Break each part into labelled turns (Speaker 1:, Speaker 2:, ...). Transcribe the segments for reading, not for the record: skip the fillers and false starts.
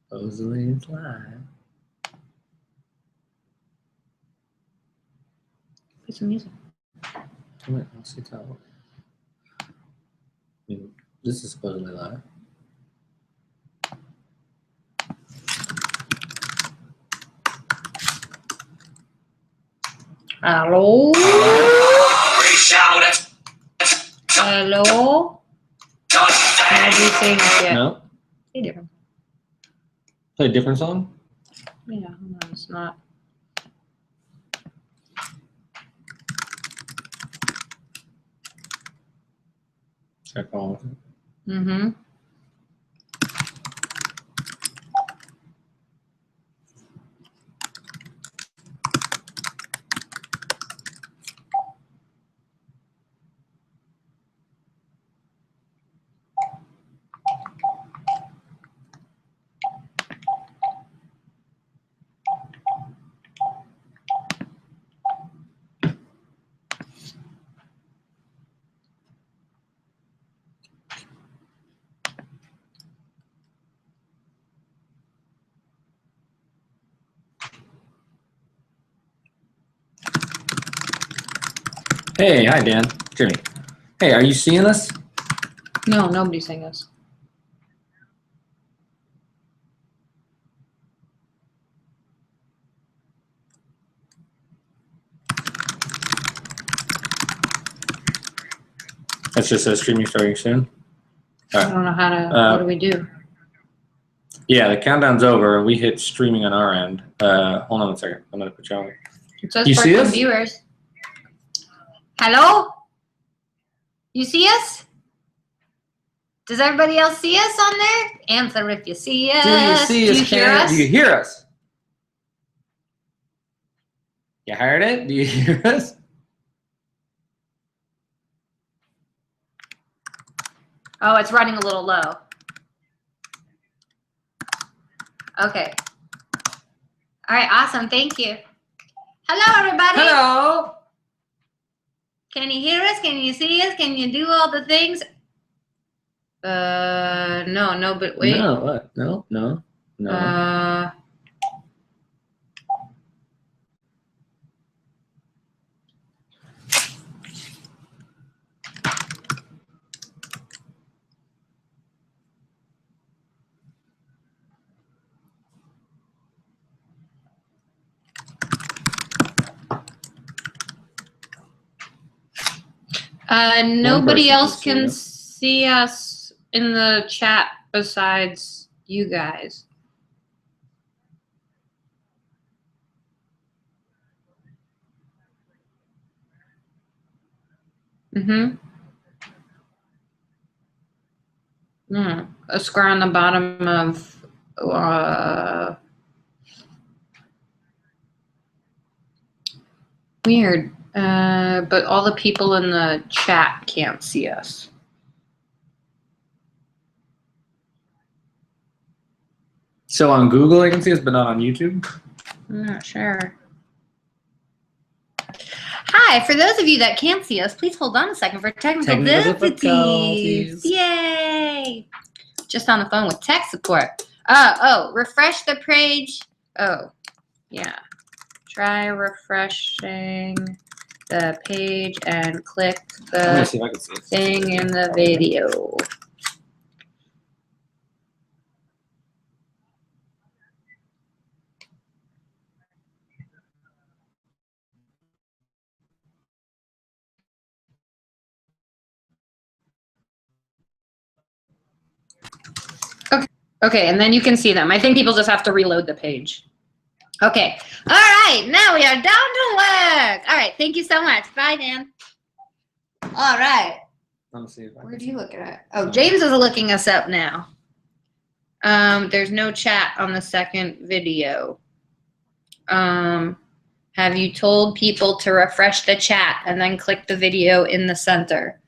Speaker 1: Supposedly it's live.
Speaker 2: Play some music.
Speaker 1: Wait, I'll see how. This is supposedly live.
Speaker 2: Hello? Hello? Nobody's saying it yet.
Speaker 1: No?
Speaker 2: Play different.
Speaker 1: Play a different song?
Speaker 2: Yeah, hold on, it's not.
Speaker 1: Check all of it.
Speaker 2: Mm-hmm.
Speaker 1: Hey, hi Dan. Jimmy. Hey, are you seeing us?
Speaker 2: No, nobody's saying this.
Speaker 1: That's just a streaming starting soon. All
Speaker 2: I
Speaker 1: right.
Speaker 2: don't know how to, what do we do?
Speaker 1: Yeah, the countdown's over and we hit streaming on our end. Hold on one second. I'm gonna put you on.
Speaker 2: It says
Speaker 1: You see
Speaker 2: for
Speaker 1: us?
Speaker 2: viewers. Hello? You see us? Does everybody else see us on there? Answer if you see us.
Speaker 1: Do you see us?
Speaker 2: Do you hear
Speaker 1: Ken?
Speaker 2: us?
Speaker 1: Do you hear us? You heard it? Do you hear us?
Speaker 2: Oh, it's running a little low. Okay. All right, awesome. Thank you. Hello, everybody.
Speaker 1: Hello.
Speaker 2: Can you hear us? Can you see us? Can you do all the things? No, but wait.
Speaker 1: No, what? No.
Speaker 2: Nobody else
Speaker 1: can
Speaker 2: can see us in the chat besides you guys. Mm-hmm. A square on the bottom of weird. But all the people in the chat can't see us.
Speaker 1: So on Google I can see us, but not on YouTube?
Speaker 2: I'm not sure. Hi, for those of you that can't see us, please hold on a second for technical difficulties. Yay! Just on the phone with tech support. Oh, refresh the page. Oh, yeah. Try refreshing the page and click
Speaker 1: I'm gonna
Speaker 2: the
Speaker 1: see if I can see it.
Speaker 2: thing in the video. Okay, and then you can see them. I think people just have to reload the page. Okay. All right, now we are down to work. All right, thank you so much. Bye, Dan. All right.
Speaker 1: Let me see if I
Speaker 2: Where
Speaker 1: can
Speaker 2: do
Speaker 1: see
Speaker 2: you look at? Oh, James is looking us up now. There's no chat on the second video. Have you told people to refresh the chat and then click the video in the center?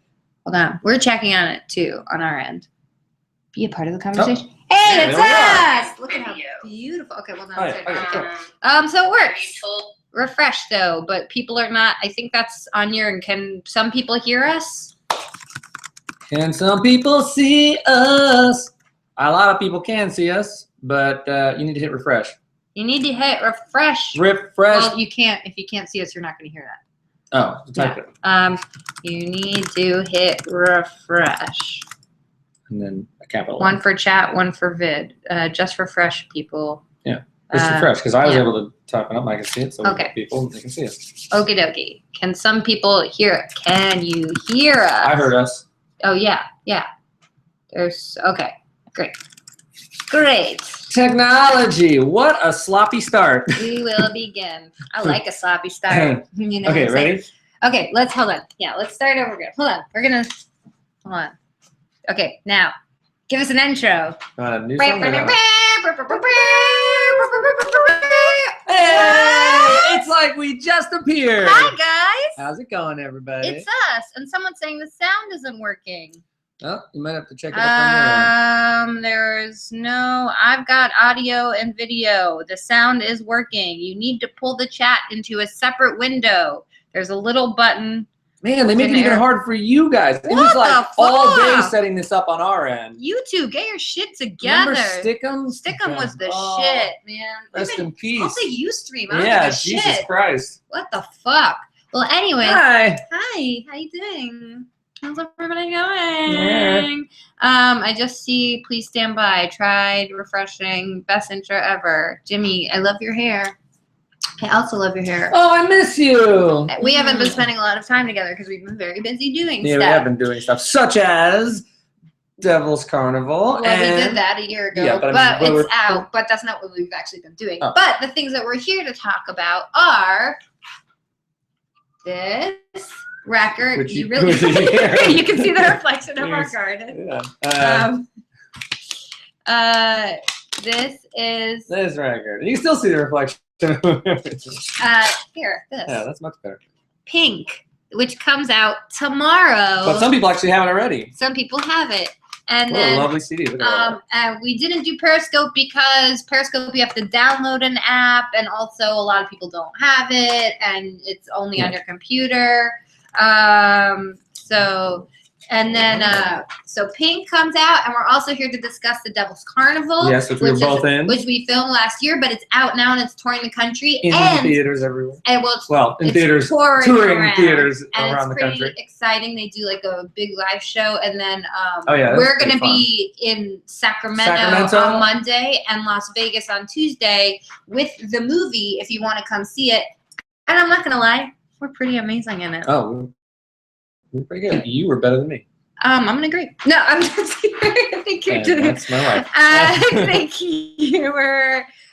Speaker 2: Hold on. We're checking on it too on our end. Be a part of the conversation.
Speaker 1: Oh.
Speaker 2: Hey,
Speaker 1: Yeah,
Speaker 2: it's
Speaker 1: there we are.
Speaker 2: us! Look at how beautiful. Okay, well, now
Speaker 1: Oh,
Speaker 2: it's
Speaker 1: yeah,
Speaker 2: good.
Speaker 1: okay,
Speaker 2: Okay. So it works. Refresh though, but people are not. I think that's on your. And can some people hear us?
Speaker 1: Can some people see us? A lot of people can see us, but you need to hit refresh.
Speaker 2: You need to hit refresh.
Speaker 1: Refresh.
Speaker 2: Well, you can't. If you can't see us, you're not going to hear that.
Speaker 1: Oh, type it.
Speaker 2: You need to hit refresh.
Speaker 1: And then a capital.
Speaker 2: One for chat, one for vid. Just refresh, people.
Speaker 1: Yeah, just refresh, because I was able to type it up. I can see it, so people they can see it.
Speaker 2: Okie dokie. Can some people hear? Can you hear us?
Speaker 1: I heard us.
Speaker 2: Oh yeah. There's okay. Great.
Speaker 1: Technology. What a sloppy start.
Speaker 2: We will begin. I like a sloppy start. You know
Speaker 1: okay, ready?
Speaker 2: Okay, hold on. Yeah, let's start over again. Hold on. Hold on. Okay, now, give us an intro.
Speaker 1: New
Speaker 2: Hey,
Speaker 1: it's like we just appeared.
Speaker 2: Hi, guys.
Speaker 1: How's it going, everybody?
Speaker 2: It's us. And someone's saying the sound isn't working.
Speaker 1: Oh, you might have to check it up on your end.
Speaker 2: I've got audio and video. The sound is working. You need to pull the chat into a separate window. There's a little button.
Speaker 1: Man, they make it even hard for you guys. It was like all day setting this up on our end.
Speaker 2: You two, get your shit together.
Speaker 1: Remember Stickum?
Speaker 2: Stickum was the shit, man.
Speaker 1: Rest in peace.
Speaker 2: Also, Ustream. I don't
Speaker 1: yeah,
Speaker 2: give a
Speaker 1: Jesus
Speaker 2: shit.
Speaker 1: Christ.
Speaker 2: What the fuck? Well, anyway.
Speaker 1: Hi.
Speaker 2: Hi. How you doing? How's everybody going?
Speaker 1: Yeah.
Speaker 2: I just see, please stand by. Tried refreshing. Best intro ever. Jimmy, I love your hair. I also love your hair.
Speaker 1: Oh, I miss you.
Speaker 2: We haven't been spending a lot of time together because we've been very busy doing
Speaker 1: stuff.
Speaker 2: We
Speaker 1: have been doing stuff such as Devil's Carnival.
Speaker 2: Well, we did that a year ago, but it's out. But that's not what we've actually been doing. Oh. But the things that we're here to talk about are this record. You really you can see the reflection of our garden.
Speaker 1: Yeah.
Speaker 2: This is
Speaker 1: this record. You can still see the reflection.
Speaker 2: Here, this.
Speaker 1: Yeah, that's much better.
Speaker 2: Pink, which comes out tomorrow.
Speaker 1: But some people actually have it already.
Speaker 2: Some people have it. And
Speaker 1: what
Speaker 2: then,
Speaker 1: a lovely CD. Look at
Speaker 2: and we didn't do Periscope because Periscope you have to download an app, and also a lot of people don't have it, and it's only on your computer. So Pink comes out, and we're also here to discuss the Devil's Carnival.
Speaker 1: Yes, which we were both in.
Speaker 2: Which we filmed last year, but it's out now and it's touring the country.
Speaker 1: In theaters everywhere.
Speaker 2: And
Speaker 1: in theaters, touring theaters around the country.
Speaker 2: It's pretty exciting. They do like a big live show, and then
Speaker 1: we're
Speaker 2: going to be in Sacramento on Monday and Las Vegas on Tuesday with the movie if you want to come see it. And I'm not going to lie, we're pretty amazing in it.
Speaker 1: Oh, you're pretty good. You were better than me.
Speaker 2: I'm gonna agree. No, I'm just kidding. I think you're doing.
Speaker 1: That's my life.
Speaker 2: I think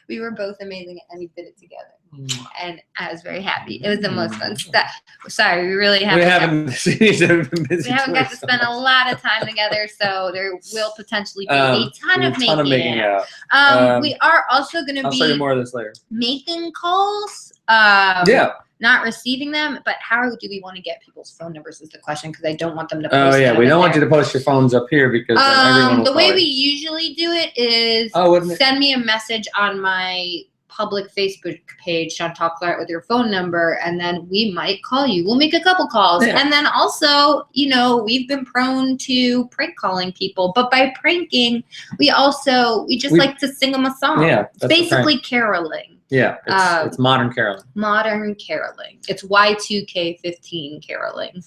Speaker 2: we were both amazing, and we did it together. And I was very happy. It was the most fun stuff. Sorry, we really haven't. We haven't got to spend a lot of time together, so there will potentially be a ton of making out. We are also going to be.
Speaker 1: I'll show you more of this later.
Speaker 2: Making calls. Not receiving them, but how do we want to get people's phone numbers is the question, because I don't want them to post
Speaker 1: we don't want you to post your phones up here because everyone will
Speaker 2: the way we usually do it is send me a message on my public Facebook page, Chantal Claret, with your phone number, and then we might call you. We'll make a couple calls. Yeah. And then also, we've been prone to prank calling people, but by pranking, we just like to sing them a song.
Speaker 1: Yeah.
Speaker 2: It's basically caroling.
Speaker 1: Yeah, it's modern caroling.
Speaker 2: Modern caroling. It's Y2K15 caroling.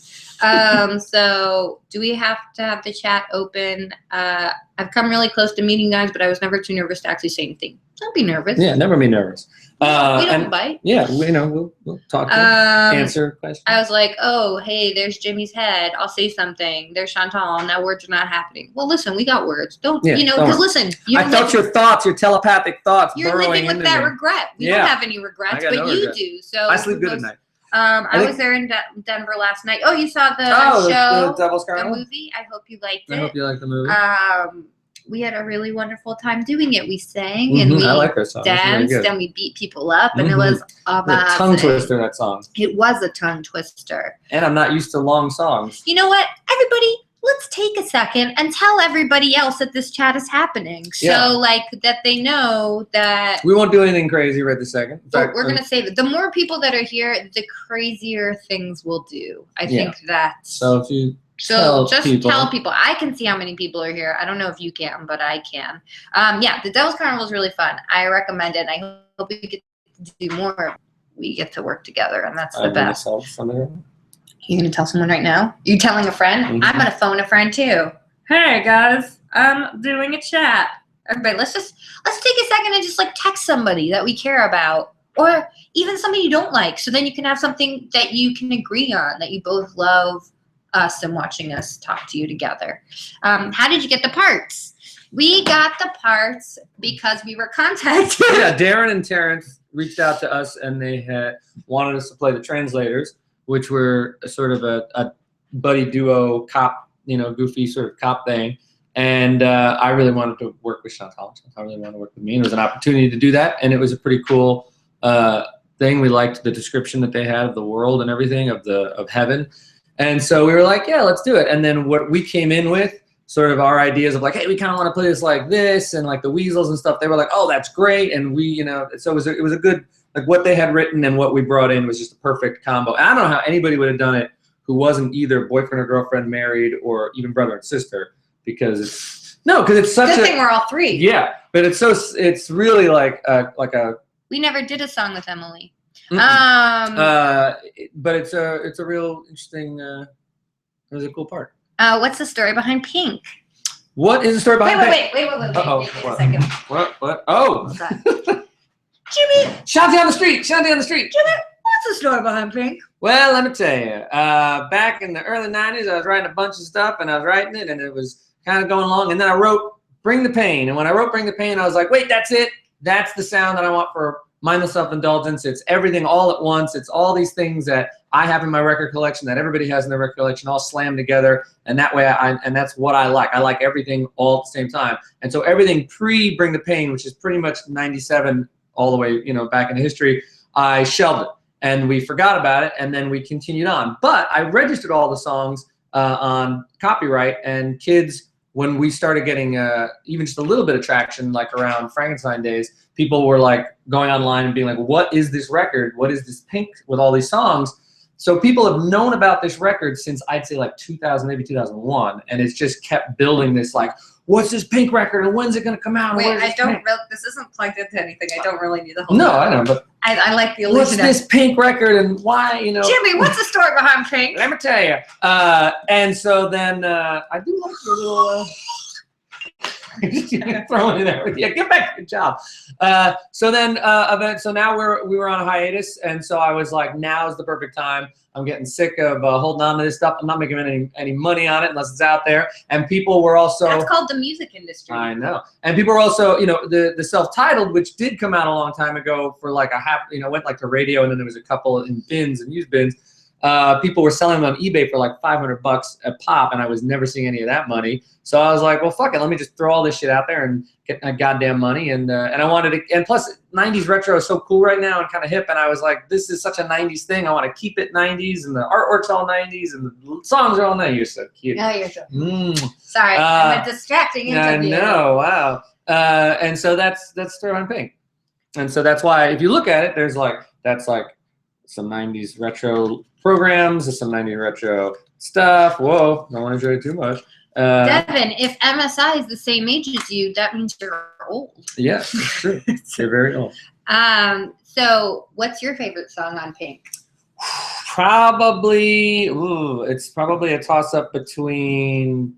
Speaker 2: So do we have to have the chat open? I've come really close to meeting you guys, but I was never too nervous to actually say anything. Don't be nervous.
Speaker 1: Yeah, never be nervous.
Speaker 2: We don't bite.
Speaker 1: Yeah, we'll talk to you, answer questions.
Speaker 2: I was like, oh, hey, there's Jimmy's head. I'll say something. There's Chantal. Now words are not happening. Well, listen, we got words. Because listen.
Speaker 1: I felt your thoughts, your telepathic thoughts.
Speaker 2: You're living with that regret. We don't have any regrets, but you do. So
Speaker 1: I sleep good at night.
Speaker 2: I was there in Denver last night. Oh, you saw the show,
Speaker 1: the Devil's Carnival?
Speaker 2: The movie. I hope you liked it.
Speaker 1: I hope you liked the movie.
Speaker 2: We had a really wonderful time doing it. We sang and we danced and we beat people up, and it was amazing.
Speaker 1: A tongue twister, that song.
Speaker 2: It was a tongue twister.
Speaker 1: And I'm not used to long songs.
Speaker 2: You know what? Everybody, let's take a second and tell everybody else that this chat is happening. So, that they know that...
Speaker 1: We won't do anything crazy right this second.
Speaker 2: We're going to save it. The more people that are here, the crazier things we'll do. I think that...
Speaker 1: So if you
Speaker 2: So just tell people. I can see how many people are here. I don't know if you can, but I can. Yeah, the Devil's Carnival is really fun. I recommend it. I hope we get to do more. We get to work together, and that's the best. You're going to tell someone right now? You telling a friend? Mm-hmm. I'm going to phone a friend too. Hey guys, I'm doing a chat. Everybody, let's take a second and just like text somebody that we care about, or even somebody you don't like, so then you can have something that you can agree on, that you both love us and watching us talk to you together. How did you get the parts? We got the parts because we were contacted.
Speaker 1: Yeah, Darren and Terrence reached out to us and they had wanted us to play the translators, which were a sort of a buddy duo cop, goofy sort of cop thing. And I really wanted to work with Chantal. Chantal really wanted to work with me. And it was an opportunity to do that. And it was a pretty cool thing. We liked the description that they had of the world and everything, of heaven. And so we were like, yeah, let's do it. And then what we came in with, sort of our ideas of like, hey, we kind of want to play this like this, and like the weasels and stuff. They were like, oh, that's great. And we, so it was a good, like what they had written and what we brought in was just a perfect combo. And I don't know how anybody would have done it who wasn't either boyfriend or girlfriend, married, or even brother and sister, because it's such a
Speaker 2: good thing we're all three.
Speaker 1: Yeah, but it's really like a.
Speaker 2: We never did a song with Emily.
Speaker 1: But it's a real interesting. It was a cool part.
Speaker 2: What's the story behind Pink?
Speaker 1: What is the story behind Pink?
Speaker 2: Wait a second.
Speaker 1: What? Oh.
Speaker 2: Jimmy!
Speaker 1: Chantie on the street! Chantie on the street!
Speaker 2: Jimmy, what's the story behind Pink?
Speaker 1: Well, let me tell you. Back in the early 90s, I was writing a bunch of stuff, and I was writing it, and it was kind of going along. And then I wrote Bring the Pain. And when I wrote Bring the Pain, I was like, wait, that's it. That's the sound that I want for mindless self-indulgence. It's everything all at once. It's all these things that I have in my record collection, that everybody has in their record collection, all slammed together. And that way, and that's what I like. I like everything all at the same time. And so everything pre-Bring the Pain, which is pretty much 97 all the way, back into history, I shelved it. And we forgot about it, and then we continued on. But I registered all the songs on copyright, and kids, when we started getting even just a little bit of traction, like around Frankenstein days, people were like going online and being like, what is this record? What is this Pink with all these songs? So people have known about this record since I'd say like 2000, maybe 2001, and it's just kept building this like, what's this Pink record and when's it going to come out?
Speaker 2: Wait, this isn't plugged into anything. I don't really need the whole
Speaker 1: No, I know, but
Speaker 2: I like the illusion.
Speaker 1: What's this Pink record and why,
Speaker 2: Jimmy, what's the story behind Pink?
Speaker 1: Let me tell you. And so then I do like your little... throwing it there. Yeah, get back to your job. So now we were on a hiatus, and so I was like, now's the perfect time. I'm getting sick of holding on to this stuff. I'm not making any money on it unless it's out there. And people were also...
Speaker 2: That's called the music industry.
Speaker 1: I know. And people were also, the self-titled, which did come out a long time ago for like went like to radio, and then there was a couple in bins and used bins. People were selling them on eBay for like $500 a pop, and I was never seeing any of that money. So I was like, well, fuck it. Let me just throw all this shit out there and get my goddamn money. And I wanted to, and plus 90s retro is so cool right now and kind of hip. And I was like, this is such a 90s thing. I want to keep it 90s, and the artwork's all 90s, and the songs are all 90s. You're so cute.
Speaker 2: Oh, you're so Sorry, I'm a distracting interview.
Speaker 1: I know, wow. And so that's Story on Pink. And so that's why, if you look at it, that's like some 90s retro programs, and some 90s retro stuff. Whoa, don't want to enjoy it too much.
Speaker 2: Devin, if MSI is the same age as you, that means you're old.
Speaker 1: Yeah, it's true. You're very old.
Speaker 2: So what's your favorite song on Pink?
Speaker 1: It's probably a toss-up between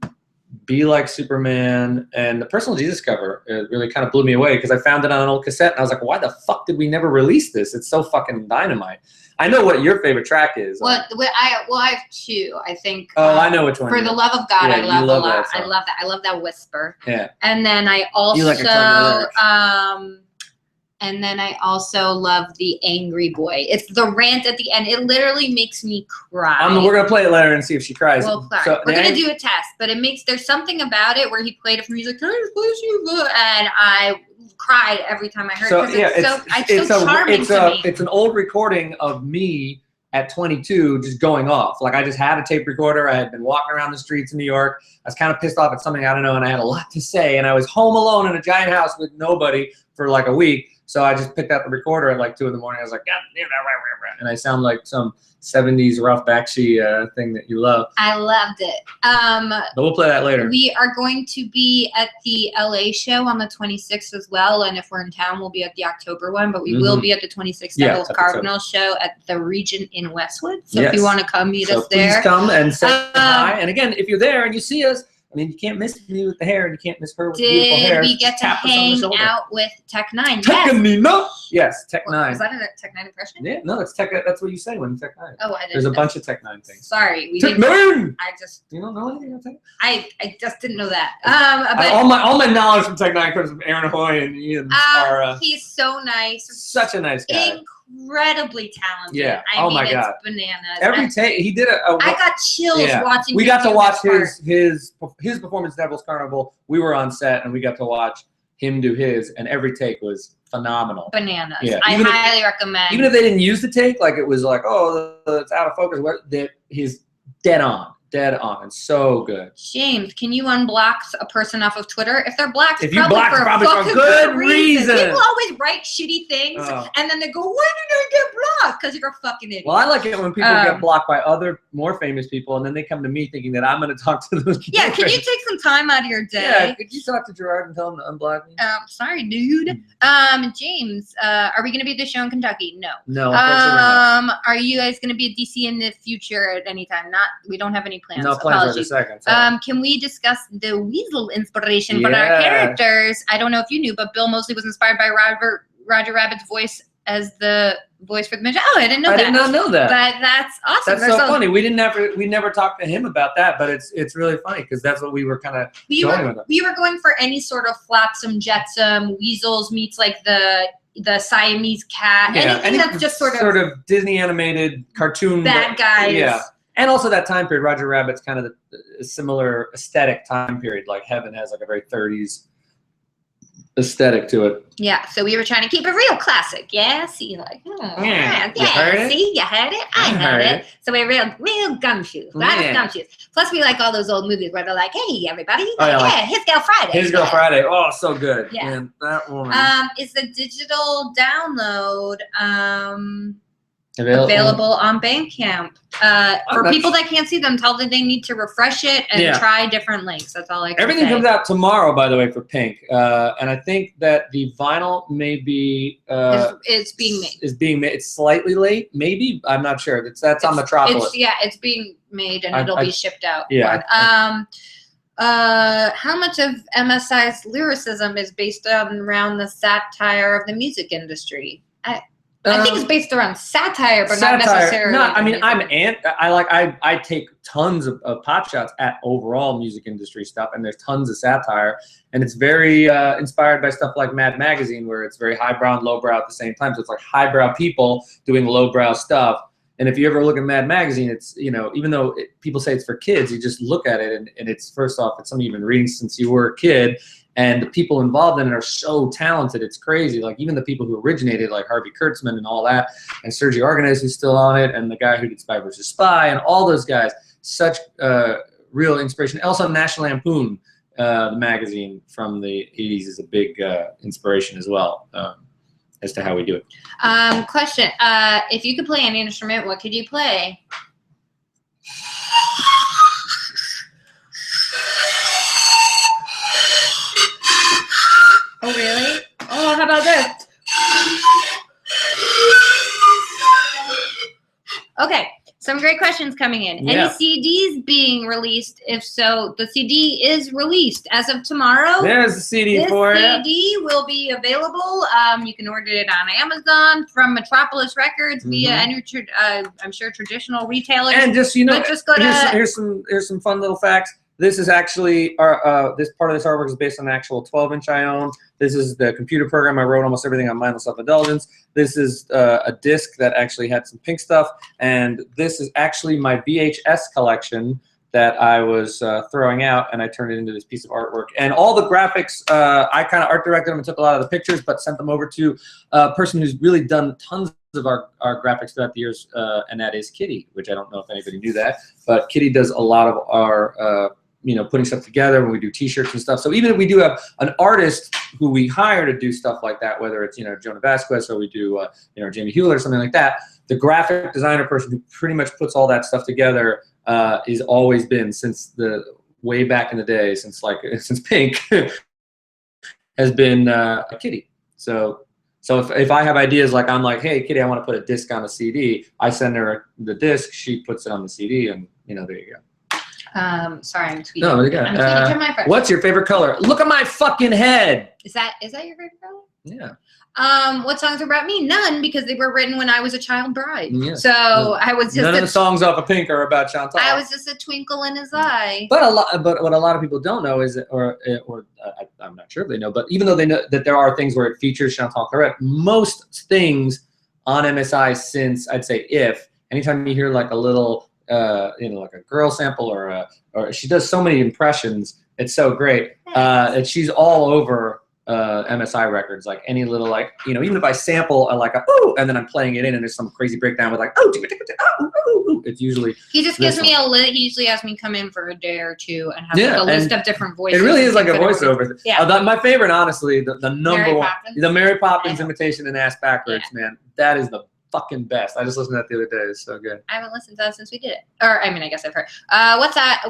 Speaker 1: Be Like Superman and the Personal Jesus cover. It really kind of blew me away because I found it on an old cassette, and I was like, why the fuck did we never release this? It's so fucking dynamite. I know what your favorite track is.
Speaker 2: I have two. I think.
Speaker 1: Oh, I know which one.
Speaker 2: For the Love of God, I love a lot. I love that. I love that whisper.
Speaker 1: Yeah.
Speaker 2: And then I also love the Angry Boy. It's the rant at the end. It literally makes me cry.
Speaker 1: We're gonna play it later and see if she cries.
Speaker 2: We're gonna do a test, but there's something about it where he played it for me. He's like, "Can I just play you?" And I cried every time I heard it because it's so charming to me.
Speaker 1: It's an old recording of me at 22 just going off. Like, I just had a tape recorder. I had been walking around the streets in New York. I was kind of pissed off at something, I don't know, and I had a lot to say. And I was home alone in a giant house with nobody for like a week. So I just picked out the recorder at like 2 in the morning. I was like, God, and I sound like some 70s Ralph Bakshi thing that you love.
Speaker 2: I loved it.
Speaker 1: But we'll play that later.
Speaker 2: We are going to be at the LA show on the 26th as well. And if we're in town, we'll be at the October one. But we will be at the 26th Devil's Cardinal show at the Region in Westwood. So if you want to come meet us there.
Speaker 1: Please come and say hi. And again, if you're there and you see us, I mean, you can't miss me with the hair, and you can't miss her with the beautiful hair.
Speaker 2: Did we get to hang out with Tech 9?
Speaker 1: Yes, Tech 9.
Speaker 2: Was that a Tech 9 impression?
Speaker 1: Yeah, no, it's Tech. That's what you say when Tech 9.
Speaker 2: Oh, I didn't.
Speaker 1: There's a bunch of Tech 9 things.
Speaker 2: Sorry, we
Speaker 1: Tech 9.
Speaker 2: I just.
Speaker 1: You don't know anything about Tech?
Speaker 2: I just didn't know that.
Speaker 1: But all my knowledge from Tech 9 comes from Aaron Hoy and Ian.
Speaker 2: He's so nice.
Speaker 1: Such a nice guy.
Speaker 2: Incredibly talented.
Speaker 1: Yeah.
Speaker 2: I mean,
Speaker 1: my God.
Speaker 2: It's bananas.
Speaker 1: Every take he did
Speaker 2: I got chills watching.
Speaker 1: We got to watch his performance at Devil's Carnival. We were on set and we got to watch him do his, and every take was phenomenal.
Speaker 2: Bananas. Yeah. I highly recommend.
Speaker 1: Even if they didn't use the take, like it was like, oh, it's out of focus. He's dead on, and so good.
Speaker 2: James, can you unblock a person off of Twitter? If they're blocked,
Speaker 1: if you block, probably for a good reason.
Speaker 2: People always write shitty things, and then they go, "Why did I get blocked?" Because you're a fucking idiot.
Speaker 1: Well, I like it when people get blocked by other more famous people, and then they come to me thinking that I'm going to talk to them.
Speaker 2: Yeah, can you take some time out of your day?
Speaker 1: Yeah, could you talk to Gerard and tell him to unblock me?
Speaker 2: Sorry, dude. James, are we going to be at the show in Kentucky? No.
Speaker 1: No. Unfortunately not.
Speaker 2: Are you guys going to be at DC in the future at any time? Not. We don't have any plans.
Speaker 1: No plans for the second. Sorry.
Speaker 2: Can we discuss the weasel inspiration for our characters? I don't know if you knew, but Bill Moseley was inspired by Roger Rabbit's voice as the voice for the midget. Oh, I didn't know that.
Speaker 1: I did not know that.
Speaker 2: But that's awesome.
Speaker 1: That's so funny. We never talked to him about that, but it's really funny because that's what we were kind of going with.
Speaker 2: We were going for any sort of flotsam jetsam weasels meets like the Siamese cat.
Speaker 1: Yeah,
Speaker 2: anything that's just sort
Speaker 1: of Disney animated cartoon
Speaker 2: bad guys.
Speaker 1: Yeah. And also that time period, Roger Rabbit's kind of a similar aesthetic time period. Like Heaven has like a very 30s aesthetic to it.
Speaker 2: Yeah, so we were trying to keep it real classic. Yeah, see, like,
Speaker 1: you heard it?
Speaker 2: See, you heard it? I heard it. So we're real gumshoes. Gumshoes. Plus, we like all those old movies where they're like, hey, everybody. His Girl Friday.
Speaker 1: His Girl Friday. Oh, so good.
Speaker 2: Yeah.
Speaker 1: Man, that woman.
Speaker 2: Is the digital download available on Bandcamp? For people that can't see them, tell them they need to refresh it and try different links. That's all I can
Speaker 1: Everything
Speaker 2: say.
Speaker 1: comes out tomorrow, by the way, for Pink. And I think that the vinyl may be
Speaker 2: it's being made.
Speaker 1: Is being made. It's slightly late, maybe. I'm not sure. That's on Metropolis.
Speaker 2: It's being made and it'll be shipped out.
Speaker 1: Yeah.
Speaker 2: How much of MSI's lyricism is based around the satire of the music industry? I think it's based around satire, but not necessarily.
Speaker 1: No, I mean, I take tons of pot shots at overall music industry stuff, and there's tons of satire, and it's very inspired by stuff like Mad Magazine, where it's very highbrow and lowbrow at the same time. So it's like highbrow people doing lowbrow stuff. And if you ever look at Mad Magazine, it's, even though people say it's for kids, you just look at it, and it's, first off, it's something you've been reading since you were a kid. And the people involved in it are so talented. It's crazy. Like even the people who originated, like Harvey Kurtzman and all that, and Sergio Argonés, who's still on it, and the guy who did Spy vs. Spy, and all those guys, such real inspiration. Also, National Lampoon, the magazine from the 80s, is a big inspiration as well as to how we do it.
Speaker 2: Question. If you could play any instrument, what could you play? Oh, really? Oh, how about this? Okay, some great questions coming in.
Speaker 1: Yeah.
Speaker 2: Any CDs being released? If so, the CD is released as of tomorrow.
Speaker 1: There's the CD for you.
Speaker 2: This CD will be available. You can order it on Amazon, from Metropolis Records, via any, I'm sure, traditional retailers.
Speaker 1: And just,
Speaker 2: just go to
Speaker 1: here's some fun little facts. This is actually this part of this artwork is based on an actual 12-inch I own. This is the computer program. I wrote almost everything on mindless self-indulgence. This is a disc that actually had some Pink stuff, and this is actually my VHS collection that I was throwing out, and I turned it into this piece of artwork. And all the graphics, I kind of art directed them and took a lot of the pictures, but sent them over to a person who's really done tons of our graphics throughout the years, and that is Kitty, which I don't know if anybody knew that, but Kitty does a lot of our you know, putting stuff together when we do T-shirts and stuff. So even if we do have an artist who we hire to do stuff like that, whether it's, you know, Jonah Vasquez or we do, you know, Jamie Hewlett or something like that, the graphic designer person who pretty much puts all that stuff together is always been, since the way back in the day, since Pink, has been Kitty. So if I have ideas, like I'm like, hey, Kitty, I want to put a disc on a CD, I send her the disc, she puts it on the CD, and, you know, there you go.
Speaker 2: Sorry, I'm tweeting.
Speaker 1: No, there you go.
Speaker 2: Turn my phone.
Speaker 1: What's your favorite color? Look at my fucking head.
Speaker 2: Is that your favorite color?
Speaker 1: Yeah.
Speaker 2: What songs are about me? None, because they were written when I was a child bride.
Speaker 1: Yeah.
Speaker 2: So I was just
Speaker 1: none of the songs off of Pink are about Chantal.
Speaker 2: I was just a twinkle in his eye.
Speaker 1: But what a lot of people don't know is, I'm not sure if they know, but even though they know that there are things where it features Chantal Clarette, most things on MSI since, I'd say, anytime you hear like a little, you know, like a girl sample or she does so many impressions, it's so great. And she's all over MSI records, like any little, like, you know, even if I sample like a ooh, and then I'm playing it in and there's some crazy breakdown with like it's usually
Speaker 2: he just gives me he usually has me come in for a day or two and have like a list of different voices.
Speaker 1: It really is like a voiceover.
Speaker 2: Yeah.
Speaker 1: My favorite, honestly, the number one, the Mary Poppins imitation in Ass Backwards, man, that is the fucking best. I just listened to that the other day. It's so good.
Speaker 2: I haven't listened to that since we did it. Or, I mean, I guess I've heard.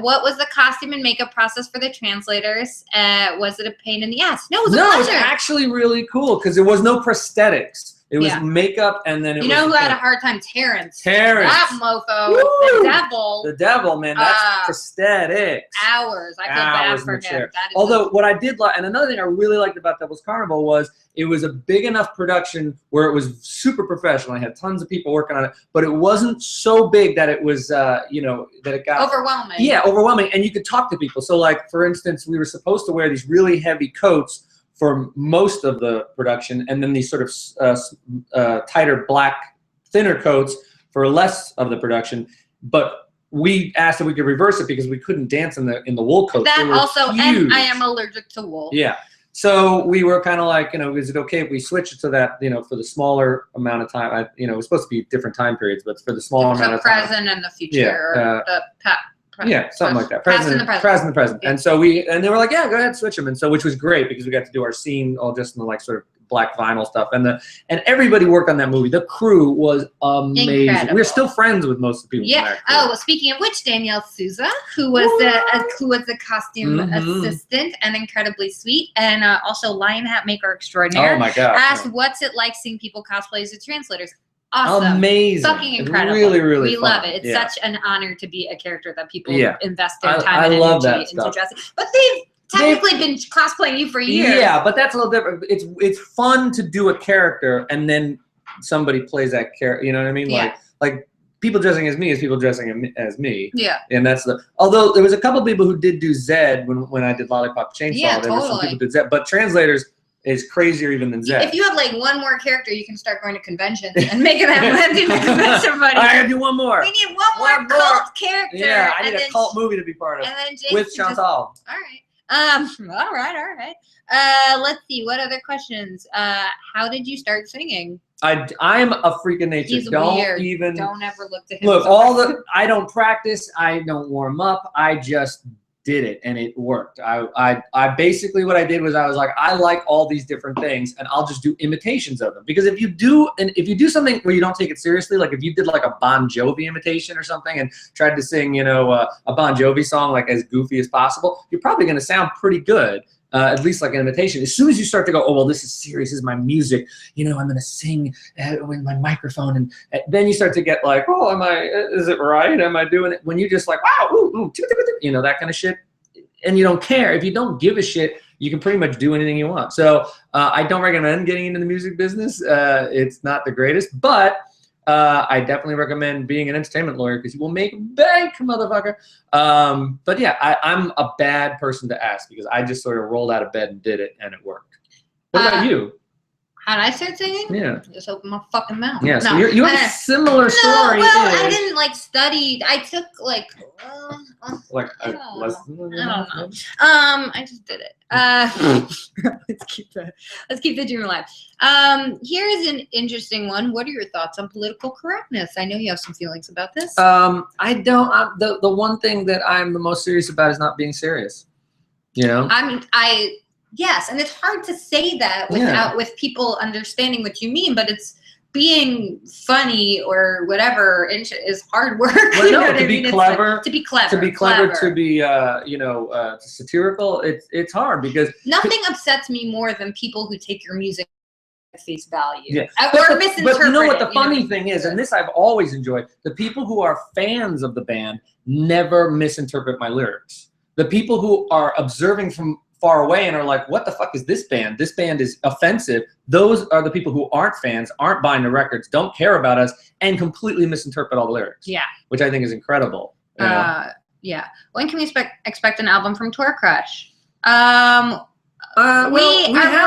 Speaker 2: What was the costume and makeup process for the translators? Was it a pain in the ass? No, it was a pleasure.
Speaker 1: It was actually really cool because there was no prosthetics. It was makeup, and then it was...
Speaker 2: You know who had a hard time? Terrence.
Speaker 1: That
Speaker 2: mofo.
Speaker 1: Woo!
Speaker 2: The devil.
Speaker 1: The devil, man. That's prosthetics.
Speaker 2: Hours. I feel bad for him.
Speaker 1: Although, what I did like, and another thing I really liked about Devil's Carnival was it was a big enough production where it was super professional. I had tons of people working on it, but it wasn't so big that it was, you know, that it got...
Speaker 2: Overwhelming.
Speaker 1: Yeah, overwhelming. And you could talk to people. So, like, for instance, we were supposed to wear these really heavy coats for most of the production, and then these sort of tighter black, thinner coats for less of the production. But we asked if we could reverse it because we couldn't dance in the wool coats.
Speaker 2: That also, huge. And I am allergic to wool.
Speaker 1: Yeah. So we were kind of like, you know, is it okay if we switch it to that, you know, for the smaller amount of time? You know, it was supposed to be different time periods, but for the smaller amount of time.
Speaker 2: The present and the future, or the
Speaker 1: something like that. Present and the present. Yeah. And so they were like, yeah, go ahead, switch them. And so, which was great because we got to do our scene all just in the like sort of black vinyl stuff. And everybody worked on that movie. The crew was amazing.
Speaker 2: Incredible.
Speaker 1: We're still friends with most of the people.
Speaker 2: Yeah. Oh, well, speaking of which, Danielle Souza, who was the costume assistant and incredibly sweet, and also lion hat maker extraordinaire.
Speaker 1: Oh my God.
Speaker 2: Asked, what's it like seeing people cosplay as the translators? Awesome.
Speaker 1: Amazing.
Speaker 2: Fucking incredible.
Speaker 1: Really, really
Speaker 2: we
Speaker 1: fun.
Speaker 2: love it. It's such an honor to be a character that people invest their time
Speaker 1: I
Speaker 2: and
Speaker 1: love
Speaker 2: energy into dressing. But they've technically been cosplaying you for years.
Speaker 1: Yeah, but that's a little different. It's fun to do a character and then somebody plays that character. You know what I mean?
Speaker 2: Yeah.
Speaker 1: Like people dressing as me is people dressing as me.
Speaker 2: Yeah.
Speaker 1: And that's although there was a couple people who did do Zed when I did Lollipop Chainsaw.
Speaker 2: Yeah,
Speaker 1: there were some people who did Zed, but translators is crazier even than Zed.
Speaker 2: If you have like one more character, you can start going to conventions and making that blend into convention buddy.
Speaker 1: I gotta do one more.
Speaker 2: We need one more cult character.
Speaker 1: Yeah, I need a cult movie to be part of.
Speaker 2: And then Jason
Speaker 1: with Chantal.
Speaker 2: All right. Let's see. What other questions? How did you start singing?
Speaker 1: I'm a freak of nature.
Speaker 2: He's weird. Don't ever look to him.
Speaker 1: Look, I don't practice. I don't warm up. I just did it and it worked. I basically what I did was I was like, I like all these different things and I'll just do imitations of them. Because if you do something where you don't take it seriously, like if you did like a Bon Jovi imitation or something and tried to sing, you know, a Bon Jovi song like as goofy as possible, you're probably going to sound pretty good. At least like an imitation. As soon as you start to go, oh, well, this is serious, this is my music, you know, I'm going to sing with my microphone. And then you start to get like, oh, is it right? Am I doing it? When you just like, wow, ooh, you know, that kind of shit. And you don't care. If you don't give a shit, you can pretty much do anything you want. So I don't recommend getting into the music business. It's not the greatest, but I definitely recommend being an entertainment lawyer because you will make bank, motherfucker. But yeah, I'm a bad person to ask because I just sort of rolled out of bed and did it and it worked. What about you?
Speaker 2: How did I start singing?
Speaker 1: Yeah.
Speaker 2: Just open my fucking mouth.
Speaker 1: Yeah, so you have a similar story.
Speaker 2: Well, I didn't like study. I took like
Speaker 1: a lesson.
Speaker 2: I don't know. I just did it. Let's keep the dream alive. Here is an interesting one. What are your thoughts on political correctness? I know you have some feelings about this.
Speaker 1: I don't. The one thing that I'm the most serious about is not being serious. You know.
Speaker 2: Yes, and it's hard to say that without with people understanding what you mean, but it's being funny or whatever is hard work.
Speaker 1: Well, no, to be clever,
Speaker 2: to be clever,
Speaker 1: to be satirical. It's hard because
Speaker 2: nothing upsets me more than people who take your music at face value.
Speaker 1: Yeah,
Speaker 2: or misinterpret.
Speaker 1: But you know what the funny thing is, and this I've always enjoyed: the people who are fans of the band never misinterpret my lyrics. The people who are observing from far away and are like, what the fuck is this band? This band is offensive. Those are the people who aren't fans, aren't buying the records, don't care about us, and completely misinterpret all the lyrics.
Speaker 2: Yeah.
Speaker 1: Which I think is incredible.
Speaker 2: Yeah. When can we expect an album from Tour Crush?
Speaker 1: We have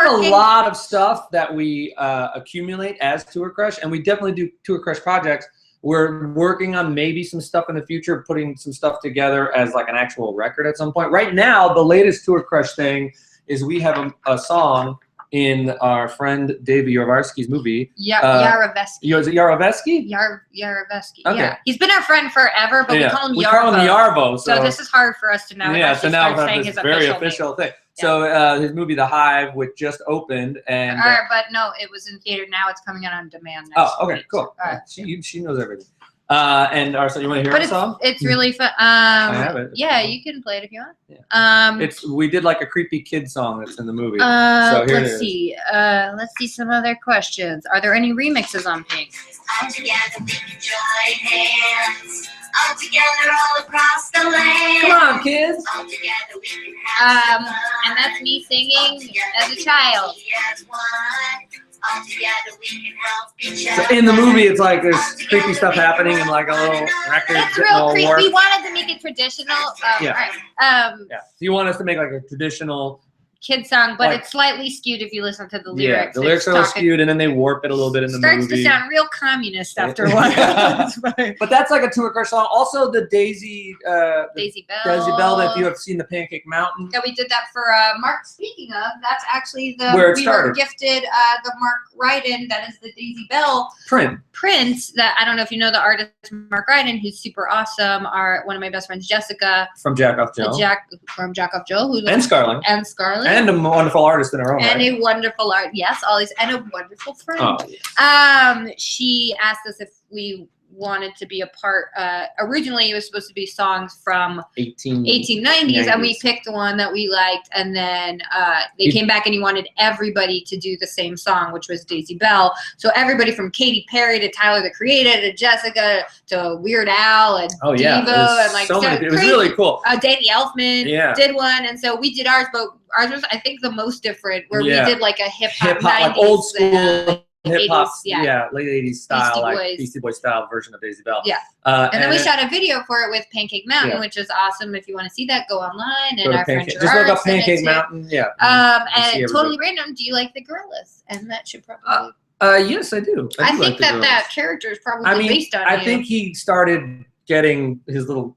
Speaker 1: a lot of stuff that we accumulate as Tour Crush, and we definitely do Tour Crush projects. We're working on maybe some stuff in the future, putting some stuff together as like an actual record at some point. Right now, the latest Tour Crush thing is we have a song in our friend David Yarovesky's movie.
Speaker 2: Yarovesky.
Speaker 1: Is it Yarovesky?
Speaker 2: Yarovesky.
Speaker 1: Okay.
Speaker 2: Yeah. He's been our friend forever, but we call him Yarvo.
Speaker 1: We call him Yarvo.
Speaker 2: So this is hard for us to now.
Speaker 1: Yeah, so now we have this very official thing.
Speaker 2: Yeah.
Speaker 1: So his movie The Hive, which just opened, and
Speaker 2: but no, it was in theater. Now it's coming out on demand. Next
Speaker 1: okay,
Speaker 2: week.
Speaker 1: Cool. All right. She knows everything. And so you want to hear the song?
Speaker 2: It's really fun.
Speaker 1: I have it.
Speaker 2: Yeah, you can play it if you want.
Speaker 1: Yeah. We did like a creepy kid song that's in the movie. So here
Speaker 2: let's see. Let's see some other questions. Are there any remixes on Pink?
Speaker 3: All together we can join hands. All together all across the land.
Speaker 1: Come on, kids.
Speaker 3: All together we can have some fun.
Speaker 2: And that's me singing as a child.
Speaker 3: All together we can help each other.
Speaker 1: So in the movie, it's like there's creepy stuff happening and like a little record.
Speaker 2: It's real creepy. We wanted to make it traditional.
Speaker 1: Yeah.
Speaker 2: Right.
Speaker 1: So you want us to make like a traditional
Speaker 2: kid song, but it's slightly skewed if you listen to the lyrics.
Speaker 1: Yeah, the lyrics are a little skewed, and then they warp it a little bit in the movie.
Speaker 2: Starts to sound real communist after a while.
Speaker 1: But that's like a Tour Crush song. Also, the Daisy Bell. Daisy Bell. If you have seen the Pancake Mountain.
Speaker 2: Yeah, we did that for Mark. Speaking of, that's actually
Speaker 1: where it started.
Speaker 2: Were gifted the Mark Ryden. That is the Daisy Bell print. That I don't know if you know the artist Mark Ryden, who's super awesome. One of my best friends, Jessica
Speaker 1: from Jack Off Joe.
Speaker 2: From Jack Off Joe,
Speaker 1: and Scarlett. And a wonderful artist in her own right.
Speaker 2: A wonderful art, yes, all these, and a wonderful friend.
Speaker 1: Oh, yes.
Speaker 2: She asked us if we wanted to be a part. Originally, it was supposed to be songs from 1890s, and we picked the one that we liked, and then they came back and he wanted everybody to do the same song, which was Daisy Bell. So everybody from Katy Perry to Tyler the Creator to Jessica to Weird Al and Devo and like
Speaker 1: so many. It was really cool.
Speaker 2: Danny Elfman did one, and so we did ours, but ours was I think the most different, where we did like a hip hop 90s,
Speaker 1: like old school. Hip hop,
Speaker 2: 80s,
Speaker 1: late 80s style, Beastie Boys style version of Daisy Bell.
Speaker 2: Yeah. And then we shot a video for it with Pancake Mountain, which is awesome. If you want to see that, go online and our friend
Speaker 1: just look up Pancake Mountain. Yeah.
Speaker 2: And totally random. Do you like the Gorillas? And that should probably.
Speaker 1: Yes, I do.
Speaker 2: I think that character is probably based on.
Speaker 1: I think he started getting his little.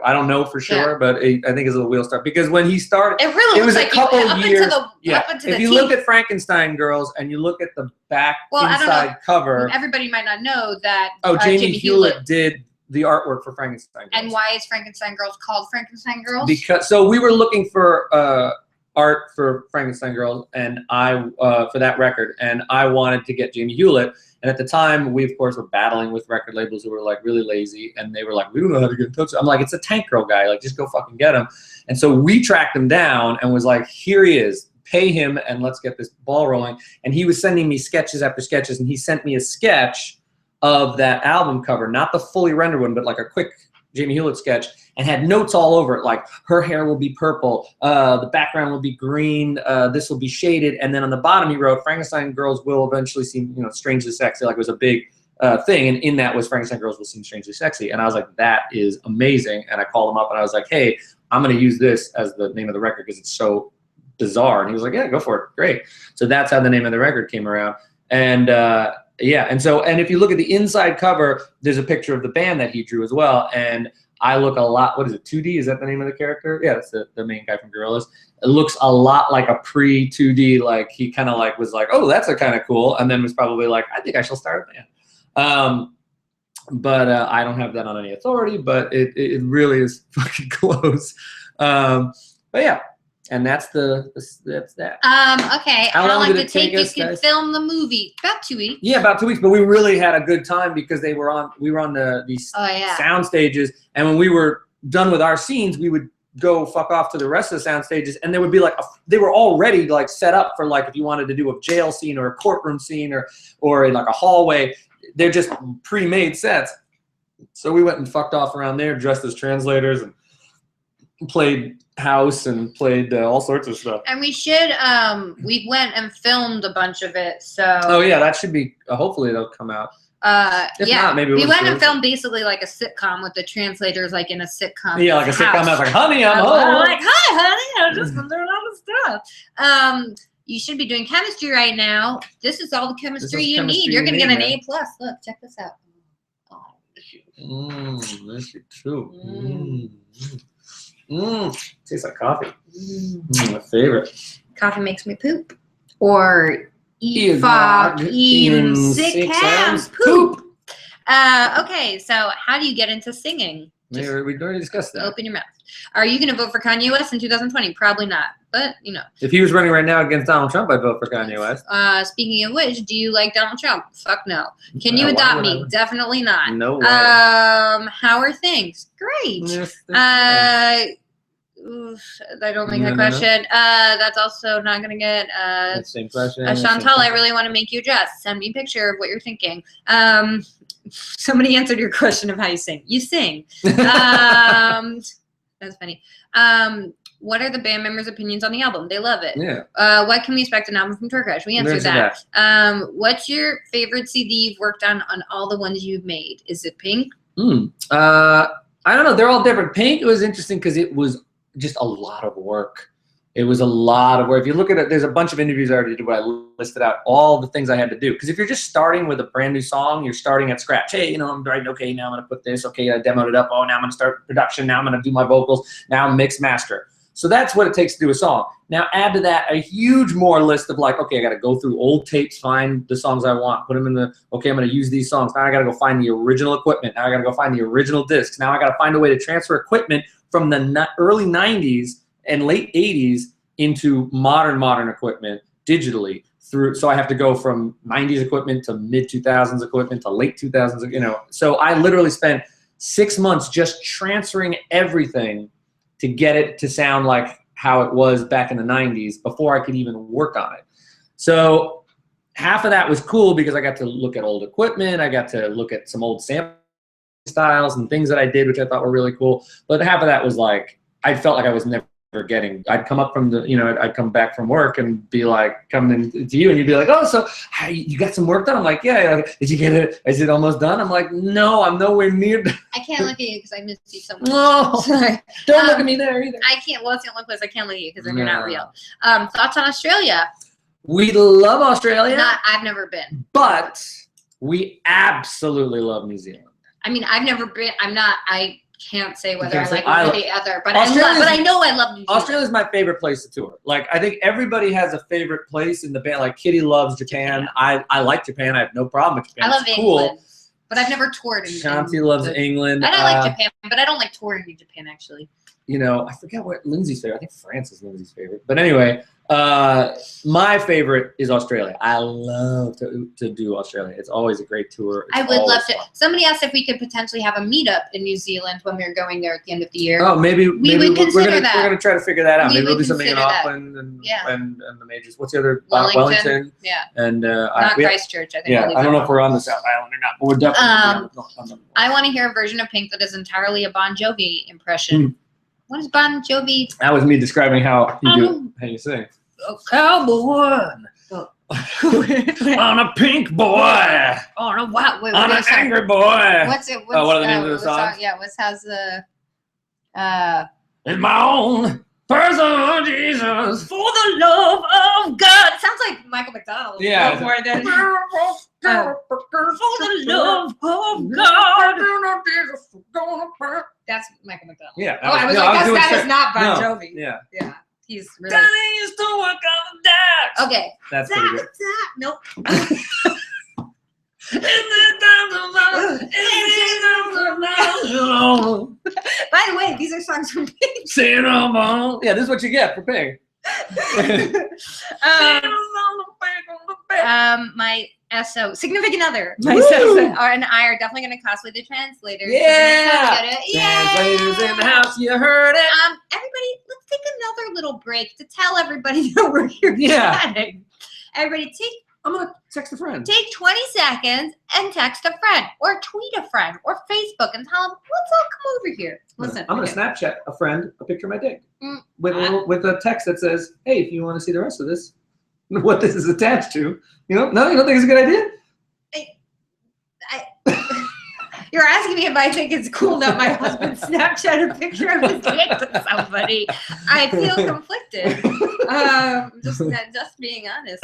Speaker 1: I don't know for sure, but I think his little wheel start because when he started, it was like a couple years. If you look at Frankenstein Girls and you look at the back inside cover,
Speaker 2: everybody might not know that.
Speaker 1: Jamie Hewlett did the artwork for Frankenstein Girls.
Speaker 2: And why is Frankenstein Girls called Frankenstein Girls?
Speaker 1: Because we were looking for art for Frankenstein Girls, and for that record, and I wanted to get Jamie Hewlett. And at the time, we, of course, were battling with record labels who were, like, really lazy. And they were like, we don't know how to get in touch. I'm like, it's a Tank Girl guy. Like, just go fucking get him. And so we tracked him down and was like, here he is. Pay him, and let's get this ball rolling. And he was sending me sketches after sketches. And he sent me a sketch of that album cover. Not the fully rendered one, but, like, a quick Jamie Hewlett sketch. And had notes all over it, like her hair will be purple, the background will be green, this will be shaded, and then on the bottom he wrote, Frankenstein Girls will eventually seem, strangely sexy, like it was a big thing, and in that was Frankenstein Girls will seem strangely sexy, and I was like, that is amazing, and I called him up and I was like, hey, I'm gonna use this as the name of the record because it's so bizarre. And he was like, yeah, go for it. Great. So that's how the name of the record came around. And yeah, and if you look at the inside cover, there's a picture of the band that he drew as well. And I look a lot, what is it, 2D? Is that the name of the character? Yeah, that's the main guy from Gorillaz. It looks a lot like a pre-2D, like he kind of like was like, oh, that's a kind of cool. And then was probably like, I think I shall start a band. But I don't have that on any authority, but it really is fucking close. But yeah, and that's that.
Speaker 2: Okay. How long did it take you to film the movie? About 2 weeks.
Speaker 1: Yeah, about 2 weeks. But we really had a good time because we were on these sound stages, and when we were done with our scenes, we would go fuck off to the rest of the sound stages, and there would be like they were already like set up for like if you wanted to do a jail scene or a courtroom scene or in like a hallway. They're just pre-made sets. So we went and fucked off around there, dressed as translators, and played house and played all sorts of stuff.
Speaker 2: And we went and filmed a bunch of it. So.
Speaker 1: Oh yeah, that should be. Hopefully it'll come out. If not, maybe
Speaker 2: we went and filmed basically like a sitcom with the translators, like in a sitcom.
Speaker 1: Yeah, like a sitcom. I was like, honey, I'm home.
Speaker 2: I'm like, hi, honey. I'm just learning all the stuff. You should be doing chemistry right now. This is all the chemistry you need. You're gonna get an A+. Look, check this out. Oh,
Speaker 1: this is true. Tastes like coffee. My favorite.
Speaker 2: Coffee makes me poop. Or eat fuck, eating sick hams, poop. Okay, so how do you get into singing?
Speaker 1: We already discussed that.
Speaker 2: Open your mouth. Are you gonna vote for Kanye West in 2020? Probably not. But, you know.
Speaker 1: If he was running right now against Donald Trump, I'd vote for Kanye West.
Speaker 2: Speaking of which, do you like Donald Trump? Fuck no. Can you adopt me? Definitely not.
Speaker 1: No way.
Speaker 2: How are things? Great.
Speaker 1: Yes,
Speaker 2: I don't like that question. That's also not going to get...
Speaker 1: same question.
Speaker 2: Chantal, I really want to make you a dress. Send me a picture of what you're thinking. Somebody answered your question of how you sing. You sing. That's funny. What are the band members' opinions on the album? They love it.
Speaker 1: Yeah.
Speaker 2: What can we expect an album from Tour Crash? We answered that. What's your favorite CD you've worked on all the ones you've made? Is it Pink?
Speaker 1: I don't know. They're all different. Pink, it was interesting because it was just a lot of work. It was a lot of work. If you look at it, there's a bunch of interviews I already did where I listed out all the things I had to do. Because if you're just starting with a brand new song, you're starting at scratch. Hey, I'm writing, okay, now I'm going to put this. Okay, I demoed it up. Oh, now I'm going to start production. Now I'm going to do my vocals. Now mix, master. So that's what it takes to do a song. Now add to that a huge more list of like, okay, I got to go through old tapes, find the songs I want, put them in the, okay, I'm going to use these songs. Now I got to go find the original equipment. Now I got to go find the original discs. Now I got to find a way to transfer equipment from the early 90s and late 80s into modern equipment digitally through. So I have to go from 90s equipment to mid 2000s equipment to late 2000s, So I literally spent 6 months just transferring everything to get it to sound like how it was back in the 90s before I could even work on it. So half of that was cool because I got to look at old equipment. I got to look at some old sample styles and things that I did, which I thought were really cool. But half of that was like, I felt like I was never getting, I'd come up from the, I'd come back from work and be like, coming to you and you'd be like, oh, so you got some work done? I'm like, yeah. Did you get it? Is it almost done? I'm like, no, I'm nowhere near done.
Speaker 2: I can't look at you because I miss you so much.
Speaker 1: No,
Speaker 2: sorry.
Speaker 1: Don't look at me there either.
Speaker 2: I can't, well, it's the only place I can't look at you because then you're not real. Thoughts on Australia?
Speaker 1: We love Australia.
Speaker 2: I've never been.
Speaker 1: But we absolutely love New Zealand.
Speaker 2: I mean, I've never been, I can't say whether I like one or the other, but I know I love New Zealand.
Speaker 1: Australia's my favorite place to tour. Like, I think everybody has a favorite place in the band. Like, Kitty loves Japan. I like Japan. I have no problem with Japan.
Speaker 2: I love England, but I've never toured in
Speaker 1: Chantie loves England.
Speaker 2: And I like Japan, but I don't like touring in Japan, actually.
Speaker 1: I forget what Lindsay's favorite. I think France is Lindsay's favorite. But anyway, my favorite is Australia. I love to do Australia. It's always a great tour.
Speaker 2: I would love to. Somebody asked if we could potentially have a meetup in New Zealand when we were going there at the end of the year.
Speaker 1: Oh, maybe we
Speaker 2: would consider that.
Speaker 1: We're gonna try to figure that out. Maybe we'll do something in Auckland and the majors. What's the other? Wellington.
Speaker 2: Yeah.
Speaker 1: And
Speaker 2: not Christchurch. I think.
Speaker 1: Yeah, I don't know if we're on the South Island or not, but we're definitely on the
Speaker 2: I want to hear a version of Pink that is entirely a Bon Jovi impression. What is Bon Jovi?
Speaker 1: That was me describing how you sing.
Speaker 2: A cowboy.
Speaker 1: On a pink boy.
Speaker 2: On a what? Wait,
Speaker 1: on an angry boy.
Speaker 2: What's it?
Speaker 1: What are the names of the songs?
Speaker 2: Yeah, what has the?
Speaker 1: It's my own person, Jesus.
Speaker 2: For the love of God. It sounds like Michael McDonald.
Speaker 1: Yeah.
Speaker 2: More than for the love of God. That's Michael McDonald.
Speaker 1: Yeah.
Speaker 2: Oh, I was
Speaker 1: no,
Speaker 2: like,
Speaker 1: doing
Speaker 2: that is
Speaker 1: straight-
Speaker 2: not Bon
Speaker 1: no,
Speaker 2: Jovi.
Speaker 1: Yeah.
Speaker 2: Yeah. He's really.
Speaker 1: Daddy used to work on the docks.
Speaker 2: Okay.
Speaker 1: That's pretty good.
Speaker 2: Nope. By the way, these are songs from Pink.
Speaker 1: Cinnamon. Yeah, this is what you get for paying.
Speaker 2: My SO, significant other, my SO, and I are definitely going to cosplay the translators.
Speaker 1: Yeah.
Speaker 2: Translators
Speaker 1: in the house, you heard it.
Speaker 2: Everybody, let's take another little break to tell everybody that we're here
Speaker 1: Yeah.
Speaker 2: chatting. Everybody,
Speaker 1: I'm gonna text a friend.
Speaker 2: take 20 seconds and text a friend, or tweet a friend, or Facebook, and tell them, let's all come over here. Listen,
Speaker 1: I'm gonna Snapchat a friend a picture of my dick
Speaker 2: Mm.
Speaker 1: with a text that says, "Hey, if you want to see the rest of this, what this is attached to, no, you don't think it's a good idea?"
Speaker 2: You're asking me if I think it's cool that my husband Snapchat a picture of his dick to somebody. I feel conflicted. Just being honest.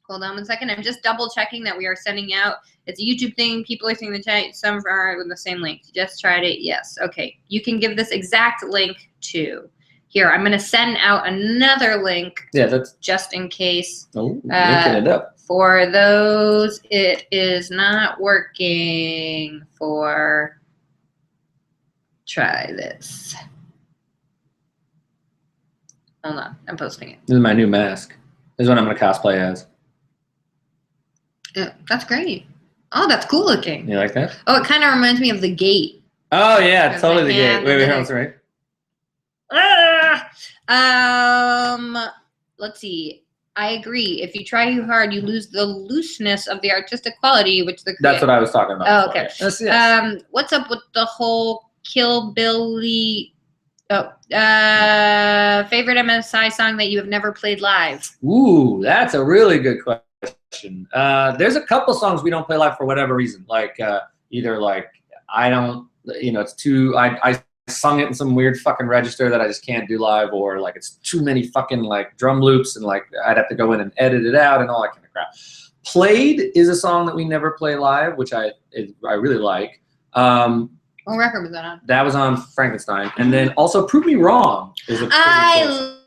Speaker 2: Hold on one second. I'm just double checking that we are sending out. It's a YouTube thing. People are seeing the chat. Some are with the same link. Just tried it. Yes. Okay. You can give this exact link to. Here, I'm going to send out another link.
Speaker 1: Yeah, that's
Speaker 2: just in case.
Speaker 1: linking it up.
Speaker 2: For those, it is not working for. Try this. Hold on. I'm posting it.
Speaker 1: This is my new mask. This is what I'm gonna cosplay as.
Speaker 2: Yeah, that's great. Oh, that's cool looking.
Speaker 1: You like that?
Speaker 2: Oh, it kind of reminds me of The Gate.
Speaker 1: Oh yeah,
Speaker 2: There's
Speaker 1: totally
Speaker 2: my
Speaker 1: the
Speaker 2: hand
Speaker 1: gate. Wait,
Speaker 2: and
Speaker 1: hold
Speaker 2: then
Speaker 1: on, right?
Speaker 2: Let's see. I agree. If you try too hard, you lose the looseness of the artistic quality, which the
Speaker 1: That's what I was talking about.
Speaker 2: Oh,
Speaker 1: before,
Speaker 2: okay.
Speaker 1: yeah. Yes.
Speaker 2: What's up with the whole Kill Billy? Favorite MSI song that you have never played live?
Speaker 1: Ooh, that's a really good question. There's a couple songs we don't play live for whatever reason. Like either like I don't, it's too I sung it in some weird fucking register that I just can't do live, or like it's too many fucking like drum loops and like I'd have to go in and edit it out and all that kind of crap. Played is a song that we never play live, which I really like.
Speaker 2: What record was that on?
Speaker 1: That was on Frankenstein, and then also "Prove Me Wrong" is a.
Speaker 2: I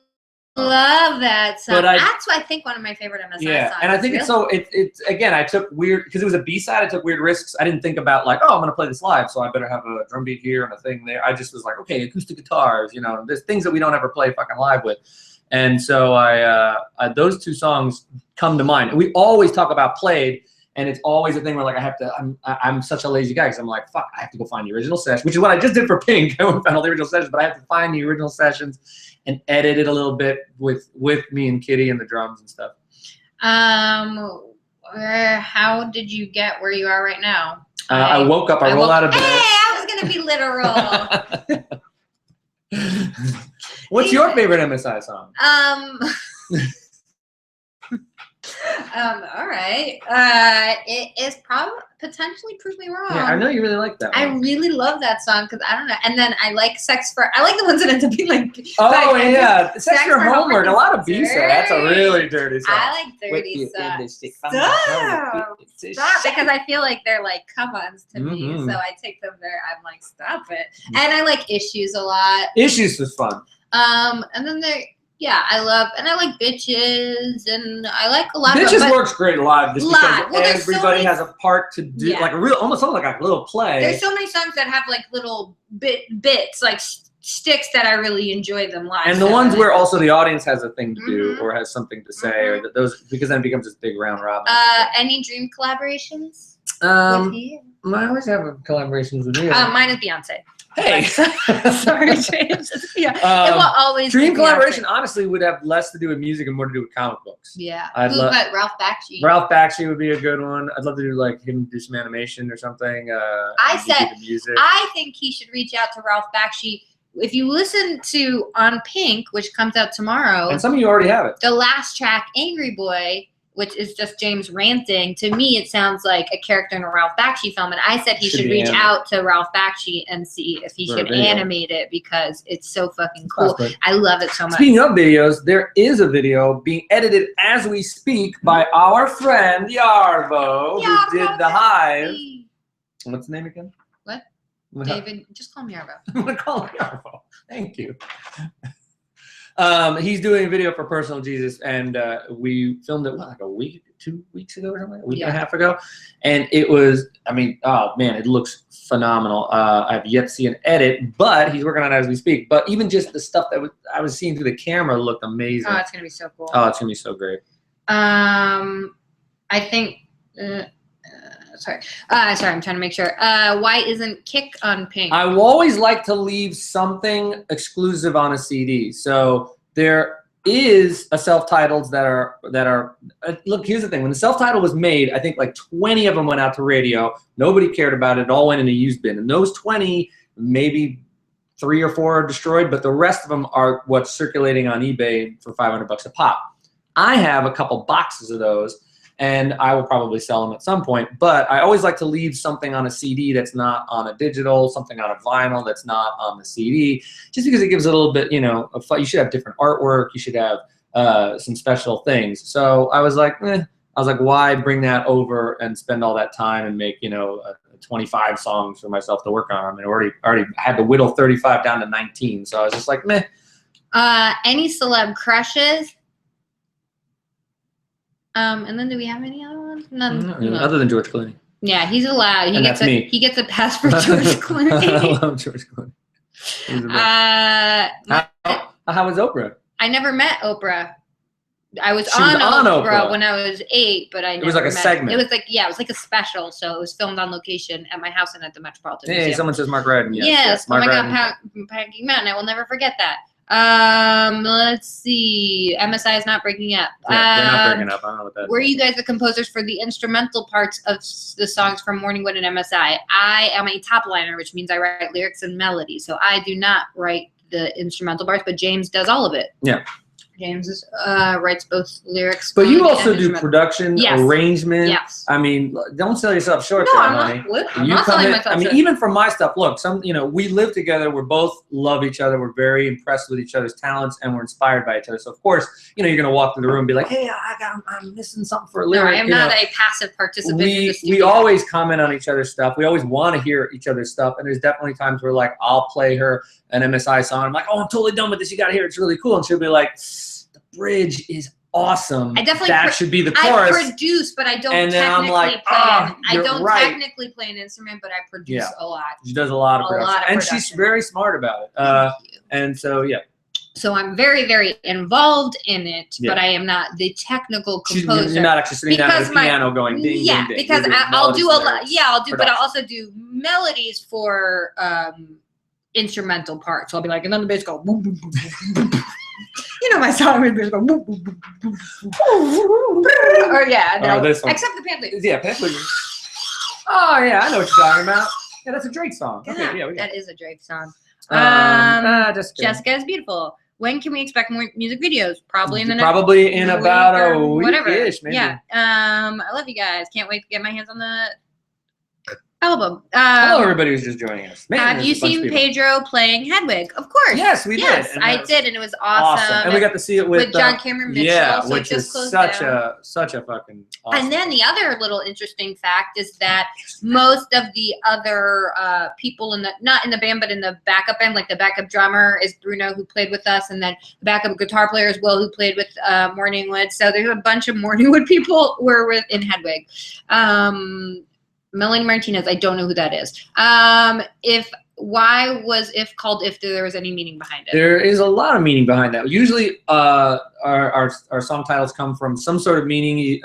Speaker 2: love that song.
Speaker 1: But
Speaker 2: That's I think one of my favorite MSI songs.
Speaker 1: and I think it's so. It's again, I took weird because it was a B-side. I took weird risks. I didn't think about like, oh, I'm gonna play this live, so I better have a drum beat here and a thing there. I just was like, okay, acoustic guitars. There's things that we don't ever play fucking live with, and so I those two songs come to mind. And we always talk about Played. And it's always a thing where like I'm such a lazy guy because I'm like, fuck, I have to go find the original session, which is what I just did for Pink. I went and found all the original sessions, but I have to find the original sessions and edit it a little bit with me and Kitty and the drums and stuff.
Speaker 2: How did you get where you are right now?
Speaker 1: I woke up, I rolled out of bed.
Speaker 2: Hey, I was gonna be literal.
Speaker 1: What's your favorite MSI song?
Speaker 2: All right. It is probably potentially Prove Me Wrong.
Speaker 1: Yeah, I know you really like that one.
Speaker 2: I really love that song because I don't know. And then I like I like the ones that end up being like.
Speaker 1: Oh yeah, Sex for
Speaker 2: for
Speaker 1: Homework. A lot of
Speaker 2: dirty.
Speaker 1: B-side. That's a really dirty song.
Speaker 2: I like dirty songs. Stop,
Speaker 1: Stop.
Speaker 2: because I feel like they're like come-ons to me,
Speaker 1: Mhm.
Speaker 2: so I take them there. I'm like, stop it. And I like Issues a lot.
Speaker 1: Issues was fun.
Speaker 2: And then I like Bitches, and I like a lot.
Speaker 1: Bitches
Speaker 2: of
Speaker 1: works great live just
Speaker 2: Live.
Speaker 1: because
Speaker 2: Well, there's so
Speaker 1: everybody
Speaker 2: many-
Speaker 1: has a part to do,
Speaker 2: Yeah.
Speaker 1: like almost something like a little play.
Speaker 2: There's so many songs that have like little bits, like sticks that I really enjoy them live.
Speaker 1: And the
Speaker 2: so
Speaker 1: ones
Speaker 2: I
Speaker 1: where
Speaker 2: like
Speaker 1: also the audience has a thing to do
Speaker 2: Mhm.
Speaker 1: or has something to say, or those because then it becomes this big round robin.
Speaker 2: Any dream collaborations? With you?
Speaker 1: I always have collaborations with you.
Speaker 2: Mine is Beyonce.
Speaker 1: Hey,
Speaker 2: Sorry, James. Yeah, it will always
Speaker 1: dream
Speaker 2: be
Speaker 1: collaboration
Speaker 2: Beyonce.
Speaker 1: honestly would have less to do with music and more to do with comic books.
Speaker 2: Yeah.
Speaker 1: I'd
Speaker 2: Who,
Speaker 1: love-
Speaker 2: but Ralph Bakshi.
Speaker 1: Ralph Bakshi would be a good one. I'd love to do like him do some animation or something.
Speaker 2: I
Speaker 1: and he
Speaker 2: said-
Speaker 1: do the music.
Speaker 2: I think he should reach out to Ralph Bakshi. If you listen to On Pink, which comes out tomorrow,
Speaker 1: And some of you already have it.
Speaker 2: the last track, Angry Boy, which is just James ranting, to me it sounds like a character in a Ralph Bakshi film. And I said he should reach out to Ralph Bakshi and see if he should animate it because it's so fucking cool. I love it so much.
Speaker 1: Speaking of videos, there is a video being edited as we speak by our friend Yarvo, who did The Hive. What's the name again?
Speaker 2: What? David, just call me Yarvo.
Speaker 1: I'm going to call him Yarvo. Thank you. He's doing a video for Personal Jesus, and we filmed it like a week, 2 weeks ago or something, a week and a half ago. And it was, I mean, oh man, it looks phenomenal. I've yet to see an edit, but he's working on it as we speak. But even just the stuff that I was seeing through the camera looked amazing.
Speaker 2: Oh, it's going to be so cool.
Speaker 1: Oh, it's going to be so great.
Speaker 2: I think... sorry, I'm trying to make sure. Why isn't Kick on Pink?
Speaker 1: I always like to leave something exclusive on a CD. So there is a self-titled that are look, here's the thing. When the self-titled was made, I think like 20 of them went out to radio. Nobody cared about it. It all went in a used bin. And those 20, maybe 3 or 4 are destroyed, but the rest of them are what's circulating on eBay for $500 a pop. I have a couple boxes of those, and I will probably sell them at some point. But I always like to leave something on a CD that's not on a digital, something on a vinyl that's not on the CD, just because it gives it a little bit, you know, of fun. You should have different artwork. You should have some special things. So I was like, why bring that over and spend all that time and make, you know, 25 songs for myself to work on? I mean, already had to whittle 35 down to 19. So I was just like, meh.
Speaker 2: Any celeb crushes? And then do we have any other ones? None.
Speaker 1: No. Other than George Clooney.
Speaker 2: Yeah, he's allowed. He gets a pass for George Clooney.
Speaker 1: I love George Clooney. How was Oprah?
Speaker 2: I never met Oprah. I was on Oprah when I was 8, but I never met. It was
Speaker 1: like a segment.
Speaker 2: It was like, yeah, it was like a special. So it was filmed on location at my house and at the Metropolitan Museum.
Speaker 1: Hey, someone says Mark Redden.
Speaker 2: Yes.
Speaker 1: Mark
Speaker 2: Oh my God, Packing Mountain. I will never forget that. Let's see. MSI is not breaking up.
Speaker 1: Yeah, they're not breaking up. I don't know what that
Speaker 2: Were
Speaker 1: is.
Speaker 2: you guys the composers for the instrumental parts of the songs from Morningwood and MSI? I am a top liner, which means I write lyrics and melody. So I do not write the instrumental parts, but James does all of it.
Speaker 1: Yeah.
Speaker 2: James writes both lyrics.
Speaker 1: But you also do production, arrangement.
Speaker 2: Yes.
Speaker 1: I mean, don't sell yourself short,
Speaker 2: no,
Speaker 1: honey.
Speaker 2: I'm not selling myself short.
Speaker 1: I mean, even for my stuff, look, we live together. We're both love each other. We're very impressed with each other's talents, and we're inspired by each other. So of course, you're gonna walk through the room and be like, hey, I'm missing something for a lyric.
Speaker 2: No, I am not a passive participant in the studio.
Speaker 1: We always comment on each other's stuff. We always want to hear each other's stuff, and there's definitely times where like I'll play her an MSI song. I'm like, oh, I'm totally done with this. You gotta hear it. It's really cool. And she'll be like, bridge is awesome. That should be the chorus.
Speaker 2: I produce, but I don't technically play an instrument, but I produce a lot.
Speaker 1: She does a lot of production. And she's very smart about it. And so, yeah.
Speaker 2: So I'm very, very involved in it, but I am not the technical composer.
Speaker 1: You're not actually sitting down at the piano going ding, ding, ding.
Speaker 2: Because I'll do a lot. Yeah, I'll do, but I'll also do melodies for instrumental parts. So I'll be like, and then the bass go boom, boom, boom, boom, boom. You know my song would go boom, boom, boom, boom, boom. Or
Speaker 1: this one.
Speaker 2: Except the pamphlet.
Speaker 1: Yeah, pamphlet. Oh yeah, I know what you're talking about. Yeah, that's a Drake song. Okay, yeah,
Speaker 2: that is a Drake song. Jessica is beautiful. When can we expect more music videos? Probably in
Speaker 1: about a week-ish, maybe.
Speaker 2: Yeah. I love you guys. Can't wait to get my hands on the album.
Speaker 1: Hello, everybody who's just joining us. Man,
Speaker 2: have you seen Pedro playing Hedwig? Of course.
Speaker 1: Yes, we did.
Speaker 2: Yes, I did, and it was awesome.
Speaker 1: And we got to see it with
Speaker 2: John Cameron Mitchell.
Speaker 1: Yeah,
Speaker 2: so
Speaker 1: which is such a fucking awesome.
Speaker 2: And then the other little interesting fact is that most of the other people not in the band, but in the backup band, like the backup drummer is Bruno, who played with us, and then the backup guitar player is Will, who played with Morningwood. So there's a bunch of Morningwood people were in Hedwig. Melanie Martinez, I don't know who that is. Why was If called If there was any meaning behind it? There is a lot of meaning behind that. Usually our song titles come from some sort of meaning,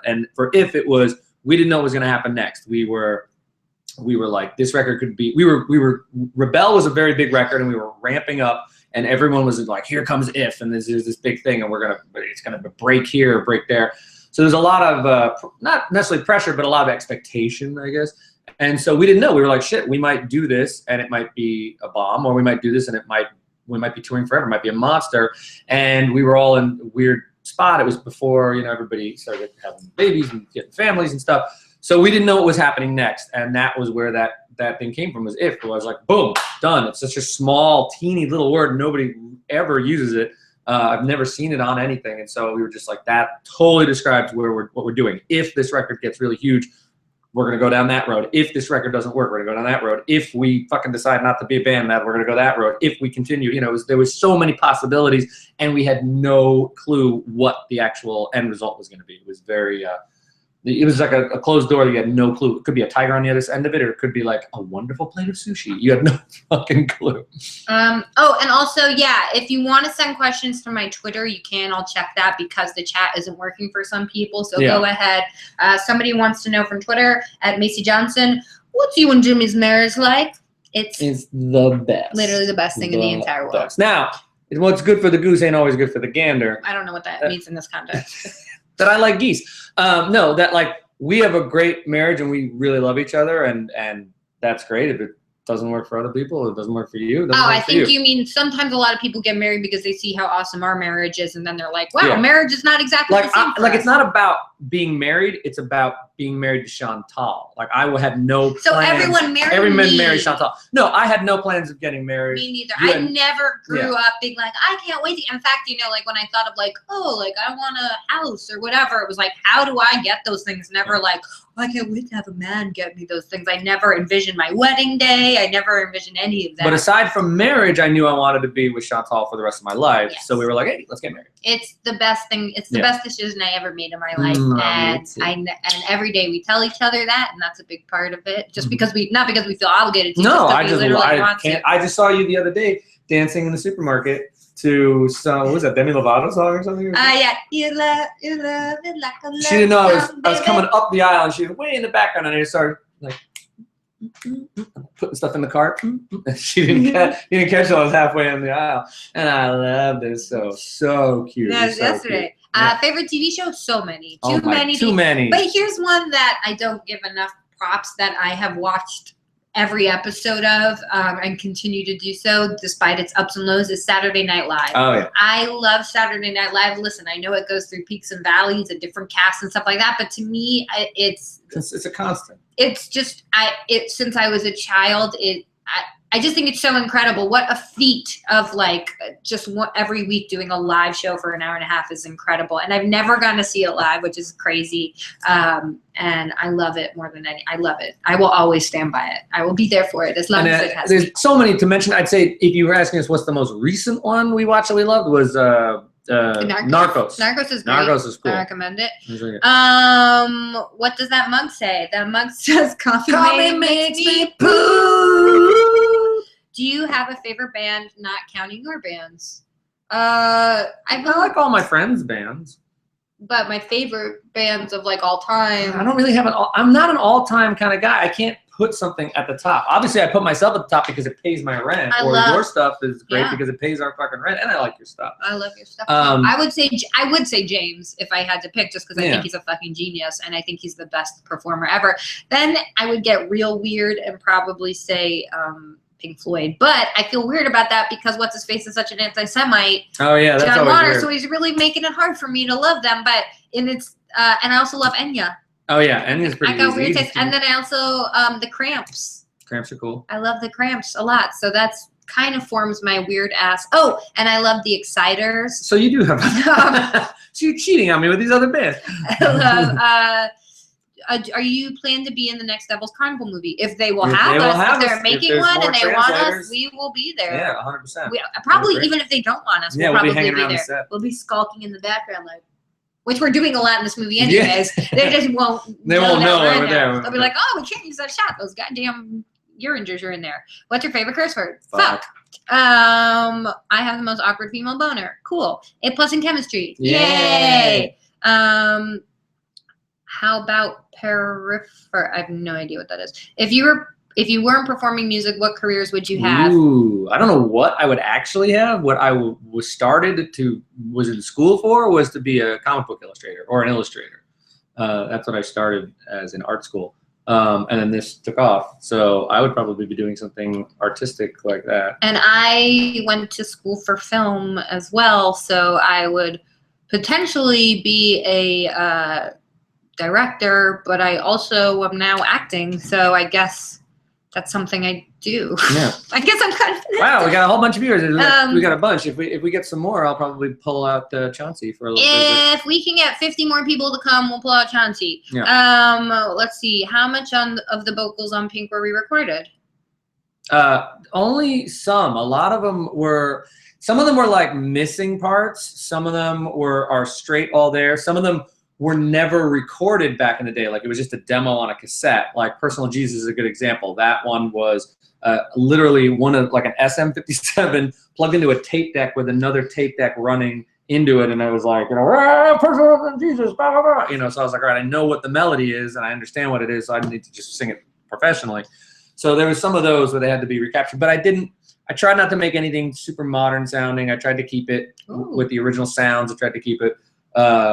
Speaker 2: and for If it was, we didn't know what was going to happen next. We were like, this record could be, Rebel was a very big record, and we were ramping up, and everyone was like, here comes If, and there's this big thing, and it's going to break here, break there. So there's a lot of, not necessarily pressure, but a lot of expectation, I guess. And so we didn't know. We were like, shit, we might do this and it might be a bomb, or we might do this and we might be touring forever. It might be a monster. And we were all in weird
Speaker 1: spot. It was before, you know, everybody started having babies and getting families and stuff. So we didn't know what was happening next. And that was where that thing came from, was if. I was like, boom, done. It's such a small, teeny little word. Nobody ever uses it. I've never seen it on anything. And so we were just like, that totally describes what we're doing. If this record gets really huge, we're going to go down that road. If this record doesn't work, we're going to go down that road. If we fucking decide not to be a band, that we're going to go that road. If we continue, you know, there was so many possibilities, and we had no clue what the actual end result was going to be. It was very, it was like a closed door that you had no clue. It could be a tiger on the other end of it, or it could be like a wonderful plate of sushi. You had no fucking clue.
Speaker 2: Oh, and also, yeah, if you want to send questions to my Twitter, you can. I'll check that because the chat isn't working for some people. So go ahead. Somebody wants to know from Twitter at Macy Johnson, what's you and Jimmy's marriage like? It's
Speaker 1: the best.
Speaker 2: Literally the best thing in the entire world.
Speaker 1: Best. Now, what's good for the goose ain't always good for the gander.
Speaker 2: I don't know what that means in this context.
Speaker 1: That I like geese. No, that like we have a great marriage and we really love each other, and that's great. If it doesn't work for other people, it doesn't work for you.
Speaker 2: I think you mean sometimes a lot of people get married because they see how awesome our marriage is, and then they're like, wow, marriage is not exactly
Speaker 1: like
Speaker 2: the same.
Speaker 1: Like it's not about being married, it's about being married to Chantal. Like I had no plans.
Speaker 2: So everyone married
Speaker 1: Chantal. No, I had no plans of getting married.
Speaker 2: Me neither. I never grew up being like, I can't wait to. In fact, you know, like when I thought of like, oh, like I want a house or whatever, it was like, how do I get those things? Never like, oh, I can't wait to have a man get me those things. I never envisioned my wedding day. I never envisioned any of that.
Speaker 1: But aside from marriage, I knew I wanted to be with Chantal for the rest of my life. Yes. So we were like, hey, let's get married.
Speaker 2: It's the best thing. It's the best decision I ever made in my life. And every day we tell each other that, and that's a big part of it. Just because not because we feel obligated to.
Speaker 1: No, I just saw you the other day dancing in the supermarket to some, what was that, Demi Lovato song or something?
Speaker 2: Yeah. You love it like a love.
Speaker 1: She didn't know I was coming up the aisle, and she was way in the background, and I just started like putting stuff in the cart. She didn't catch it. I was halfway in the aisle, and I loved it. So cute.
Speaker 2: That was yesterday. Favorite TV show? So many.
Speaker 1: Too many.
Speaker 2: But here's one that I don't give enough props that I have watched every episode of and continue to do so despite its ups and lows is Saturday Night Live. Oh, yeah. I love Saturday Night Live. Listen, I know it goes through peaks and valleys and different casts and stuff like that, but to me, it's
Speaker 1: a constant.
Speaker 2: It's just, since I was a child, I just think it's so incredible. What a feat of like just every week doing a live show for an hour and a half is incredible. And I've never gotten to see it live, which is crazy. And I love it more than I love it. I will always stand by it. I will be there for it as long as it has.
Speaker 1: There's so many to mention. I'd say if you were asking us what's the most recent one we watched that we loved was Narcos.
Speaker 2: Narcos is great.
Speaker 1: Narcos is cool.
Speaker 2: I recommend it. What does that mug say? That mug says coffee makes me poo. Do you have a favorite band, not counting your bands? I
Speaker 1: like all my friends' bands.
Speaker 2: But my favorite bands of like all time.
Speaker 1: I don't really have I'm not an all-time kind of guy. I can't put something at the top. Obviously, I put myself at the top because it pays my rent. Your stuff is great because it pays our fucking rent, and I like your stuff.
Speaker 2: I love your stuff. I would say James if I had to pick, just because I think he's a fucking genius, and I think he's the best performer ever. Then I would get real weird and probably say Pink Floyd, but I feel weird about that because what's his face is such an anti-Semite.
Speaker 1: Oh yeah, that's
Speaker 2: John
Speaker 1: always
Speaker 2: Waters,
Speaker 1: weird.
Speaker 2: so he's really making it hard for me to love them. But and I also love Enya.
Speaker 1: Oh yeah, Enya's pretty.
Speaker 2: I got weird taste, and then I also the Cramps.
Speaker 1: Cramps are cool.
Speaker 2: I love the Cramps a lot, so that's kind of forms my weird ass. Oh, and I love the Exciters.
Speaker 1: So you do have. So you're cheating on me with these other bands.
Speaker 2: I love. Are you planning to be in the next Devil's Carnival movie? If they will have us, if they're making one and they want us, we will be there.
Speaker 1: Yeah, 100%.
Speaker 2: Probably even if they don't want us, we'll probably
Speaker 1: be hanging around
Speaker 2: there.
Speaker 1: The set.
Speaker 2: We'll be skulking in the background, like, which we're doing a lot in this movie anyways. They just won't.
Speaker 1: They won't know we're there.
Speaker 2: They'll be like, oh, we can't use that shot. Those goddamn uringers are in there. What's your favorite curse word? Fuck. I have the most awkward female boner. Cool. A+ in chemistry. Yay. How about I have no idea what that is. If you weren't performing music, what careers would you have?
Speaker 1: Ooh, I don't know what I would actually have. What I was in school for was to be a comic book illustrator or an illustrator. That's what I started as in art school. And then this took off. So I would probably be doing something artistic like that.
Speaker 2: And I went to school for film as well. So I would potentially be a director, but I also am now acting, so I guess that's something I do.
Speaker 1: Yeah.
Speaker 2: I guess I'm kind of.
Speaker 1: Wow, we got a whole bunch of viewers. We got a bunch. If we get some more, I'll probably pull out Chantie for a little bit.
Speaker 2: If we can get 50 more people to come, we'll pull out Chantie.
Speaker 1: Yeah.
Speaker 2: Let's see. How much of the vocals on Pink were re-recorded?
Speaker 1: Only some. A lot of them were. Some of them were like missing parts. Some of them are straight all there. Some of them were never recorded back in the day. Like it was just a demo on a cassette. Like Personal Jesus is a good example. That one was literally one of like an SM57 plugged into a tape deck with another tape deck running into it, and it was like, Personal Jesus, blah, blah, blah. So I was like, all right, I know what the melody is and I understand what it is, so I need to just sing it professionally. So there was some of those where they had to be recaptured, but I tried not to make anything super modern sounding. I tried to keep it with the original sounds. I tried to keep it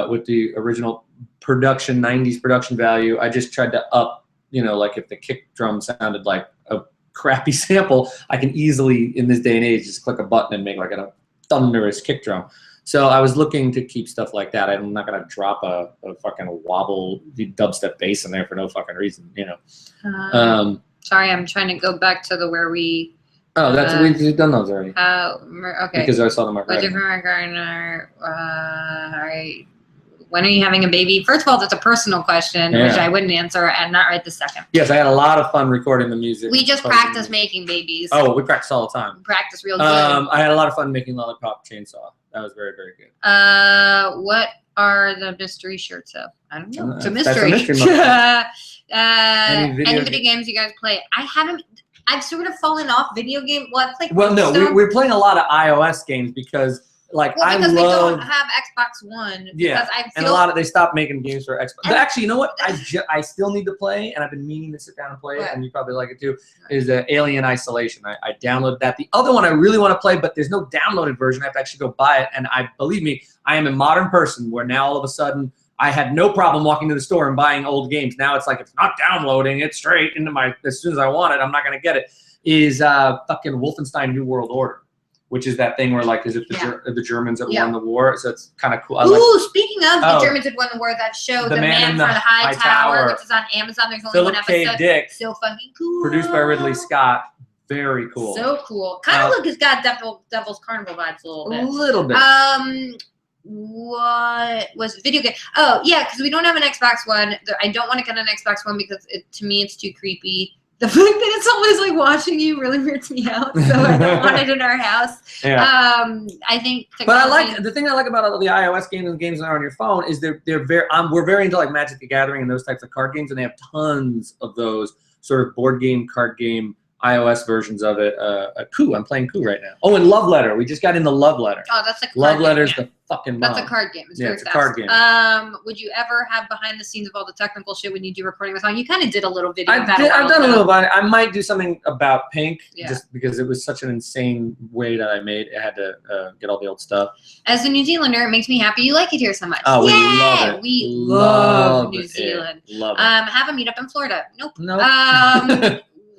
Speaker 1: with the original production, 90s production value. I just tried to up, like if the kick drum sounded like a crappy sample, I can easily, in this day and age, just click a button and make like a thunderous kick drum. So I was looking to keep stuff like that. I'm not going to drop a fucking wobble dubstep bass in there for no fucking reason,
Speaker 2: Sorry, I'm trying to go back to the where we...
Speaker 1: Oh, we've done those already.
Speaker 2: Okay.
Speaker 1: Because I saw the Mark
Speaker 2: What different Mark Gardner? All right. When are you having a baby? First of all, that's a personal question, which I wouldn't answer, and not right this second.
Speaker 1: Yes, I had a lot of fun recording the music.
Speaker 2: We just practice making babies.
Speaker 1: Oh, we practice all the time.
Speaker 2: We practice real good.
Speaker 1: I had a lot of fun making Lollipop Chainsaw. That was very, very good.
Speaker 2: What are the mystery shirts of? I don't know. It's a mystery.
Speaker 1: That's a mystery.
Speaker 2: Any video games you guys play? I've sort of fallen off video game.
Speaker 1: Well, no, we're playing a lot of iOS games because
Speaker 2: because we don't have Xbox One.
Speaker 1: Yeah, and a lot of they stopped making games for Xbox. But actually, you know what? I still need to play, and I've been meaning to sit down and play it, and you probably like it too. Is Alien Isolation? I downloaded that. The other one I really want to play, but there's no downloaded version. I have to actually go buy it. And believe me, I am a modern person where now all of a sudden I had no problem walking to the store and buying old games. Now it's like, it's not downloading. It's straight into as soon as I want it, I'm not going to get it. Is fucking Wolfenstein New World Order, which is that thing where is it the Germans that won the war? So it's kind of cool.
Speaker 2: Speaking of the Germans that won the war, that show, The Man from the High Tower, which is on Amazon. There's only one episode.
Speaker 1: Philip K. Dick,
Speaker 2: so fucking cool.
Speaker 1: Produced by Ridley Scott. Very cool.
Speaker 2: So cool. Kind of has got Devil's Carnival vibes a little bit.
Speaker 1: A little bit.
Speaker 2: What was video game? Oh yeah, because we don't have an Xbox One. I don't want to get an Xbox One because to me it's too creepy. The fact that it's always watching you really weirds me out. So I don't want it in our house. Yeah. I think.
Speaker 1: But the thing I like about all the iOS games and the games that are on your phone is they're very. We're very into Magic the Gathering and those types of card games, and they have tons of those sort of board game, card game, iOS versions of it. Coup. I'm playing Coup right now. Oh, and Love Letter. We just got into Love Letter.
Speaker 2: Oh, that's a card
Speaker 1: Love
Speaker 2: game,
Speaker 1: Letter's the fucking bomb.
Speaker 2: That's a card game. It's very
Speaker 1: it's
Speaker 2: fast.
Speaker 1: A card game.
Speaker 2: Would you ever have behind the scenes of all the technical shit when you do recording a song? You kind of did a little video.
Speaker 1: I've done a little about it. I might do something about Pink, just because it was such an insane way that I made. I had to get all the old stuff.
Speaker 2: As a New Zealander, it makes me happy you like it here so much.
Speaker 1: Oh, we love it.
Speaker 2: We love New Zealand.
Speaker 1: Love it.
Speaker 2: Have a meetup in Florida. Nope.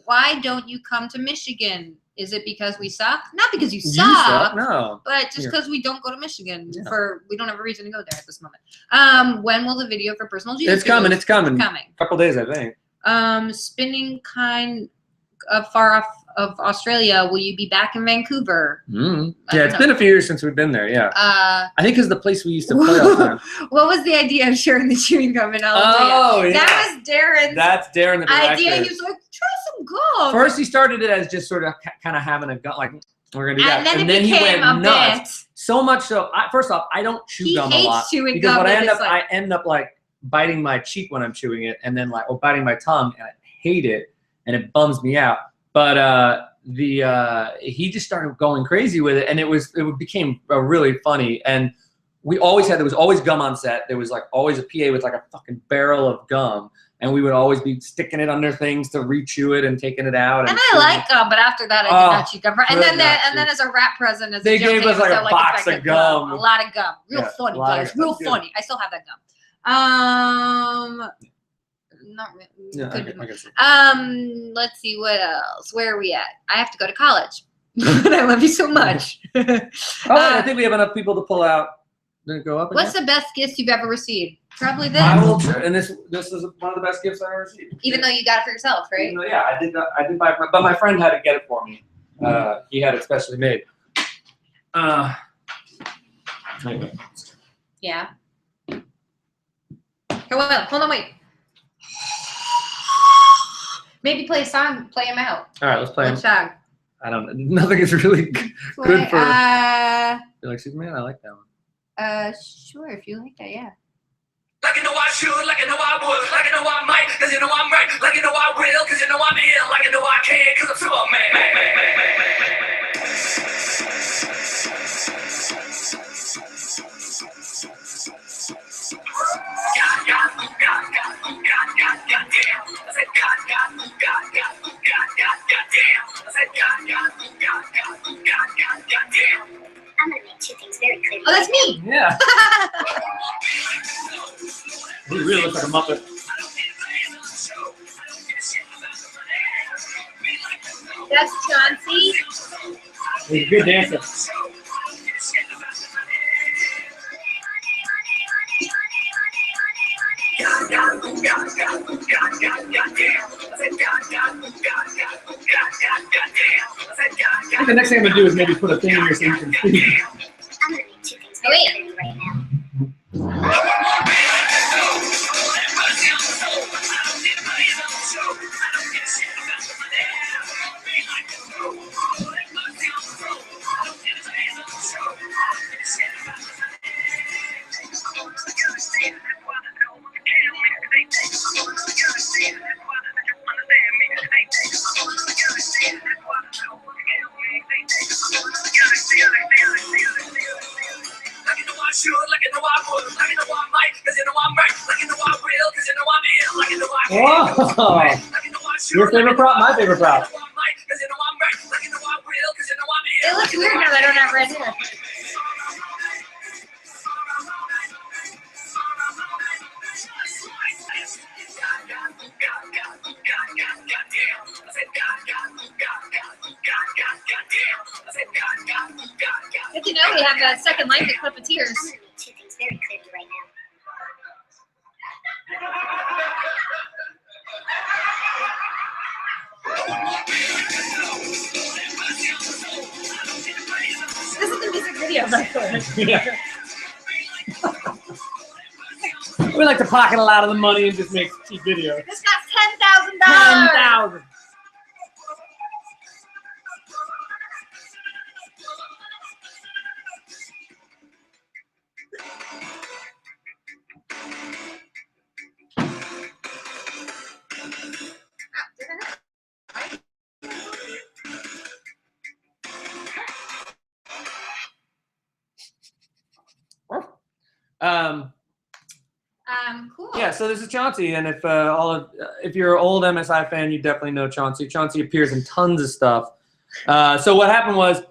Speaker 2: Why don't you come to Michigan? Is it because we suck? Not because you suck,
Speaker 1: no.
Speaker 2: But just because we don't go to Michigan we don't have a reason to go there at this moment. When will the video for Personal Jesus?
Speaker 1: It's coming. It's coming. A couple days, I think.
Speaker 2: Spinning kind of far off of Australia. Will you be back in Vancouver?
Speaker 1: Yeah, it's been a few years since we've been there. Yeah. I think it's the place we used to play all the time.
Speaker 2: What was the idea of sharing the chewing gum in ALLELUIA?
Speaker 1: Oh, yeah.
Speaker 2: That was Darren's.
Speaker 1: That's Darren, the director.
Speaker 2: Idea. He was like, try some gum.
Speaker 1: First, he started it as just sort of kind of having a gum, like we're gonna do that,
Speaker 2: and then he went nuts.
Speaker 1: So much so. First off, I don't chew gum a lot because what I end up biting my cheek when I'm chewing it, and then biting my tongue, and I hate it, and it bums me out. But he just started going crazy with it, and it became really funny. And there was always gum on set. There was always a PA with a fucking barrel of gum, and we would always be sticking it under things to re-chew it and taking it out.
Speaker 2: And I like gum, but after that, I did not chew gum. And then as a rap present,
Speaker 1: they gave us a box of gum.
Speaker 2: A lot of gum. Real funny, guys. Real funny. I still have that gum. Not really.
Speaker 1: Yeah, I guess.
Speaker 2: Let's see what else. Where are we at? I have to go to college. I love you so much.
Speaker 1: I think we have enough people to pull out Didn't go up.
Speaker 2: What's the best gifts you've ever received? Probably this.
Speaker 1: And this is one of the best gifts I ever received.
Speaker 2: Even though you got it for yourself, right?
Speaker 1: Yeah, I did buy it, but my friend had to get it for me. He had it specially made. Anyway.
Speaker 2: Yeah. Hold on, wait. Maybe play a song, play him out.
Speaker 1: All right, let's play him.
Speaker 2: Which song?
Speaker 1: I don't know. Nothing is really good for. You like Superman? I like that one.
Speaker 2: Sure, if you like that, yeah.
Speaker 3: Like you know I should, like you know I would, like you know I might, cause you know I'm right, like you know I will, cause you know I'm ill, like you know I can, cause I'm Superman. I'm gonna make two things very clear.
Speaker 2: Oh, that's me.
Speaker 1: Yeah. He really looks like a Muppet.
Speaker 2: That's Chantie.
Speaker 1: He's a good dancer. I think the next thing I'm gonna do is maybe put a thing in your so you can speak.
Speaker 3: I'm gonna make two things very clear right now.
Speaker 1: Whoa! Your favorite prop? My favorite prop.
Speaker 2: It looks weird now that I don't have red hair. Good to know we have a second life at Clip of Tears.
Speaker 3: I'm gonna make two things very clear right now.
Speaker 2: This is the music video, by the way.
Speaker 1: Yeah. We like to pocket a lot of the money and just make cheap videos.
Speaker 2: This got $10,000.
Speaker 1: 10,000.
Speaker 2: Cool.
Speaker 1: Yeah, so this is Chantie, and if you're an old MSI fan, you definitely know Chantie. Chantie appears in tons of stuff. So what happened was,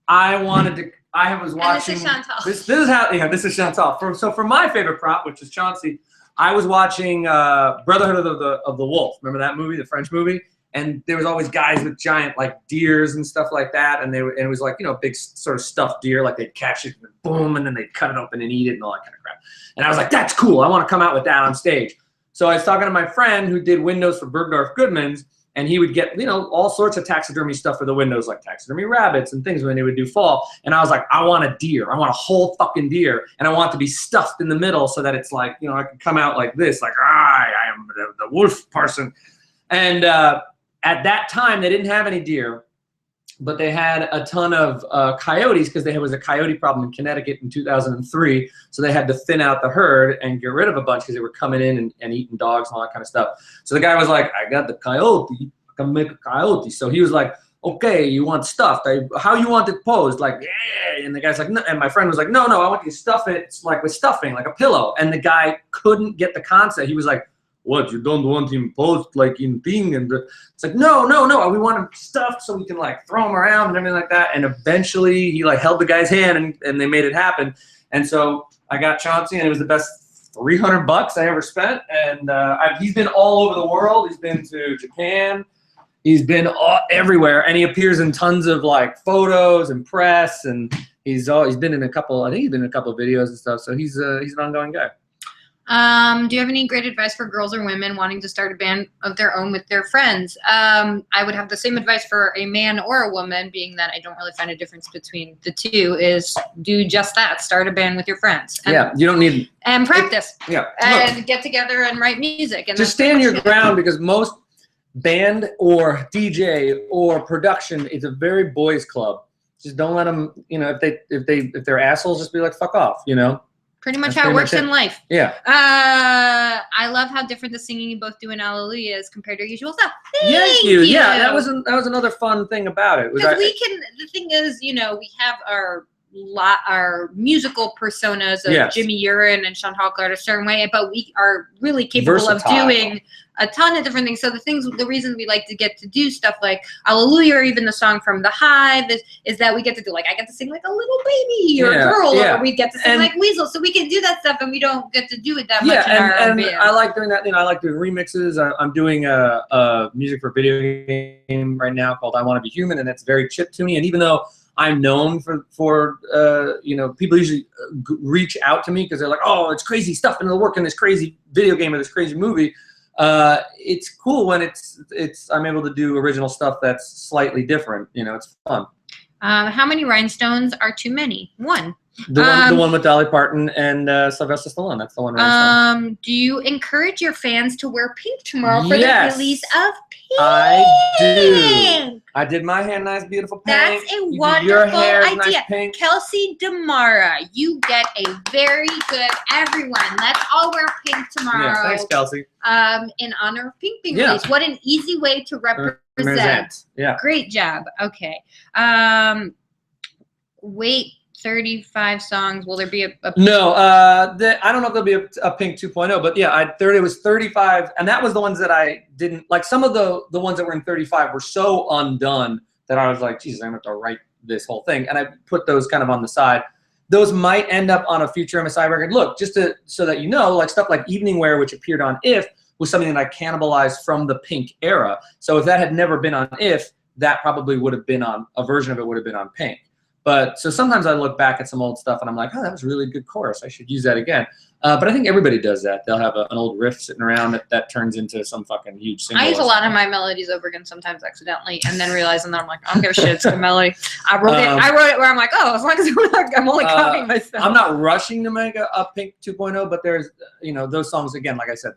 Speaker 1: I was watching.
Speaker 2: And this is Chantal.
Speaker 1: This is how. Yeah, this is Chantal. For my favorite prop, which is Chantie, I was watching Brotherhood of the Wolf. Remember that movie, the French movie? And there was always guys with giant like deers and stuff like that, and it was like, you know, big sort of stuffed deer, like they'd catch it and boom, and then they'd cut it open and eat it and all that kind of crap. And I was like, that's cool. I want to come out with that on stage. So I was talking to my friend who did windows for Bergdorf Goodman's, and he would get, you know, all sorts of taxidermy stuff for the windows, like taxidermy rabbits and things when they would do fall. And I was like, I want a deer. I want a whole fucking deer, and I want it to be stuffed in the middle so that it's like, you know, I can come out like this, like, I am the wolf person. And at that time, they didn't have any deer, but they had a ton of coyotes because there was a coyote problem in Connecticut in 2003. So they had to thin out the herd and get rid of a bunch because they were coming in and eating dogs and all that kind of stuff. So the guy was like, I got the coyote. I can make a coyote. So he was like, okay, you want stuffed. How you want it posed? Like, yeah. And the guy's like, no. And my friend was like, no, I want you to stuff it. It's like with stuffing, like a pillow. And the guy couldn't get the concept. He was like, what, you don't want him posed like in thing? And it's like, no, we want him stuffed so we can like throw him around and everything like that. And eventually he like held the guy's hand and they made it happen. And so I got Chantie, and it was the best $300 I ever spent. And he's been all over the world. He's been to Japan. He's been everywhere, and he appears in tons of like photos and press, and He's been in a couple. I think he's been in a couple of videos and stuff. So he's an ongoing guy.
Speaker 2: Do you have any great advice for girls or women wanting to start a band of their own with their friends? I would have the same advice for a man or a woman, being that I don't really find a difference between the two, is do just that. Start a band with your friends.
Speaker 1: And, you don't need...
Speaker 2: And practice. And
Speaker 1: Look,
Speaker 2: get together and write music. And
Speaker 1: just stand your ground, because most band or DJ or production, it's a very boys club. Just don't let them, if they're assholes, just be like, fuck off,
Speaker 2: Pretty much how it works in life.
Speaker 1: Yeah.
Speaker 2: I love how different the singing you both do in Alleluia is compared to usual stuff. Thank you.
Speaker 1: Yeah, that was another fun thing about it.
Speaker 2: Because the thing is, we have our musical personas of Jimmy Urine and Chantal a certain way, but we are really capable of doing a ton of different things. So the reason we like to get to do stuff like Alleluia, or even the song from The Hive, is that we get to do, like, I get to sing like a little baby or a girl, or we get to sing like Weasel. So we can do that stuff, and we don't get to do it that much in our band.
Speaker 1: I like doing that. I like doing remixes. I'm doing a music for a video game right now called I Want to Be Human, and it's very chiptune-y. And even though I'm known for people usually reach out to me because they're like, oh, it's crazy stuff in the work in this crazy video game or this crazy movie. It's cool when I'm able to do original stuff that's slightly different. It's fun.
Speaker 2: How many rhinestones are too many? One.
Speaker 1: The one with Dolly Parton and Sylvester Stallone. That's the one.
Speaker 2: Do you encourage your fans to wear pink tomorrow for the release of Pink?
Speaker 1: I do. I did my hair nice, beautiful pink.
Speaker 2: That's a wonderful
Speaker 1: Your hair is
Speaker 2: idea.
Speaker 1: Nice pink.
Speaker 2: Kelsey Damara, you get a very good, everyone. Let's all wear pink tomorrow.
Speaker 1: Yeah, thanks, Kelsey.
Speaker 2: In honor of Pink being released. What an easy way to represent.
Speaker 1: Yeah.
Speaker 2: Great job. Okay. Wait. 35 songs. Will there be a
Speaker 1: No, I don't know if there'll be a Pink 2.0, but yeah, it was 35, and that was the ones that I didn't like. Some of the ones that were in 35 were so undone that I was like, Jesus, I'm gonna have to write this whole thing, and I put those kind of on the side. Those might end up on a future MSI record. Look, just so that like stuff like Evening Wear, which appeared on If, was something that I cannibalized from the Pink era. So if that had never been on If, that probably would have been on a version of it would have been on Pink. But so sometimes I look back at some old stuff and I'm like, oh, that was a really good chorus. I should use that again. But I think everybody does that. They'll have an old riff sitting around that turns into some fucking huge single.
Speaker 2: I use a lot of my melodies over again sometimes accidentally, and then realizing that I'm like, I don't give a shit, it's a melody. I wrote it where I'm like, oh, as long as I'm only copying myself.
Speaker 1: I'm not rushing to make a Pink 2.0, but there's, those songs, again, like I said,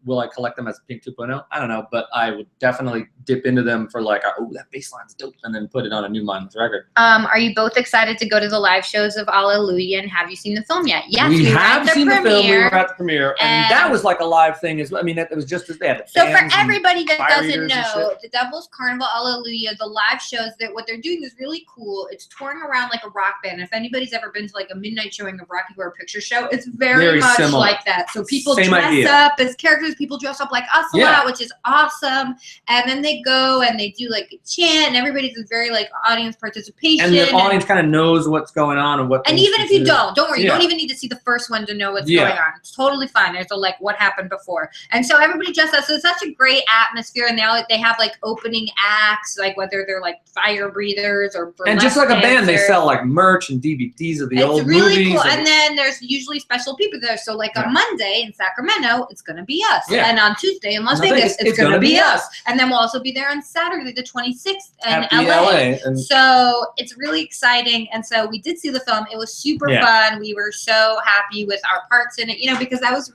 Speaker 1: will I collect them as Pink 2.0? I don't know, but I would definitely dip into them for like, oh, that bass line's dope, and then put it on a new mindless record.
Speaker 2: Are you both excited to go to the live shows of Alleluia, and have you seen the film yet? Yes,
Speaker 1: we have seen the film. We were at the premiere, and that was like a live thing as well. I mean, it was just as bad.
Speaker 2: So for everybody that doesn't know, the Devil's Carnival Alleluia, the live shows, what they're doing is really cool. It's touring around like a rock band. If anybody's ever been to like a midnight showing of Rocky Horror Picture Show, it's very much
Speaker 1: similar.
Speaker 2: like that. So people dress up as characters. People dress up like us a lot, which is awesome. And then they go and they do like a chant, and everybody's very like audience participation.
Speaker 1: And the audience kind of knows what's going on and what.
Speaker 2: And even if you don't worry, you don't even need to see the first one to know what's going on. It's totally fine. There's a like what happened before, and so everybody dresses up. So it's such a great atmosphere, and they have like opening acts, like whether they're like fire breathers or
Speaker 1: and just like a band, they sell like merch and DVDs of the old movies. It's really cool.
Speaker 2: And then there's usually special people there. So like on Monday in Sacramento, it's gonna be us, and on Tuesday in Las Vegas, it's going to be us. And then we'll also be there on Saturday, the 26th in LA. So it's really exciting. And so we did see the film. It was super fun. We were so happy with our parts in it, because I was a